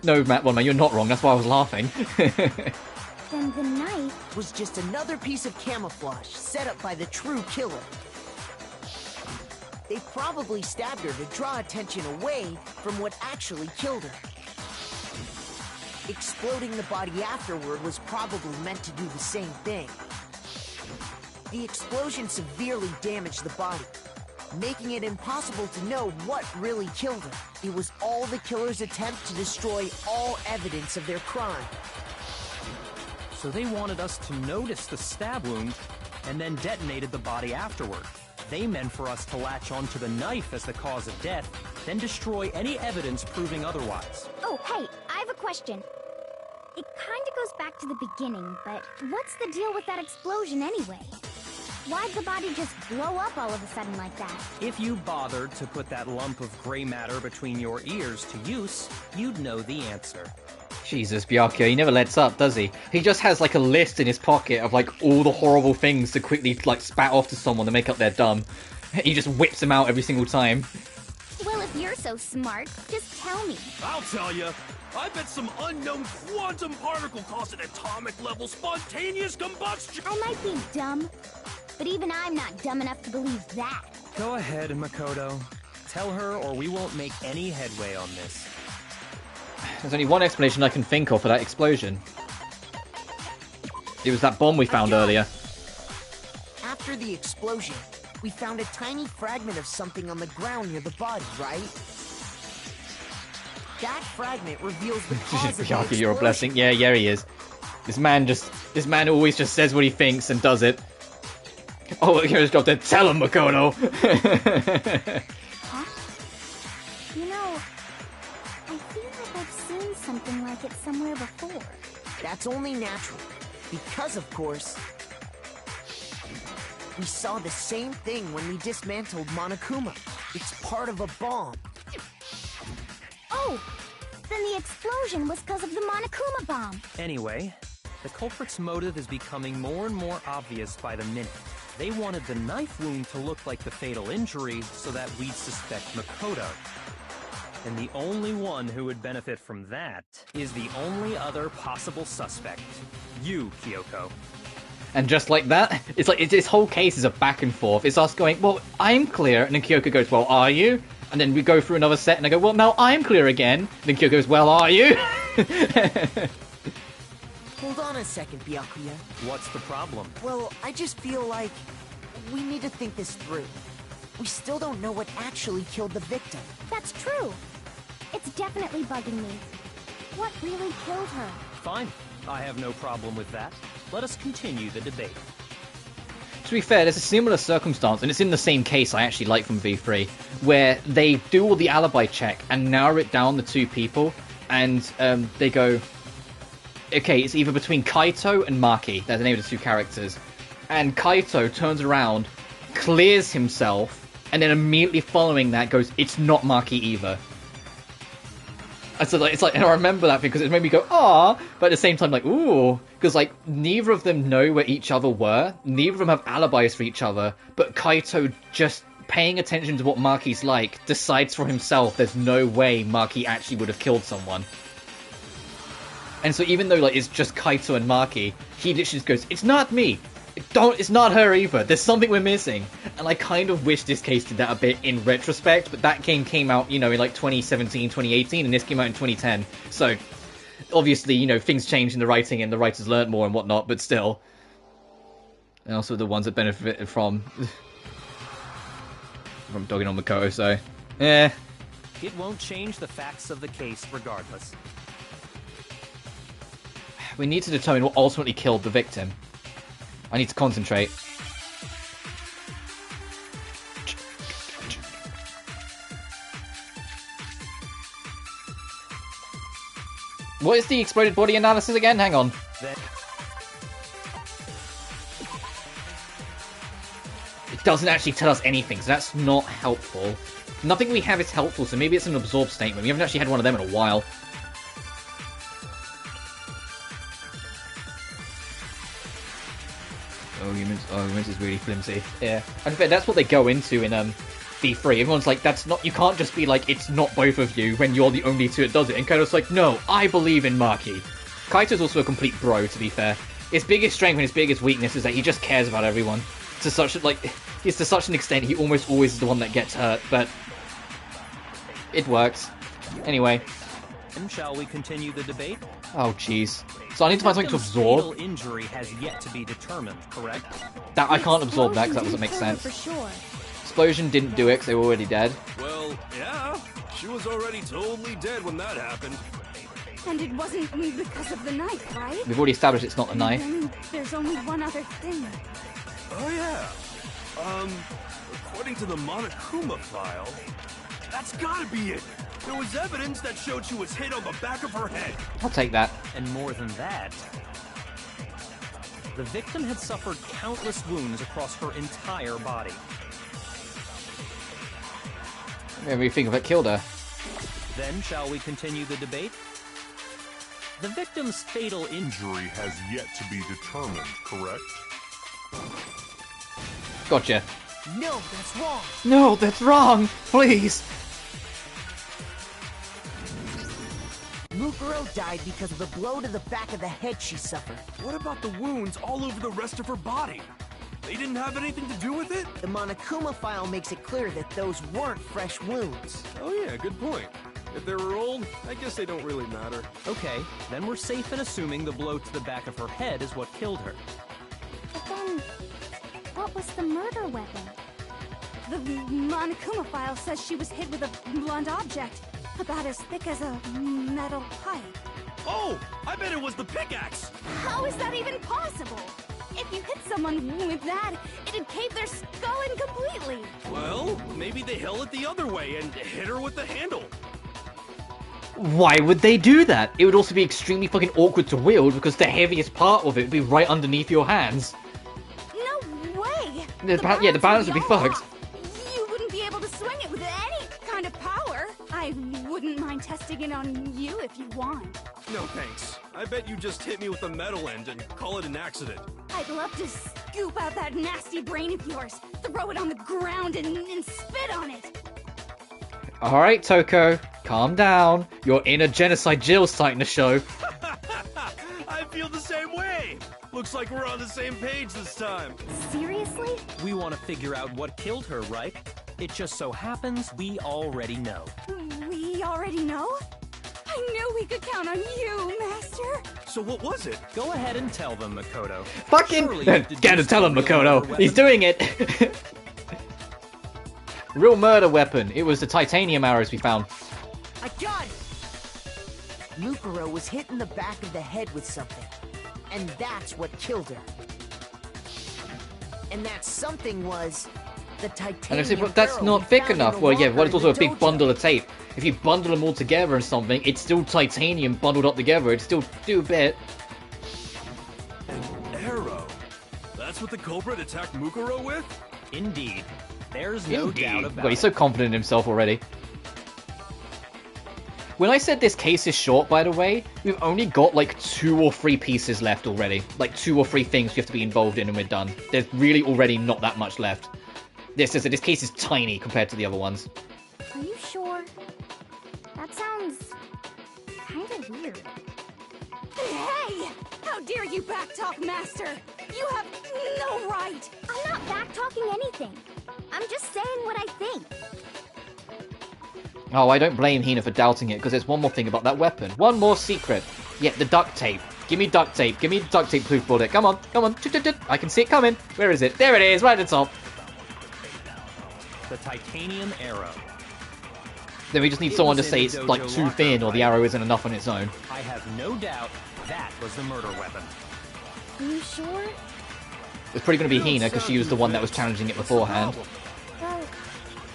No, Matt, one man, you're not wrong. That's why I was laughing. Then the knife Was just another piece of camouflage set up by the true killer. They probably stabbed her to draw attention away from what actually killed her. Exploding the body afterward was probably meant to do the same thing. The explosion severely damaged the body, making it impossible to know what really killed her. It was all the killer's attempt to destroy all evidence of their crime. So they wanted us to notice the stab wound and then detonated the body afterward. They meant for us to latch onto the knife as the cause of death, then destroy any evidence proving otherwise. Oh, hey, I have a question. It kinda goes back to the beginning, but what's the deal with that explosion anyway? Why'd the body just blow up all of a sudden like that? If you bothered to put that lump of gray matter between your ears to use, you'd know the answer. Jesus, Byakuya, he never lets up, does he? He just has like a list in his pocket of like all the horrible things to quickly like spat off to someone to make up their dumb. He just whips them out every single time. Well, if you're so smart, just tell me. I'll tell you. I bet some unknown quantum particle caused an atomic level spontaneous combustion. I might be dumb, but even I'm not dumb enough to believe that. Go ahead, Makoto. Tell her or we won't make any headway on this. There's only one explanation I can think of for that explosion. It was that bomb we found earlier. After the explosion, we found a tiny fragment of something on the ground near the body, right? That fragment reveals the cause of the Byakuya, you're a explosion. blessing. Yeah, he is. This man always just says what he thinks and does it. Oh, here's got to tell him, Makoto. Huh? You know, I feel like I've seen something like it somewhere before. That's only natural, because of course, we saw the same thing when we dismantled Monokuma. It's part of a bomb. Oh! Then the explosion was because of the Monokuma bomb. Anyway, The culprit's motive is becoming more and more obvious by the minute. They wanted the knife wound to look like the fatal injury so that we'd suspect Makoto. And the only one who would benefit from that is the only other possible suspect. You, Kyoko. And just like that, it's like this whole case is a back and forth. It's us going, well, I'm clear, and then Kyoko goes, well, are you? And then we go through another set, and I go, well, now I'm clear again. And then Kyoko goes, well, are you? Hold on a second, Byakuya. What's the problem? Well, I just feel like we need to think this through. We still don't know what actually killed the victim. That's true. It's definitely bugging me. What really killed her? Fine. I have no problem with that. Let us continue the debate. To be fair, there's a similar circumstance, and it's in the same case I actually like from V3, where they do all the alibi check and narrow it down to two people, and they go, okay, it's either between Kaito and Maki, they're the name of the two characters, and Kaito turns around, clears himself, and then immediately following that goes, it's not Maki either. And so it's like, and I remember that because it made me go, ah, but at the same time, like, ooh, because like neither of them know where each other were, neither of them have alibis for each other, but Kaito, just paying attention to what Maki's like, decides for himself there's no way Maki actually would have killed someone. And so even though like it's just Kaito and Maki, he literally just goes, it's not me. It's not her either. There's something we're missing. And I kind of wish this case did that a bit in retrospect, but that game came out, you know, in like 2017, 2018, and this came out in 2010. So, obviously, you know, things changed in the writing and the writers learned more and whatnot, but still. And also the ones that benefited from dogging on Makoto, so, eh. It won't change the facts of the case regardless. We need to determine what ultimately killed the victim. I need to concentrate. What is the exploded body analysis again? Hang on. It doesn't actually tell us anything, so that's not helpful. Nothing we have is helpful, so maybe it's an absorb statement. We haven't actually had one of them in a while. Arguments is really flimsy. Yeah. And in fact, that's what they go into in V3. Everyone's like, that's not, you can't just be like, it's not both of you when you're the only two that does it. And Kaito's like, no, I believe in Maki. Kaito's also a complete bro, to be fair. His biggest strength and his biggest weakness is that he just cares about everyone. To such it's to such an extent he almost always is the one that gets hurt, but it works. Anyway. And shall we continue the debate? Oh jeez. So I need to find something to absorb. Fatal injury has yet to be determined, correct? That I can't absorb that because that doesn't make sense. For sure. Explosion didn't do it because they were already dead. Well, yeah. She was already totally dead when that happened. And it wasn't because of the knife, right? We've already established it's not the knife. Then there's only one other thing. Oh yeah. According to the Monokuma file, that's gotta be it. There was evidence that showed she was hit on the back of her head. I'll take that. And more than that, the victim had suffered countless wounds across her entire body. Maybe you think of it killed her. Then shall we continue the debate? The victim's fatal Injury has yet to be determined, correct? Gotcha. No, that's wrong. No, that's wrong. Please. Mukuro died because of the blow to the back of the head she suffered. What about the wounds all over the rest of her body? They didn't have anything to do with it? The Monokuma file makes it clear that those weren't fresh wounds. Oh yeah, good point. If they were old, I guess they don't really matter. Okay, then we're safe in assuming the blow to the back of her head is what killed her. But then, what was the murder weapon? The Monokuma file says she was hit with a blunt object, about as thick as a metal pipe. Oh, I bet it was the pickaxe! How is that even possible? If you hit someone with that, it'd cave their skull in completely. Well, maybe they held it the other way and hit her with the handle. Why would they do that? It would also be extremely fucking awkward to wield because the heaviest part of it would be right underneath your hands. No way! The balance would be fucked. You wouldn't be able to swing it with any kind of power. I wouldn't mind testing it on you if you want. No thanks. I bet you just hit me with the metal end and call it an accident. I'd love to scoop out that nasty brain of yours, throw it on the ground, and spit on it. Alright, Toko, calm down. Your inner genocide Jill's starting to show. I feel the same way. Looks like we're on the same page this time. Seriously? We want to figure out what killed her, right? It just so happens we already know. We already know? I knew we could count on you, Master. So what was it? Go ahead and tell them, Makoto. Fucking... Gotta tell him, Makoto. He's doing it. Real murder weapon. It was the titanium arrows we found. I got it! Mukuro was hit in the back of the head with something. And that's what killed her. And that something was the titanium. And I say, but that's not thick enough. Well, yeah, well, it's also a big bundle of tape. If you bundle them all together and something, it's still titanium bundled up together. It'd still do a bit. An arrow? That's what the culprit attacked Mukuro with? Indeed. There's no doubt about Well, he's so confident in himself already. When I said this case is short, by the way, we've only got like 2 or 3 pieces left already. Like 2 or 3 things we have to be involved in and we're done. There's really already not that much left. This case is tiny compared to the other ones. Are you sure? That sounds kind of weird. Hey! How dare you backtalk, Master? You have no right! I'm not backtalking anything. I'm just saying what I think. Oh, I don't blame Hina for doubting it, because there's one more thing about that weapon. One more secret. Yeah, the duct tape. Give me duct tape. Give me the duct tape proof bullet. Come on, come on. I can see it coming. Where is it? There it is, right at the top. The titanium arrow. Then we just need someone to say it's like too thin or the arrow isn't enough on its own. I have no doubt that was the murder weapon. Are you sure? It's probably going to be Hina, because she was the one that was challenging it beforehand. Well,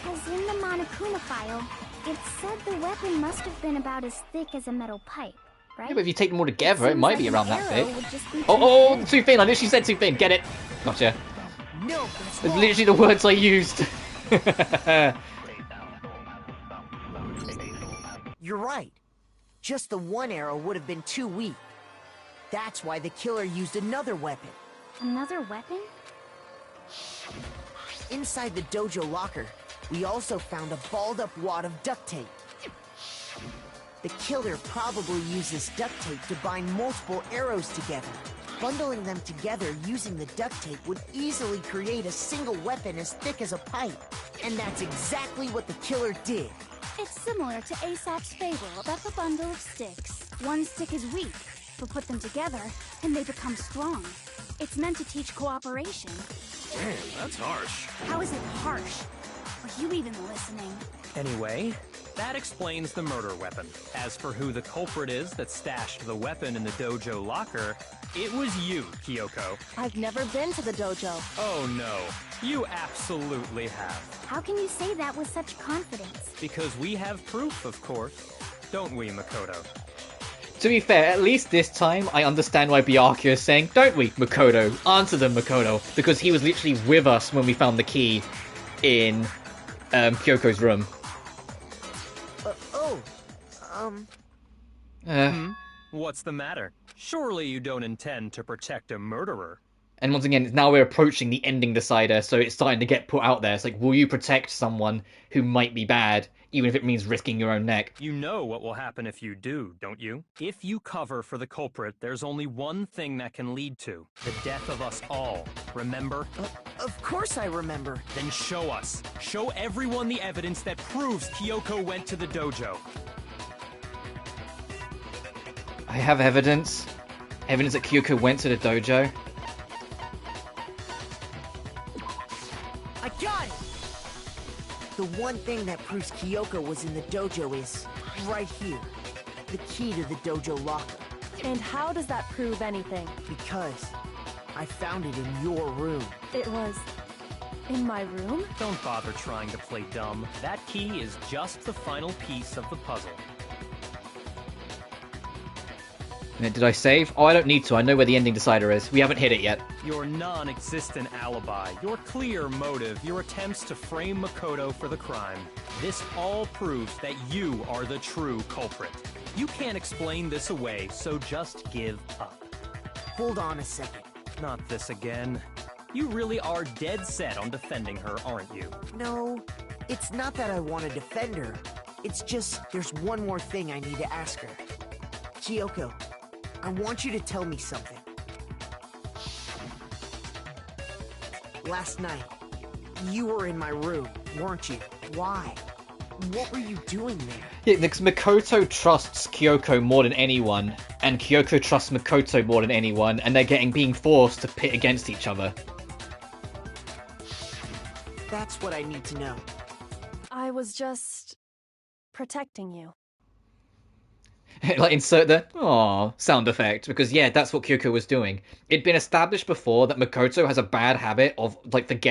because in the Monokuma file, it said the weapon must have been about as thick as a metal pipe, right? Yeah, but if you take them all together, it might be around that thick. Be Oh, too thin. I literally said too thin. Get it? Gotcha. No, That's literally the words I used. You're right. Just the one arrow would have been too weak. That's why the killer used another weapon. Another weapon? Inside the dojo locker, we also found a balled-up wad of duct tape. The killer probably used this duct tape to bind multiple arrows together. Bundling them together using the duct tape would easily create a single weapon as thick as a pipe. And that's exactly what the killer did. It's similar to Aesop's fable about the bundle of sticks. One stick is weak, but put them together, and they become strong. It's meant to teach cooperation. Damn, that's harsh. How is it harsh? Are you even listening? Anyway, that explains the murder weapon. As for who the culprit is that stashed the weapon in the dojo locker, it was you, Kyoko. I've never been to the dojo. Oh no, you absolutely have. How can you say that with such confidence? Because we have proof, of course. Don't we, Makoto? To be fair, at least this time, I understand why Byakuya is saying, don't we, Makoto? Answer them, Makoto. Because he was literally with us when we found the key in Kyoko's room. What's the matter? Surely you don't intend to protect a murderer. And once again, now we're approaching the ending decider, so it's starting to get put out there. It's like, will you protect someone who might be bad, even if it means risking your own neck? You know what will happen if you do, don't you? If you cover for the culprit, there's only one thing that can lead to the death of us all. Remember? Of course I remember. Then show us. Show everyone the evidence that proves Kyoko went to the dojo. I have evidence. Evidence that Kyoko went to the dojo. I got it! The one thing that proves Kyoko was in the dojo is right here. The key to the dojo locker. And how does that prove anything? Because I found it in your room. It was in my room? Don't bother trying to play dumb. That key is just the final piece of the puzzle. Did I save? Oh, I don't need to. I know where the ending decider is. We haven't hit it yet. Your non-existent alibi, your clear motive, your attempts to frame Makoto for the crime. This all proves that you are the true culprit. You can't explain this away, so just give up. Hold on a second. Not this again. You really are dead set on defending her, aren't you? No, it's not that I want to defend her. It's just there's one more thing I need to ask her. Kyoko, I want you to tell me something. Last night, you were in my room, weren't you? Why? What were you doing there? Yeah, because Makoto trusts Kyoko more than anyone, and Kyoko trusts Makoto more than anyone, and they're being forced to pit against each other. That's what I need to know. I was just protecting you. Like, insert the "aww" sound effect, because yeah, that's what Kyoko was doing. It'd been established before that Makoto has a bad habit of, like, forgetting